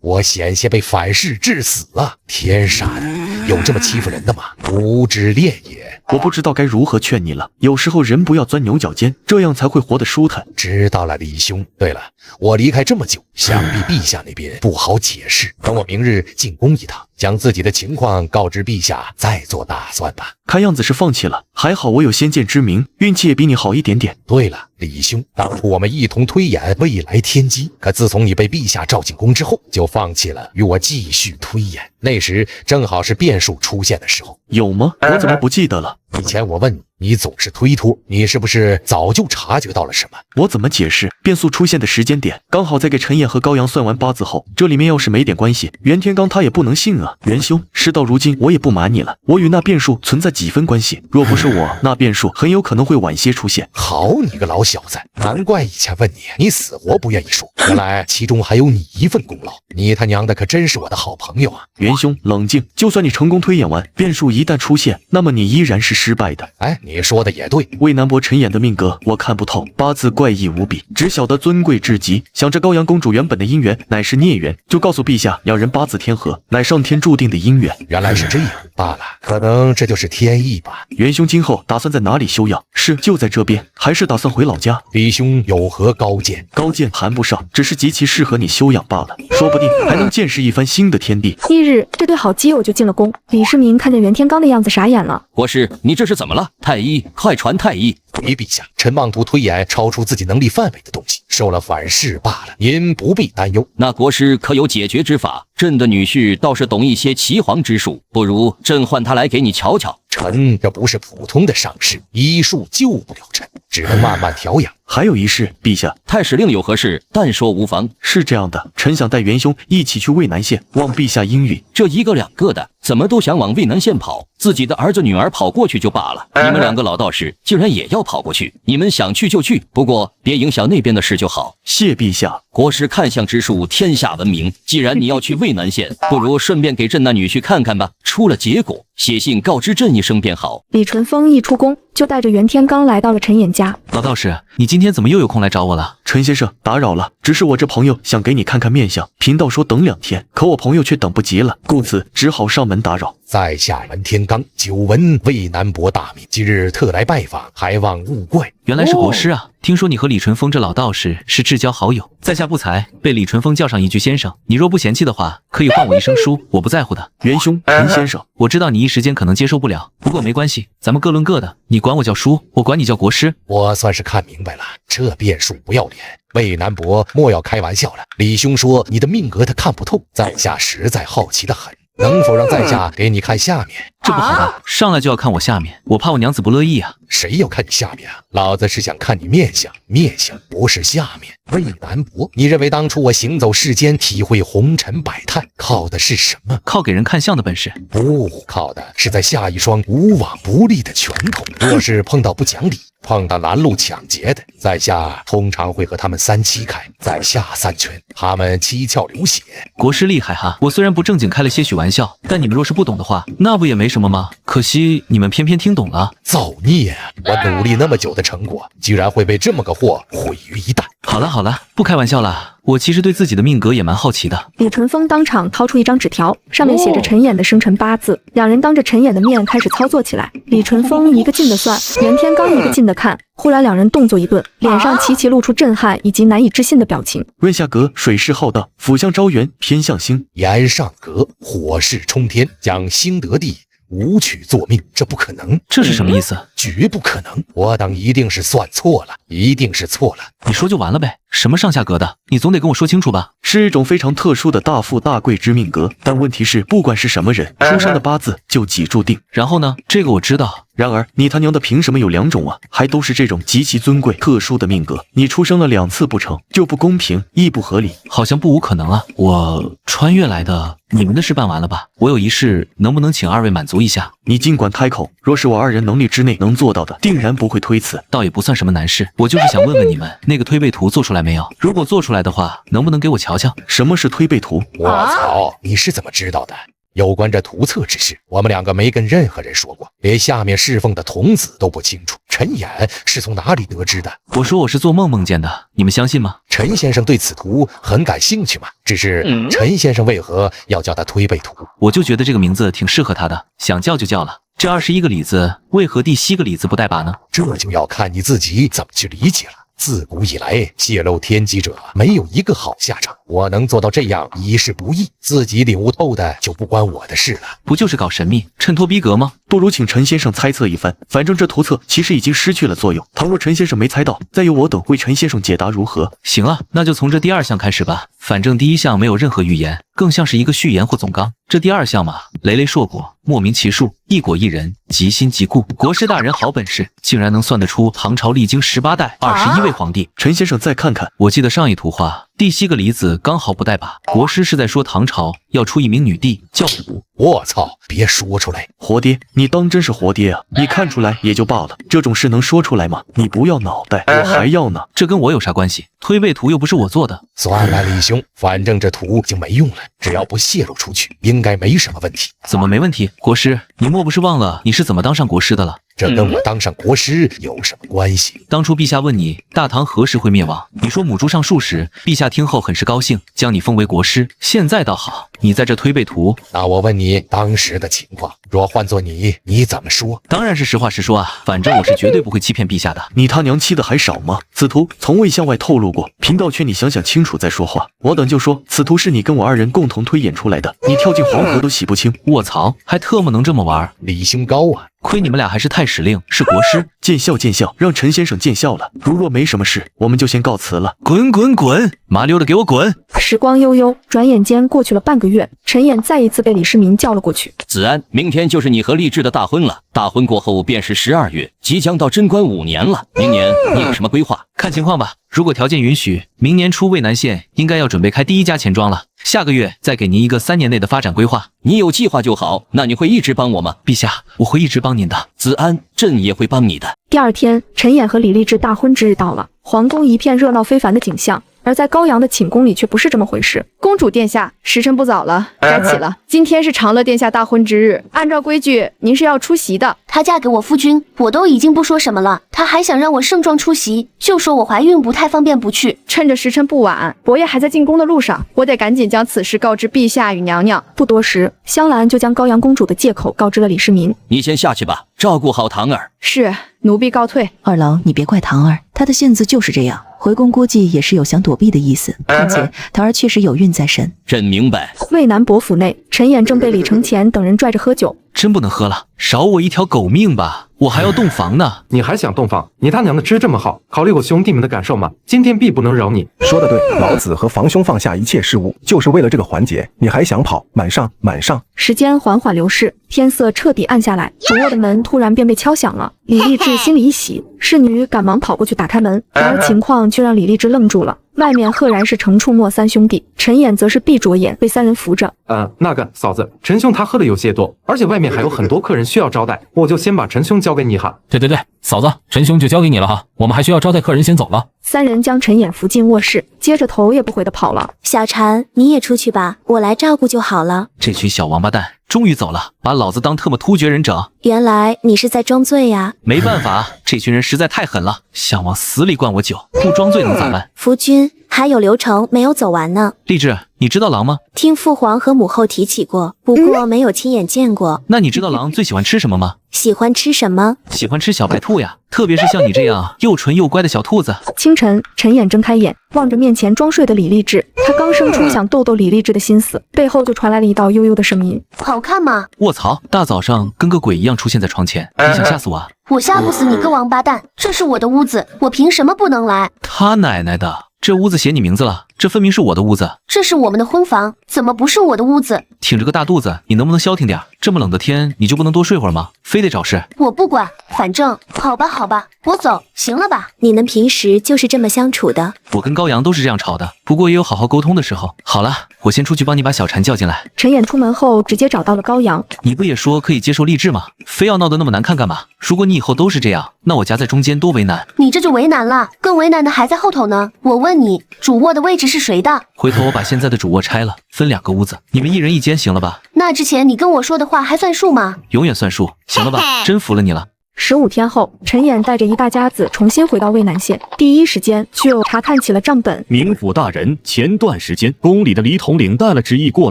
我险些被反噬致死了。天杀的，有这么欺负人的吗？无知恋也。我不知道该如何劝你了。有时候人不要钻牛角尖，这样才会活得舒坦。知道了，李兄。对了，我离开这么久，想必陛下那边不好解释。等我明日进宫一趟，将自己的情况告知陛下，再做打算吧。看样子是放弃了，还好我有先见之明，运气也比你好一点点。对了，李兄，当初我们一同推演未来天机，可自从你被陛下召进宫之后，就放弃了与我继续推演。那时正好是变数出现的时候。有吗？我怎么不记得了？以前我问你，你总是推脱，你是不是早就察觉到了什么？我怎么解释？变数出现的时间点刚好在给陈衍和高阳算完八字后，这里面要是没点关系，袁天罡他也不能信啊。袁兄，事到如今我也不瞒你了，我与那变数存在几分关系，若不是我，那变数很有可能会晚些出现。好你个老小子，难怪以前问你死活不愿意说，原来其中还有你一份功劳。你他娘的可真是我的好朋友啊！袁兄冷静，就算你成功推演完，变数一旦出现，那么你依然是失败的。你说的也对，渭南伯陈衍的命格我看不透，八字怪异无比，只晓得尊贵至极。想着高阳公主原本的姻缘乃是孽缘，就告诉陛下两人八字天合，乃上天注定的姻缘。原来是这样罢了，可能这就是天意吧。袁兄今后打算在哪里休养？是就在这边，还是打算回老家？李兄有何高见？高见谈不上，只是极其适合你休养罢了，说不定还能见识一番新的天地。翌日，这对好基友就进了宫。李世民看见袁天罡的样子傻眼了。国师，你这是怎么了？太医，快传太医！陛下，臣妄图推演超出自己能力范围的东西，受了反噬罢了，您不必担忧。那国师可有解决之法？朕的女婿倒是懂一些岐黄之术，不如朕唤他来给你瞧瞧。臣这不是普通的伤势，医术救不了臣。只能慢慢调养。还有一事，陛下，太史令有何事，但说无妨。是这样的，臣想带元兄一起去渭南县，望陛下应允。这一个两个的，怎么都想往渭南县跑？自己的儿子女儿跑过去就罢了，你们两个老道士竟然也要跑过去？你们想去就去，不过别影响那边的事就好。谢陛下。国师看相之术天下闻名，既然你要去渭南县，不如顺便给朕那女婿看看吧。出了结果，写信告知朕一声便好。李淳风一出宫，就带着袁天罡来到了陈衍家。老道士，你今天怎么又有空来找我了？陈先生，打扰了，只是我这朋友想给你看看面相，贫道说等2天，可我朋友却等不及了，故此只好上门打扰。在下袁天罡，久闻渭南伯大名，今日特来拜访，还望勿怪。原来是国师啊！听说你和李淳风这老道士是至交好友，在下不才，被李淳风叫上一句先生。你若不嫌弃的话，可以唤我一声叔，我不在乎的。元兄，陈先生，我知道你一时间可能接受不了，不过没关系，咱们各论各的。你管我叫叔，我管你叫国师。我算是看明白了，这变数不要脸。渭南伯莫要开玩笑了，李兄说你的命格他看不透，在下实在好奇的很，能否让在下给你看下面？这不好吧，上来就要看我下面，我怕我娘子不乐意啊。谁要看你下面啊？老子是想看你面相，面相不是下面。渭南伯，你认为当初我行走世间，体会红尘百态，靠的是什么？靠给人看相的本事？不，靠的是在下一双无往不利的拳头。若是碰到不讲理，碰到拦路抢劫的，在下通常会和他们3七开，在下3拳，他们7窍流血。国师厉害哈！我虽然不正经开了些许玩笑，但你们若是不懂的话，那不也没什么吗？可惜你们偏偏听懂了。造孽！我努力那么久的成果，居然会被这么个货毁于一旦。好了好了，不开玩笑了。我其实对自己的命格也蛮好奇的。李淳风当场掏出一张纸条，上面写着陈衍的生辰8字。两人当着陈衍的面开始操作起来。李淳风一个劲的算，袁天罡一个劲的看。忽然两人动作一顿，脸上齐齐露出震撼以及难以置信的表情。问下格水势浩荡，辅向招元，偏向星。言上格火势冲天，将星得地，武曲作命，这不可能。这是什么意思？绝不可能！我等一定是算错了，一定是错了。你说就完了呗，什么上下格的，你总得跟我说清楚吧。是一种非常特殊的大富大贵之命格，但问题是，不管是什么人，出生的8字就几注定。然后呢？这个我知道。然而你他娘的凭什么有2种啊？还都是这种极其尊贵、特殊的命格，你出生了2次不成就不公平，亦不合理。好像不无可能啊！我穿越来的，你们的事办完了吧？我有一事，能不能请2位满足一下？你尽管开口，若是我2人能力之内能做到的，定然不会推辞。倒也不算什么难事，我就是想问问你们，那个推背图做出来没有？如果做出来的话，能不能给我瞧瞧？什么是推背图？我操，你是怎么知道的？有关这图册之事，我们2个没跟任何人说过，连下面侍奉的童子都不清楚。陈衍是从哪里得知的？我说我是做梦梦见的，你们相信吗？陈先生对此图很感兴趣嘛，只是陈先生为何要叫他推背图？我就觉得这个名字挺适合他的，想叫就叫了。这21个李字，为何第7个李字不带把呢？这就要看你自己怎么去理解了。自古以来，泄露天机者没有一个好下场。我能做到这样，已是不易，自己领悟透的就不关我的事了。不就是搞神秘、衬托逼格吗？不如请陈先生猜测一番。反正这图册其实已经失去了作用。倘若陈先生没猜到，再由我等为陈先生解答如何？行啊，那就从这第2项开始吧。反正第1项没有任何预言，更像是一个序言或总纲。这第2项嘛，累累硕果，莫名其数，一果一人，即心即故。国师大人好本事，竟然能算得出唐朝历经18代21位皇帝。陈先生再看看，我记得上一图画第7个李子刚好不带把，国师是在说唐朝要出一名女帝叫武。我操，别说出来！活爹，你当真是活爹啊？你看出来也就罢了，这种事能说出来吗？你不要脑袋，我还要呢。这跟我有啥关系？推背图又不是我做的。算了，李兄，反正这图就没用了，只要不泄露出去，应该没什么问题。怎么没问题？国师，你莫不是忘了你是怎么当上国师的了？这跟我当上国师有什么关系？当初陛下问你大唐何时会灭亡，你说母猪上树时，陛下听后很是高兴，将你封为国师。现在倒好，你在这推背图。那我问你当时的情况，若换做你怎么说？当然是实话实说啊，反正我是绝对不会欺骗陛下的。你他娘欺的还少吗？此图从未向外透露过，贫道劝你想想清楚再说话。我等就说此图是你跟我2人共同推演出来的，你跳进黄河都洗不清。卧槽，还特么能这么玩？李兄高啊！亏你们俩还是太史令，是国师。见笑见笑，让陈先生见笑了。如若没什么事，我们就先告辞了。滚滚滚，麻溜的给我滚！时光悠悠，转眼间过去了半个月。月，陈衍再一次被李世民叫了过去。子安，明天就是你和丽质的大婚了，大婚过后便是12月，即将到贞观5年了。明年你有什么规划？看情况吧，如果条件允许，明年初渭南县应该要准备开第1家钱庄了。下个月再给您一个3年内的发展规划。你有计划就好，那你会一直帮我吗？陛下，我会一直帮您的。子安，朕也会帮你的。第二天，陈衍和李丽质大婚之日到了，皇宫一片热闹非凡的景象。而在高阳的寝宫里却不是这么回事。公主殿下，时辰不早了，该起了。今天是长乐殿下大婚之日，按照规矩，您是要出席的。她嫁给我夫君，我都已经不说什么了，她还想让我盛装出席，就说我怀孕不太方便不去。趁着时辰不晚，伯爷还在进宫的路上，我得赶紧将此事告知陛下与娘娘。不多时，香兰就将高阳公主的借口告知了李世民。你先下去吧，照顾好堂儿。是，奴婢告退。二郎，你别怪堂儿，她的性子就是这样。回宫估计也是有想躲避的意思，况且堂儿确实有孕在身。朕明白。渭南伯府内，陈衍正被李承乾等人拽着喝酒。真不能喝了，少我一条狗命吧！我还要洞房呢。你还想洞房？你他娘的吃这么好，考虑我兄弟们的感受吗？今天必不能饶你。说得对，老子和房兄放下一切事务，就是为了这个环节。你还想跑？满上，满上！时间缓缓流逝，天色彻底暗下来，主卧的门突然便被敲响了。李丽质心里一喜，侍女赶忙跑过去打开门，然而情况却让李丽质愣住了。外面赫然是程处莫3兄弟，陈衍则是闭着眼被3人扶着。那个嫂子，陈兄他喝的有些多，而且外面还有很多客人需要招待，我就先把陈兄交给你哈。对，嫂子，陈兄就交给你了哈，我们还需要招待客人，先走了。3人将陈衍扶进卧室，接着头也不回的跑了。小婵，你也出去吧，我来照顾就好了。这群小王八蛋终于走了，把老子当特么突厥人整。原来你是在装醉呀。没办法，这群人实在太狠了，想往死里灌我酒，不装醉能咋办？夫君，还有流程没有走完呢。丽质，你知道狼吗？听父皇和母后提起过，不过没有亲眼见过。那你知道狼最喜欢吃什么吗？喜欢吃什么？喜欢吃小白兔呀，特别是像你这样又纯又乖的小兔子。清晨，陈衍睁开眼，望着面前装睡的李丽质，他刚生出想逗逗李丽质的心思，背后就传来了一道悠悠的声音：好看吗？卧槽，大早上跟个鬼一样出现在床前，你想吓死我啊？我吓不死你个王八蛋，这是我的屋子，我凭什么不能来？他奶奶的，这屋子写你名字了，这分明是我的屋子。这是我们的婚房，怎么不是我的屋子？挺着个大肚子，你能不能消停点？这么冷的天，你就不能多睡会儿吗？非得找事？我不管，反正好吧，我走，行了吧？你们平时就是这么相处的？我跟高阳都是这样吵的，不过也有好好沟通的时候。好了，我先出去帮你把小婵叫进来。陈衍出门后直接找到了高阳。你不也说可以接受丽质吗？非要闹得那么难看干嘛？如果你以后都是这样，那我夹在中间多为难。你这就为难了，更为难的还在后头呢。我问你，主卧的位置是谁的？回头我把现在的主卧拆了，分2个屋子，你们1人1间，行了吧？那之前你跟我说的话还算数吗？永远算数，行了吧？真服了你了。15天后，陈衍带着一大家子重新回到渭南县，第一时间就查看起了账本。冥府大人，前段时间宫里的李统领带了旨意过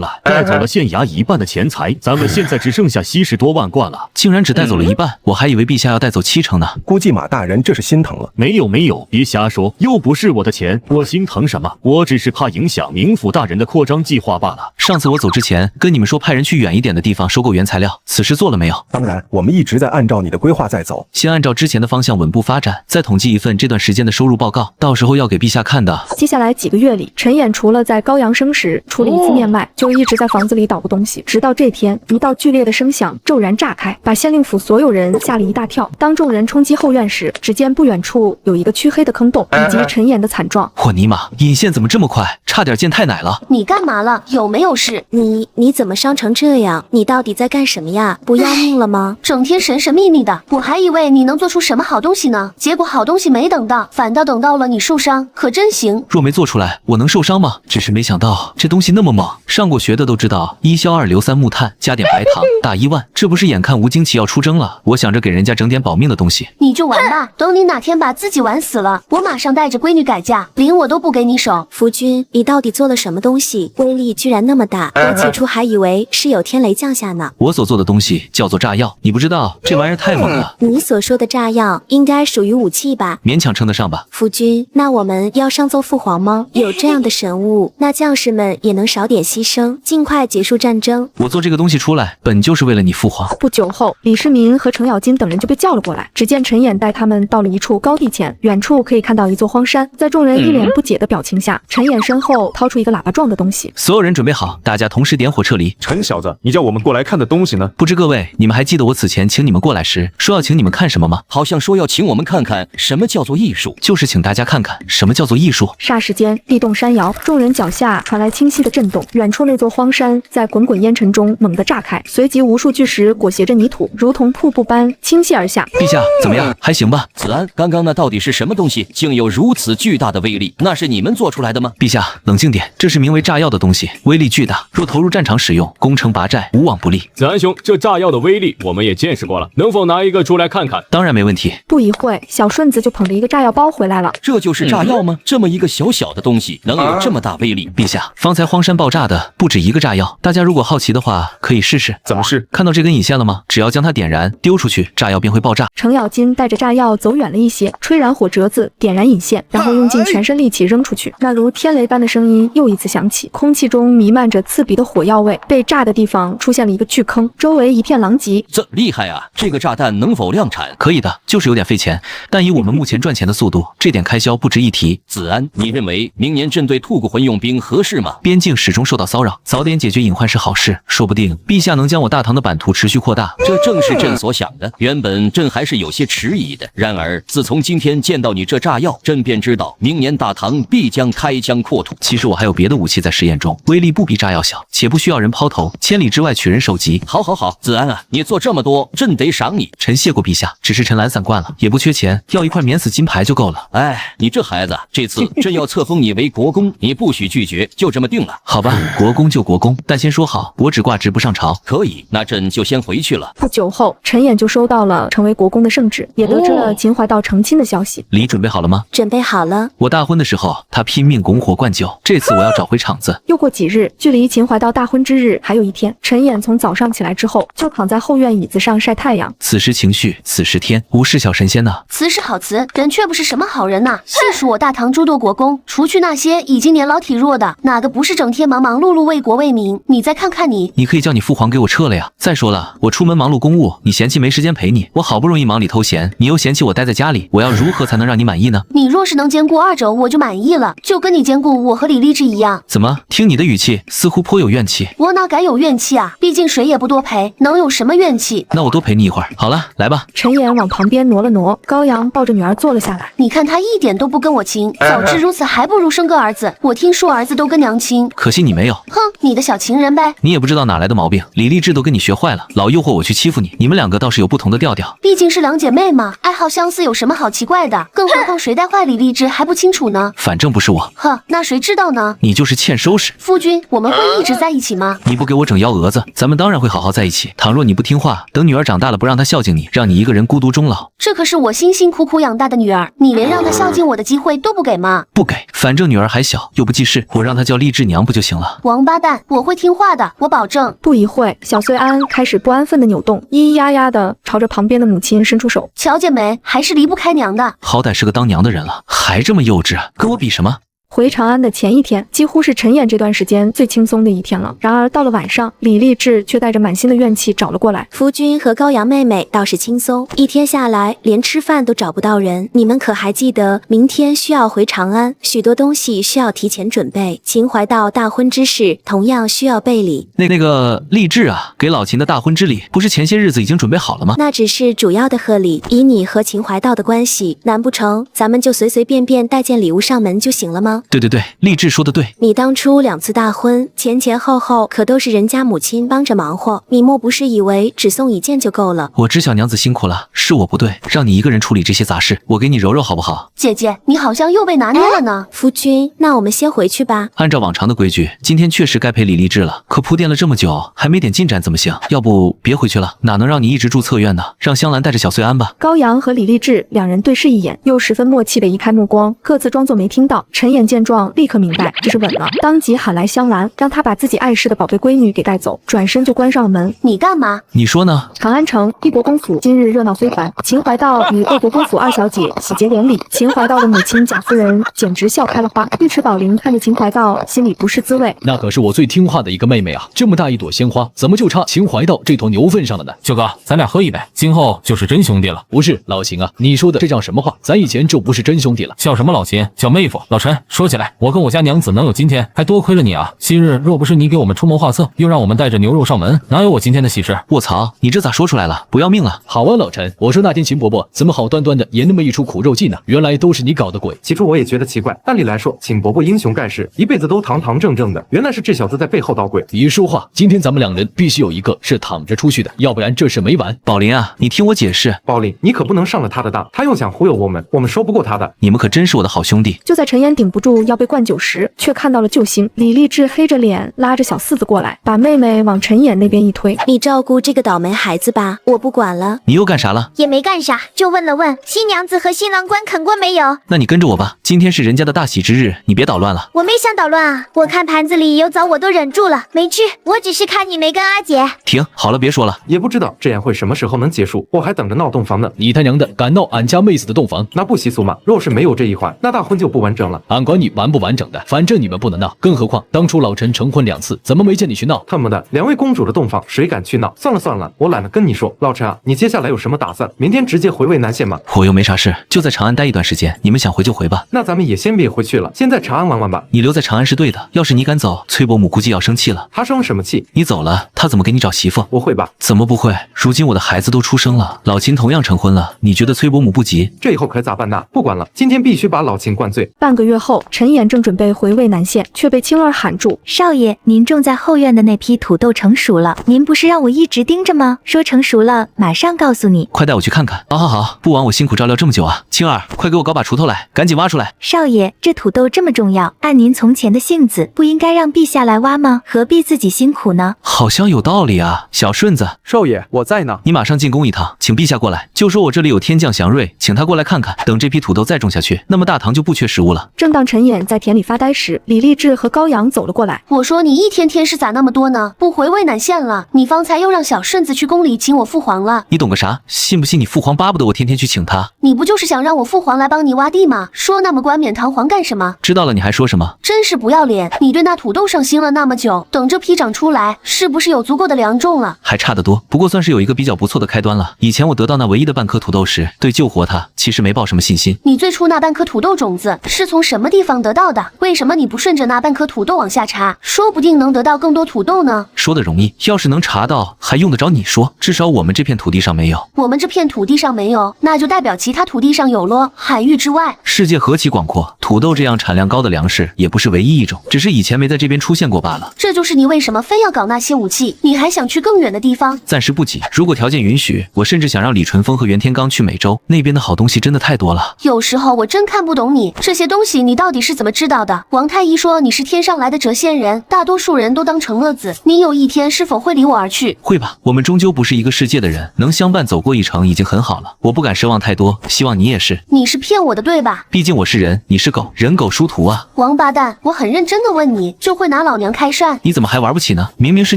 来，带走了县衙1半的钱财，咱们现在只剩下70多万贯了。竟然只带走了1半，我还以为陛下要带走70%呢。估计马大人这是心疼了。没有，别瞎说，又不是我的钱，我心疼什么？我只是怕影响冥府大人的扩张计划罢了。上次我走之前跟你们说派人去远一点的地方收购原材料，此事做了没有？当然，我们一直在按照你的规划在走。先按照之前的方向稳步发展，再统计一份这段时间的收入报告，到时候要给陛下看的。接下来几个月里，陈衍除了在高阳生时出了一次面脉，就一直在房子里捣鼓东西。直到这天，一道剧烈的声响骤然炸开，把县令府所有人吓了一大跳。当众人冲击后院时，只见不远处有一个黢黑的坑洞，以及陈衍的惨状。我尼玛，引线怎么这么快？差点见太奶了。你干嘛了？有没有事？你怎么伤成这样？你到底在干什么呀？不要命了吗？整天神神秘秘的，我还以为你能做出什么好东西呢，结果好东西没等到，反倒等到了你受伤，可真行。若没做出来，我能受伤吗？只是没想到这东西那么猛，上过学的都知道，1硝2硫3木炭加点白糖打1万，这不是眼看吴京奇要出征了？我想着给人家整点保命的东西。你就玩吧，等你哪天把自己玩死了，我马上带着闺女改嫁，领我都不给你手。夫君，你到底做了什么东西？威力居然那么大，我起初还以为是有天雷降下呢。我所做的东西叫做炸药，你不知道，这玩意儿太猛了。你所说的炸药应该属于武器吧？勉强称得上吧。夫君，那我们要上奏父皇吗？有这样的神物，那将士们也能少点牺牲，尽快结束战争。我做这个东西出来，本就是为了你父皇。不久后，李世民和程咬金等人就被叫了过来。只见陈衍带他们到了一处高地前，远处可以看到一座荒山。在众人一脸不解的表情下，陈衍身后掏出一个喇叭状的东西。所有人准备好，好，大家同时点火撤离。陈小子，你叫我们过来看的东西呢？不知各位，你们还记得我此前请你们过来时说要请你们看什么吗？好像说要请我们看看什么叫做艺术，就是请大家看看什么叫做艺术。霎时间，地动山摇，众人脚下传来清晰的震动，远处那座荒山在滚滚烟尘中猛地炸开，随即无数巨石裹挟着泥土，如同瀑布般倾泻而下。陛下，怎么样？还行吧？子安，刚刚那到底是什么东西，竟有如此巨大的威力？那是你们做出来的吗？陛下，冷静点，这是名为炸药的东西，威力巨大，若投入战场使用，攻城拔寨，无往不利。子安兄，这炸药的威力我们也见识过了，能否拿一个出来看看？当然没问题。不一会，小顺子就捧着一个炸药包回来了。这就是炸药吗？这么一个小小的东西，能有这么大威力？陛下，方才荒山爆炸的不止一个炸药，大家如果好奇的话，可以试试。怎么试？看到这根引线了吗？只要将它点燃，丢出去，炸药便会爆炸。程咬金带着炸药走远了一些，吹燃火折子，点燃引线，然后用尽全身力气扔出去。那如天雷般的声音又一次响起，空气中弥漫着刺鼻的火药味。被炸的地方出现了一个巨坑，周围一片狼藉。这厉害啊！这个炸弹能否量产？可以的，就是有点费钱，但以我们目前赚钱的速度，这点开销不值一提。子安，你认为明年朕对兔骨魂用兵合适吗？边境始终受到骚扰，早点解决隐患是好事，说不定陛下能将我大唐的版图持续扩大。这正是朕所想的。原本朕还是有些迟疑的，然而自从今天见到你这炸药，朕便知道明年大唐必将开疆扩土。其实我还有别的武器在实验中，威力不比炸药小，且不需要人抛投，千里之外取人首级。好，子安啊，你做这么多，朕得赏你。臣谢过陛下，只是臣懒散惯了，也不缺钱，要一块免死金牌就够了。哎，你这孩子，这次朕要册封你为国公，你不许拒绝，就这么定了。好吧，国公就国公，但先说好，我只挂职不上朝。可以，那朕就先回去了。不久后，陈演就收到了成为国公的圣旨，也得知了秦淮道成亲的消息。礼准备好了吗？准备好了。我大婚的时候，他拼命拱火灌酒，这次我要找回场子。又过几日，距离秦淮道大婚之日还有一天，陈演从早上起来之后，就躺在后院椅子上晒太阳。此时情绪，此时天，无事小神仙呐。词是好词，人却不是什么好人呐。细数我大唐诸多国公，除去那些已经年老体弱的，哪个不是整天忙忙碌碌为国为民？你再看看你，你可以叫你父皇给我撤了呀。再说了，我出门忙碌公务，你嫌弃没时间陪你，我好不容易忙里偷闲，你又嫌弃我待在家里，我要如何才能让你满意呢？你若是能兼顾二者，我就满意了，就跟你兼顾我和李励志一样。怎么，听你的语气似乎颇有怨气？我哪敢有怨气啊？毕竟谁也不多陪，能有什么怨气？那我多陪你一会儿。好了，来吧。陈演往旁边挪了挪，高阳抱着女儿坐了下来。你看他一点都不跟我亲，早知如此，还不如生个儿子。我听说儿子都跟娘亲，可惜你没有。哼，你的小情人呗。你也不知道哪来的毛病，李励志都跟你学坏了，老诱惑我去欺负你。你们两个倒是有不同的调调，毕竟是两姐妹嘛，爱好相似有什么好奇怪的？更何况谁带坏李励志还不清楚呢？反正不是我。呵，那谁知道呢？你就是欠收拾。夫君，我们会一直在一起吗？你不给我整幺蛾子，咱们当然会好好在一起。倘若你不听话，等女儿长大了不让她孝敬你，让你一个人孤独终老。这可是我辛辛苦苦养大的女儿，你连让她孝敬我的机会都不给吗？不给，反正女儿还小，又不记事，我让她叫励志娘不就行了？王八蛋，我会听话的，我保证。不一会，小穗安开始不安分的扭动，咿咿呀呀的朝着旁边的母亲伸出手。乔姐妹还是离不开娘的，好歹是个当娘的人了，还这么幼稚，跟我比什么？回长安的前一天，几乎是陈演这段时间最轻松的一天了。然而到了晚上，李励志却带着满心的怨气找了过来。夫君和高阳妹妹倒是轻松，一天下来连吃饭都找不到人。你们可还记得明天需要回长安，许多东西需要提前准备。秦淮道大婚之事同样需要备礼。那个励志啊，给老秦的大婚之礼，不是前些日子已经准备好了吗？那只是主要的贺礼，以你和秦淮道的关系，难不成咱们就随随便便带件礼物上门就行了吗？对，励志说的对。你当初2次大婚，前前后后可都是人家母亲帮着忙活，你莫不是以为只送1件就够了？我知小娘子辛苦了，是我不对，让你一个人处理这些杂事，我给你揉揉好不好？姐姐，你好像又被拿捏了呢。夫君，那我们先回去吧。按照往常的规矩，今天确实该陪李励志了，可铺垫了这么久，还没点进展怎么行？要不别回去了，哪能让你一直住侧院呢？让香兰带着小穗安吧。高阳和李励志两人对视一眼，又十分默契的移开目光，各自装作没听到。陈演见状，立刻明白这是稳了，当即喊来香兰，让她把自己爱视的宝贝闺女给带走，转身就关上了门。你干嘛？你说呢？长安城一国公府今日热闹非凡，秦淮道与鄂国公府2小姐喜结连理。秦淮道的母亲贾夫人简直笑开了花，尉迟宝林看着秦淮道，心里不是滋味。那可是我最听话的一个妹妹啊，这么大一朵鲜花，怎么就差秦淮道这头牛粪上了呢？舅哥，咱俩喝一杯，今后就是真兄弟了。不是老秦啊，你说的这叫什么话？咱以前就不是真兄弟了。叫什么老秦？叫妹夫。老陈说。说起来，我跟我家娘子能有今天，还多亏了你啊！昔日若不是你给我们出谋划策，又让我们带着牛肉上门，哪有我今天的喜事？卧槽，你这咋说出来了？不要命了？好啊，老陈，我说那天秦伯伯怎么好端端的演那么一出苦肉计呢？原来都是你搞的鬼。起初我也觉得奇怪，按理来说，秦伯伯英雄盖世，一辈子都堂堂正正的，原来是这小子在背后捣鬼。一说话，今天咱们两人必须有一个是躺着出去的，要不然这事没完。宝林啊，你听我解释。宝林，你可不能上了他的当，他又想忽悠我们说不过他的。你们可真是我的好兄弟。就在陈岩顶不住要被灌酒时，却看到了救星李励志，黑着脸拉着小四子过来，把妹妹往陈岩那边一推。你照顾这个倒霉孩子吧，我不管了。你又干啥了？也没干啥，就问了问新娘子和新郎官啃过没有。那你跟着我吧，今天是人家的大喜之日，你别捣乱了。我没想捣乱啊，我看盘子里有枣我都忍住了，没吃。我只是看你没跟阿姐。停，好了，别说了。也不知道这宴会什么时候能结束，我还等着闹洞房呢。你他娘的敢闹俺家妹子的洞房，那不习俗吗？若是没有这一环，那大婚就不完整了。俺管你完不完整的，反正你们不能闹。更何况当初老陈成婚2次，怎么没见你去闹？他们的2位公主的洞房，谁敢去闹？算了，我懒得跟你说。老陈啊，你接下来有什么打算？明天直接回渭南县吗？我又没啥事，就在长安待一段时间，你们想回就回吧。那咱们也先别回去了，先在长安玩玩吧。你留在长安是对的，要是你敢走，崔伯母估计要生气了。她生什么气？你走了，她怎么给你找媳妇？不会吧？怎么不会？如今我的孩子都出生了，老秦同样成婚了，你觉得崔伯母不急？这以后可咋办呐？不管了，今天必须把老秦灌醉。半个月后，陈岩正准备回渭南县，却被青儿喊住：少爷，您种在后院的那批土豆成熟了，您不是让我一直盯着吗？说成熟了，马上告诉你。快带我去看看。好，不枉我辛苦照料这么久啊！青儿，快给我搞把锄头来，赶紧挖出来。少爷，这土豆这么重要，按您从前的性子，不应该让陛下来挖吗？何必自己辛苦呢？好像有道理啊，小顺子。少爷，我在呢。你马上进宫一趟，请陛下过来，就说我这里有天降祥瑞，请他过来看看。等这批土豆再种下去，那么大唐就不缺食物了。正当陈岩在田里发呆时，李励志和高阳走了过来。我说你一天天是咋那么多呢？不回渭南县了？你方才又让小顺子去宫里请我父皇了。你懂个啥？信不信你父皇巴不得我天天去请他？你不就是想让我父皇来帮你挖地吗？说那么冠冕堂皇干什么？知道了，你还说什么？真是不要脸！你对那土豆上心了那么久，等这批长出来，是不是有足够的粮种了？还差得多，不过算是有一个比较不错的开端了。以前我得到那唯一的半颗土豆时，对救活它其实没抱什么信心。你最初那半颗土豆种子是从什么地方得到的？为什么你不顺着那半颗土豆往下插？说不定能得到更多土豆呢。说的容易，要是能查到，还用得着你说？至少我们这片土地上没有。我们这片土地上没有，那就代表其他土地上有咯。海域之外，世界何其广阔，土豆这样产量高的粮食也不是唯一一种，只是以前没在这边出现过罢了。这就是你为什么非要搞那些武器？你还想去更远的地方？暂时不急，如果条件允许，我甚至想让李淳风和袁天罡去美洲，那边的好东西真的太多了。有时候我真看不懂你，这些东西你到底是怎么知道的？王太医说你是天上来的谪仙人，大多数人都当成乐子，你有一天是否会离我而去？会吧，我们终究不是一个世界的人，能相伴走过一程已经很好了。我不敢奢望太多，希望你也是。你是骗我的对吧？毕竟我是人，你是狗，人狗殊途啊！王八蛋，我很认真的问你，就会拿老娘开涮？你怎么还玩不起呢？明明是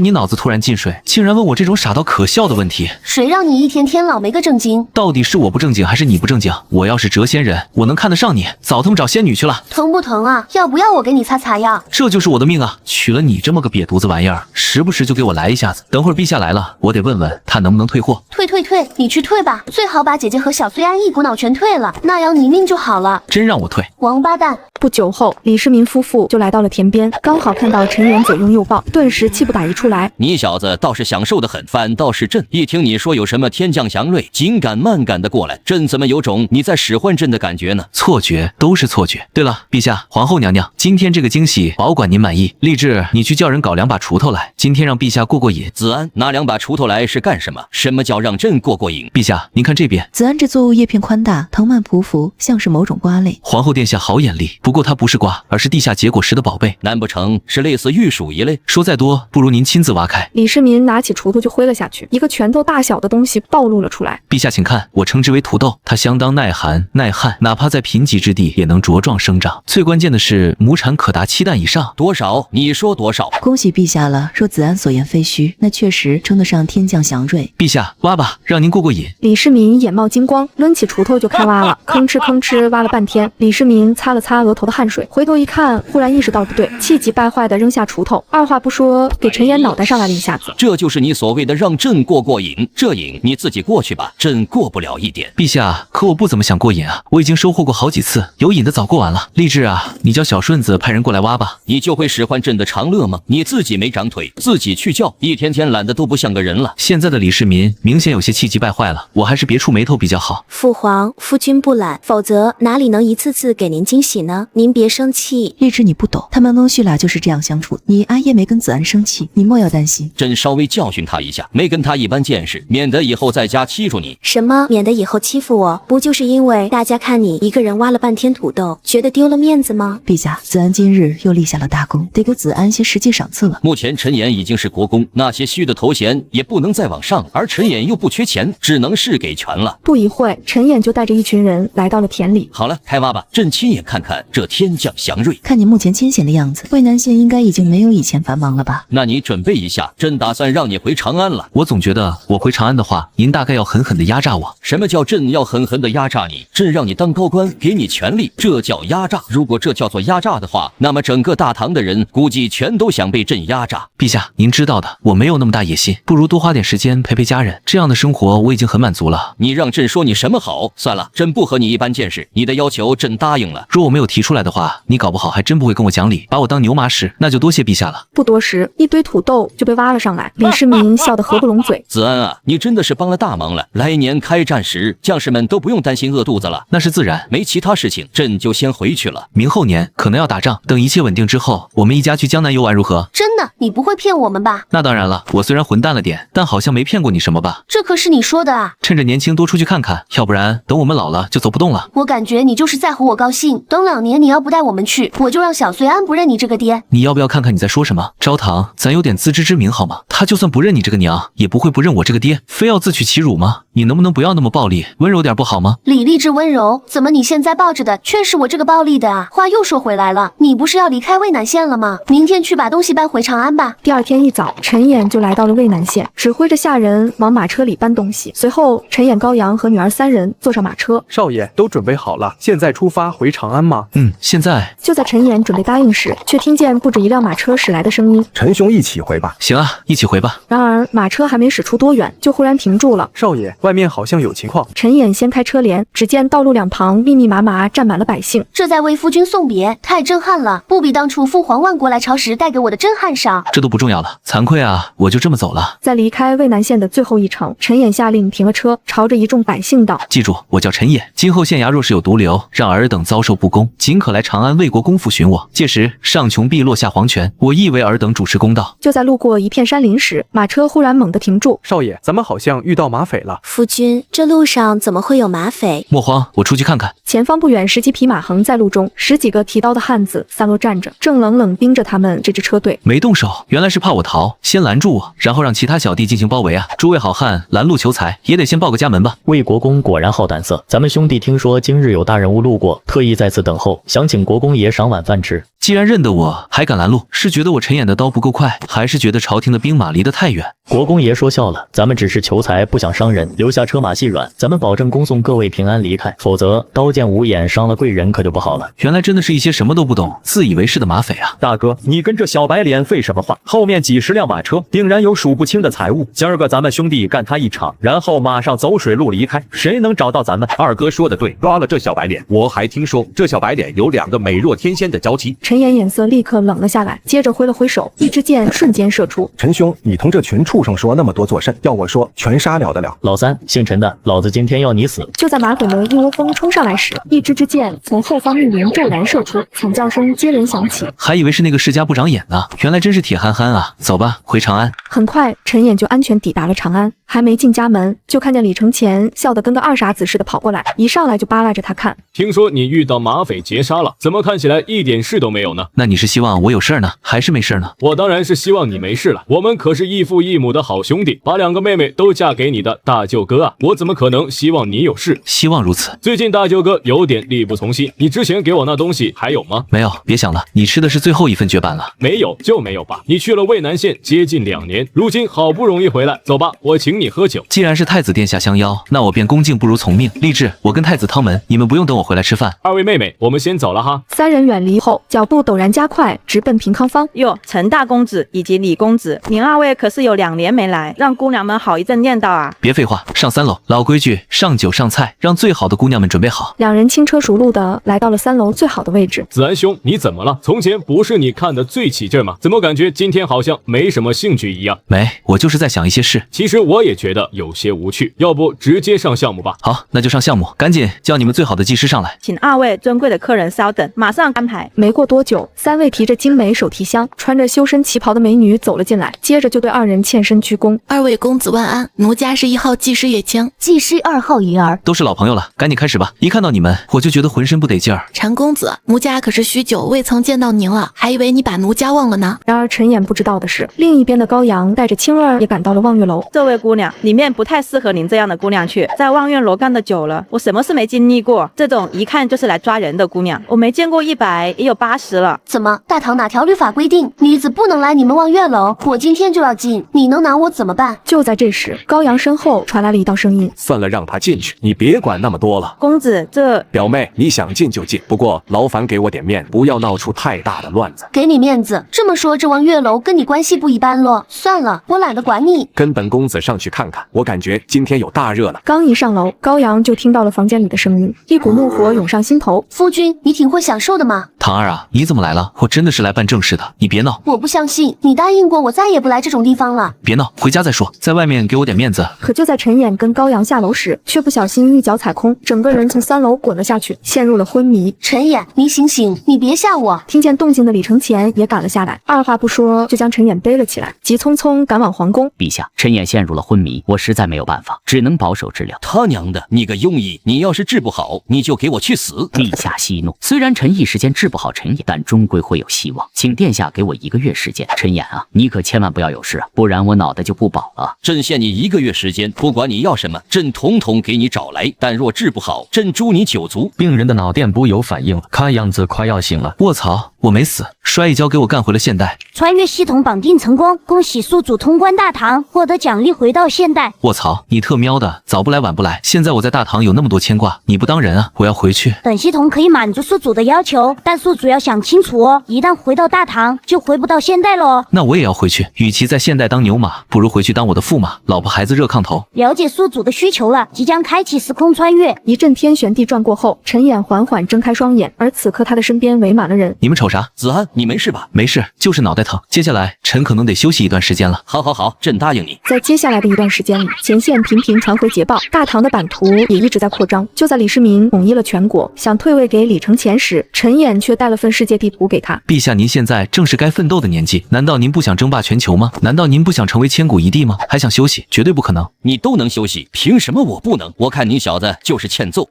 你脑子突然进水，竟然问我这种傻到可笑的问题。谁让你一天天老没个正经？到底是我不正经还是你不正经？我要是谪仙人，我能看得上你，早他妈找仙女去了。疼不疼啊？要不要我给你擦擦药？这就是我的命啊！娶了你这么个瘪犊子玩意儿，时不时就给我来一下子。等会儿陛下来了，我得问问他能不能退货。退，你去退吧，最好把姐姐和小崔安一股脑全退了，那样你命就好了。真让我退？王八蛋！不久后，李世民夫妇就来到了田边，刚好看到陈岩左拥右抱，顿时气不打一处来。你小子倒是享受得很，反倒是朕一听你说有什么天降祥瑞，紧赶慢赶的过来，朕怎么有种你在使唤朕的感觉呢？错觉，都是错觉。对了，陛下，皇后娘娘，今天这个惊喜保管您满意。励志，你去叫人搞2把锄头来，今天让陛下过过瘾。子安，拿2把锄头来是干什么？什么叫让朕过过瘾？陛下，您看这边。子安这作物叶片宽大，藤蔓匍匐，像是某种瓜类。皇后殿下好眼力，不过它不是瓜，而是地下结果时的宝贝。难不成是类似玉薯一类？说再多，不如您亲自挖开。李世民拿起锄头就挥了下去，一个拳头大小的东西暴露了出来。陛下请看，我称之为土豆，它相当耐寒耐旱，哪怕在贫瘠之地也能茁壮生长。最关键的是亩产可达7担以上。多少？你说多少？恭喜陛下了，若子安所言非虚，那确实称得上天降祥瑞。陛下，挖吧，让您过过瘾。李世民眼冒金光，抡起锄头就开挖了，吭哧吭哧挖了半天。李世民擦了擦额头的汗水，回头一看，忽然意识到不对，气急败坏的扔下锄头，二话不说给陈岩脑袋上来了一下子。这就是你所谓的让朕过过瘾，这瘾你自己过去吧，朕过不了一点。陛下，可我不怎么想过瘾啊，我已经收获过好几次，有瘾的早过完了。励志志啊，你叫小顺子派人过来挖吧。你就会使唤朕的长乐吗？你自己没长腿，自己去叫，一天天懒得都不像个人了。现在的李世民明显有些气急败坏了，我还是别触眉头比较好。父皇，夫君不懒，否则哪里能一次次给您惊喜呢？您别生气。荔枝你不懂，他们翁婿俩就是这样相处。你阿耶没跟子安生气，你莫要担心。朕稍微教训他一下，没跟他一般见识，免得以后在家欺负你。什么？免得以后欺负我？不就是因为大家看你一个人挖了半天土豆，觉得丢了面子吗？陛下，子安今日又立下了大功，得给子安些实际赏赐了。目前陈岩已经是国公，那些虚的头衔也不能再往上，而陈岩又不缺钱，只能是给全了。不一会，陈演就带着一群人来到了田里。好了，开挖吧，朕亲眼看看这天降祥瑞。看你目前清闲的样子，渭南县应该已经没有以前繁忙了吧？那你准备一下，朕打算让你回长安了。我总觉得我回长安的话，您大概要狠狠地压榨我。什么叫朕要狠狠地压榨你？朕让你当高官，给你权力，这叫压榨。如果这叫做压榨的话，那么整个大唐的人估计全都想被朕压榨。陛下，您知道的，我没有那么大野心，不如多花点时间陪陪家人，这样的生活我已经很满足了。你让朕说你什么好？算了，朕不和你一般见识，你的要求朕答应了。若我没有提出来的话，你搞不好还真不会跟我讲理，把我当牛马使，那就多谢陛下了。不多时，一堆土豆就被挖了上来，李世民笑得合不拢嘴。子安啊，你真的是帮了大忙了。来年开战时，将士们都不用担心饿肚子了。那是自然，没其他事情，朕就先回去了。明后年可能要打仗，等一切稳定之后，我们一家去江南游玩如何？真的，你不会骗我们吧？那当然了，我虽然混蛋了点，但好像没骗过你什么吧？这可是你说的啊！趁着年轻多出去看看，要不然等我们老了就走不动了。我感觉你就是在哄我高兴。等2年你要不带我们去，我就让小隋安不认你这个爹。你要不要看看你在说什么？昭堂，咱有点自知之明好吗？他就算不认你这个娘，也不会不认我这个爹，非要自取其辱吗？你能不能不要那么暴力，温柔点不好吗？李励志温柔，怎么你现在抱着的却是我这个暴力的啊？话又说回来了，你不是要离开渭南县了吗？明天去把东西搬回长安吧。第二天一早，陈演就来到了渭南县，指挥着下人往马车里搬东西。随后，陈演、高阳和女儿3人坐上马车。少爷，都准备好了，现在出发回长安吗？现在。就在陈演准备答应时，却听见不止一辆马车驶来的声音：“陈兄，一起回吧。”行啊，一起回吧。然而，马车还没驶出多远，就忽然停住了。少爷，外面好像有情况。陈演掀开车帘，只见道路两旁密密麻麻站满了百姓，这在为夫君送别，太震撼了，不比当初父皇万国来朝时带给我的震撼少。这都不重要了，惭愧啊，我就这么走了。在离开渭南县的最后一程，陈演下令停了车，朝着一众百姓道：“记住，我叫陈演，今后县衙若是有毒瘤，让尔等遭受不公，尽可来长安为国公府寻我。届时上穷碧落下黄泉，我亦为尔等主持公道。”就在路过一片山林时，马车忽然猛地停住。少爷，咱们好像遇到马匪了。夫君，这路上怎么会有马匪？莫慌，我出去看看。前方不远，10几匹马横在路中，10几个提刀的汉子散落站着，正冷冷盯着他们这支车队。没动手，原来是怕我逃，先拦住我，然后让其他小弟进行包围啊！诸位好汉，拦路求财也得先报个家门吧。魏国公果然好胆色，咱们兄弟听说今日有大人物路过，特意在此等候，想请国公爷赏晚饭吃。既然认得我，还敢拦路，是觉得我陈演的刀不够快，还是觉得朝廷的兵马离得太远？国公爷说笑了，咱们只是求财，不想伤人，留下车马细软，咱们保证恭送各位平安离开，否则刀剑无眼，伤了贵人可就不好了。原来真的是一些什么都不懂、自以为是的马匪啊！大哥，你跟这小白脸废什么话？后面几10辆马车，定然有数不清的财物。今儿个咱们兄弟干他一场，然后马上走水路离开，谁能找到咱们？二哥说的对，抓了这小白脸，我还听说这小白脸有2个美若天仙的娇妻。陈演眼色立刻冷了下来，接着挥了挥手，一支箭瞬间射出。陈兄，你同这群畜生说那么多作甚？要我说，全杀了得了。老三，姓陈的，老子今天要你死！就在马匪们一窝蜂冲上来时，一支箭从后方密林骤然射出，惨叫声接连响起。还以为是那个世家部长演呢，原来真是铁憨憨啊！走吧，回长安。很快，陈演就安全抵达了长安。还没进家门，就看见李承乾笑得跟个二傻子似的跑过来，一上来就扒拉着他看。听说你遇到马匪劫杀了，怎么看起来一点事都没有呢？那你是希望我有事呢，还是没事呢？我当然是希望你没事了。我们可是异父异母的好兄弟，把2个妹妹都嫁给你的大舅哥啊，我怎么可能希望你有事？希望如此。最近大舅哥有点力不从心，你之前给我那东西还有吗？没有，别想了，你吃的是最后一份绝版了。没有就没有吧。你去了渭南县接近2年，如今好不容易回来，走吧，我请你喝酒。既然是太子殿下相邀，那我便恭敬不如从命。励志，我跟太子趟门，你们不用等我回来吃饭。2位妹妹，我们先走了哈。3人远离后，脚步陡然加快，直奔平康坊。哟，陈大公子以及李公子，您2位可是有2年没来，让姑娘们好一阵念叨啊！别废话，上3楼，老规矩，上酒上菜，让最好的姑娘们准备好。2人轻车熟路的来到了3 3楼最好的位置。子安兄，你怎么了？从前不是你看得最起劲吗？怎么感觉今天好像没什么兴趣一样？没，我就是在想一些事。其实我也觉得有些无趣，要不直接上项目吧？好，那就上项目，赶紧叫你们最好的技师上来。请2位尊贵的客人稍等，马上安排。没过多久，3位提着精美手提箱、穿着修身旗袍的美女走了进来，接着就对2人欠身鞠躬。2位公子万安，奴家是1号技师叶青，技师2号鱼儿。都是老朋友了，赶紧开始吧。一看到你们，我就觉得浑身不得劲儿。陈公子，奴家可是许久未曾见到您了，还以为你把奴家忘了呢。然而陈岩不知道的是，另一边的高阳带着青儿也赶到了望月楼。这位姑娘，里面不太适合您这样的姑娘去，在望月楼干得久了，我什么事没经历过，这种一看就是来抓人的姑娘，我没见过100也有80了。怎么，大唐哪条律法规定女子不能来你们望月楼？我今天就要进，你能拿我怎么办？就在这时，高阳身后传来了一道声音：算了，让他进去，你别管那么多了。公子，这表妹，你想进就进，不过劳烦给我点面，不要闹出太大的乱子。给你面子，这么说这望月楼跟你关系不一般咯？算了，我懒得管你。跟本公子上去看看，我感觉今天有大热呢。刚一上楼，高阳就听到了房间里的声音，一股怒火涌上心头。夫君，你挺会享受的嘛。唐儿啊，你怎么来了？我真的是来办正事的，你别闹。我不相信，你答应过我再也不来这种地方了。别闹，回家再说，在外面给我点面子。可就在陈岩跟高阳下楼时，却不小心一脚踩空，整个人从3楼滚了下去，陷入了昏迷。陈岩，你醒醒，你别吓我！听见动静的李承前也赶了下来，二话不说就将陈岩背了起来，急匆匆赶往皇宫。陛下，陈岩陷入了昏迷，我实在没有办法，只能保守治疗。他娘的，你个庸医，你要是治不好，你就给我去死！陛下息怒，虽然臣一时间治不好陈岩，但终归会有希望，请殿下给我1个月时间。陈岩啊，你可千万不要有事啊，不然我脑袋就不保了。朕限你1个月时间，不管你要什么，朕统统给你找来。但若治不好，朕诛你9族。病人的脑电波有反应了，看样子快要醒了。卧槽，我没死，摔一跤给我干回了现代。穿越系统绑定成功，恭喜宿主通关大唐，获得奖励回到现代。卧槽，你特喵的，早不来晚不来，现在我在大唐有那么多牵挂，你不当人啊？我要回去。本系统可以满足宿主的要求，但宿主要想清楚哦，一旦回到大唐，就回不到现代了哦。那我也要回去，与其在现代当牛马，不如回去当我的驸马，老婆孩子热炕头。了解宿主的需求了，即将开启时空穿越。一阵天旋地转过后，陈眼缓缓睁开双眼，而此刻他的身边围满了人。你们瞅啥？子安，你没事吧？没事，就是脑袋疼。接下来臣可能得休息一段时间了。好，朕答应你。在接下来的一段时间里，前线频频传回捷报，大唐的版图也一直在扩张。就在李世民统一了全国，想退位给李承乾时，陈眼却带了份世界地图给他。陛下，您现在正是该奋斗的年纪，难道您不想争霸全球吗？难道您不想成为千古一帝吗？还想休息？绝对不可能！你都能休息，凭什么我不能？我看你小子就是欠揍。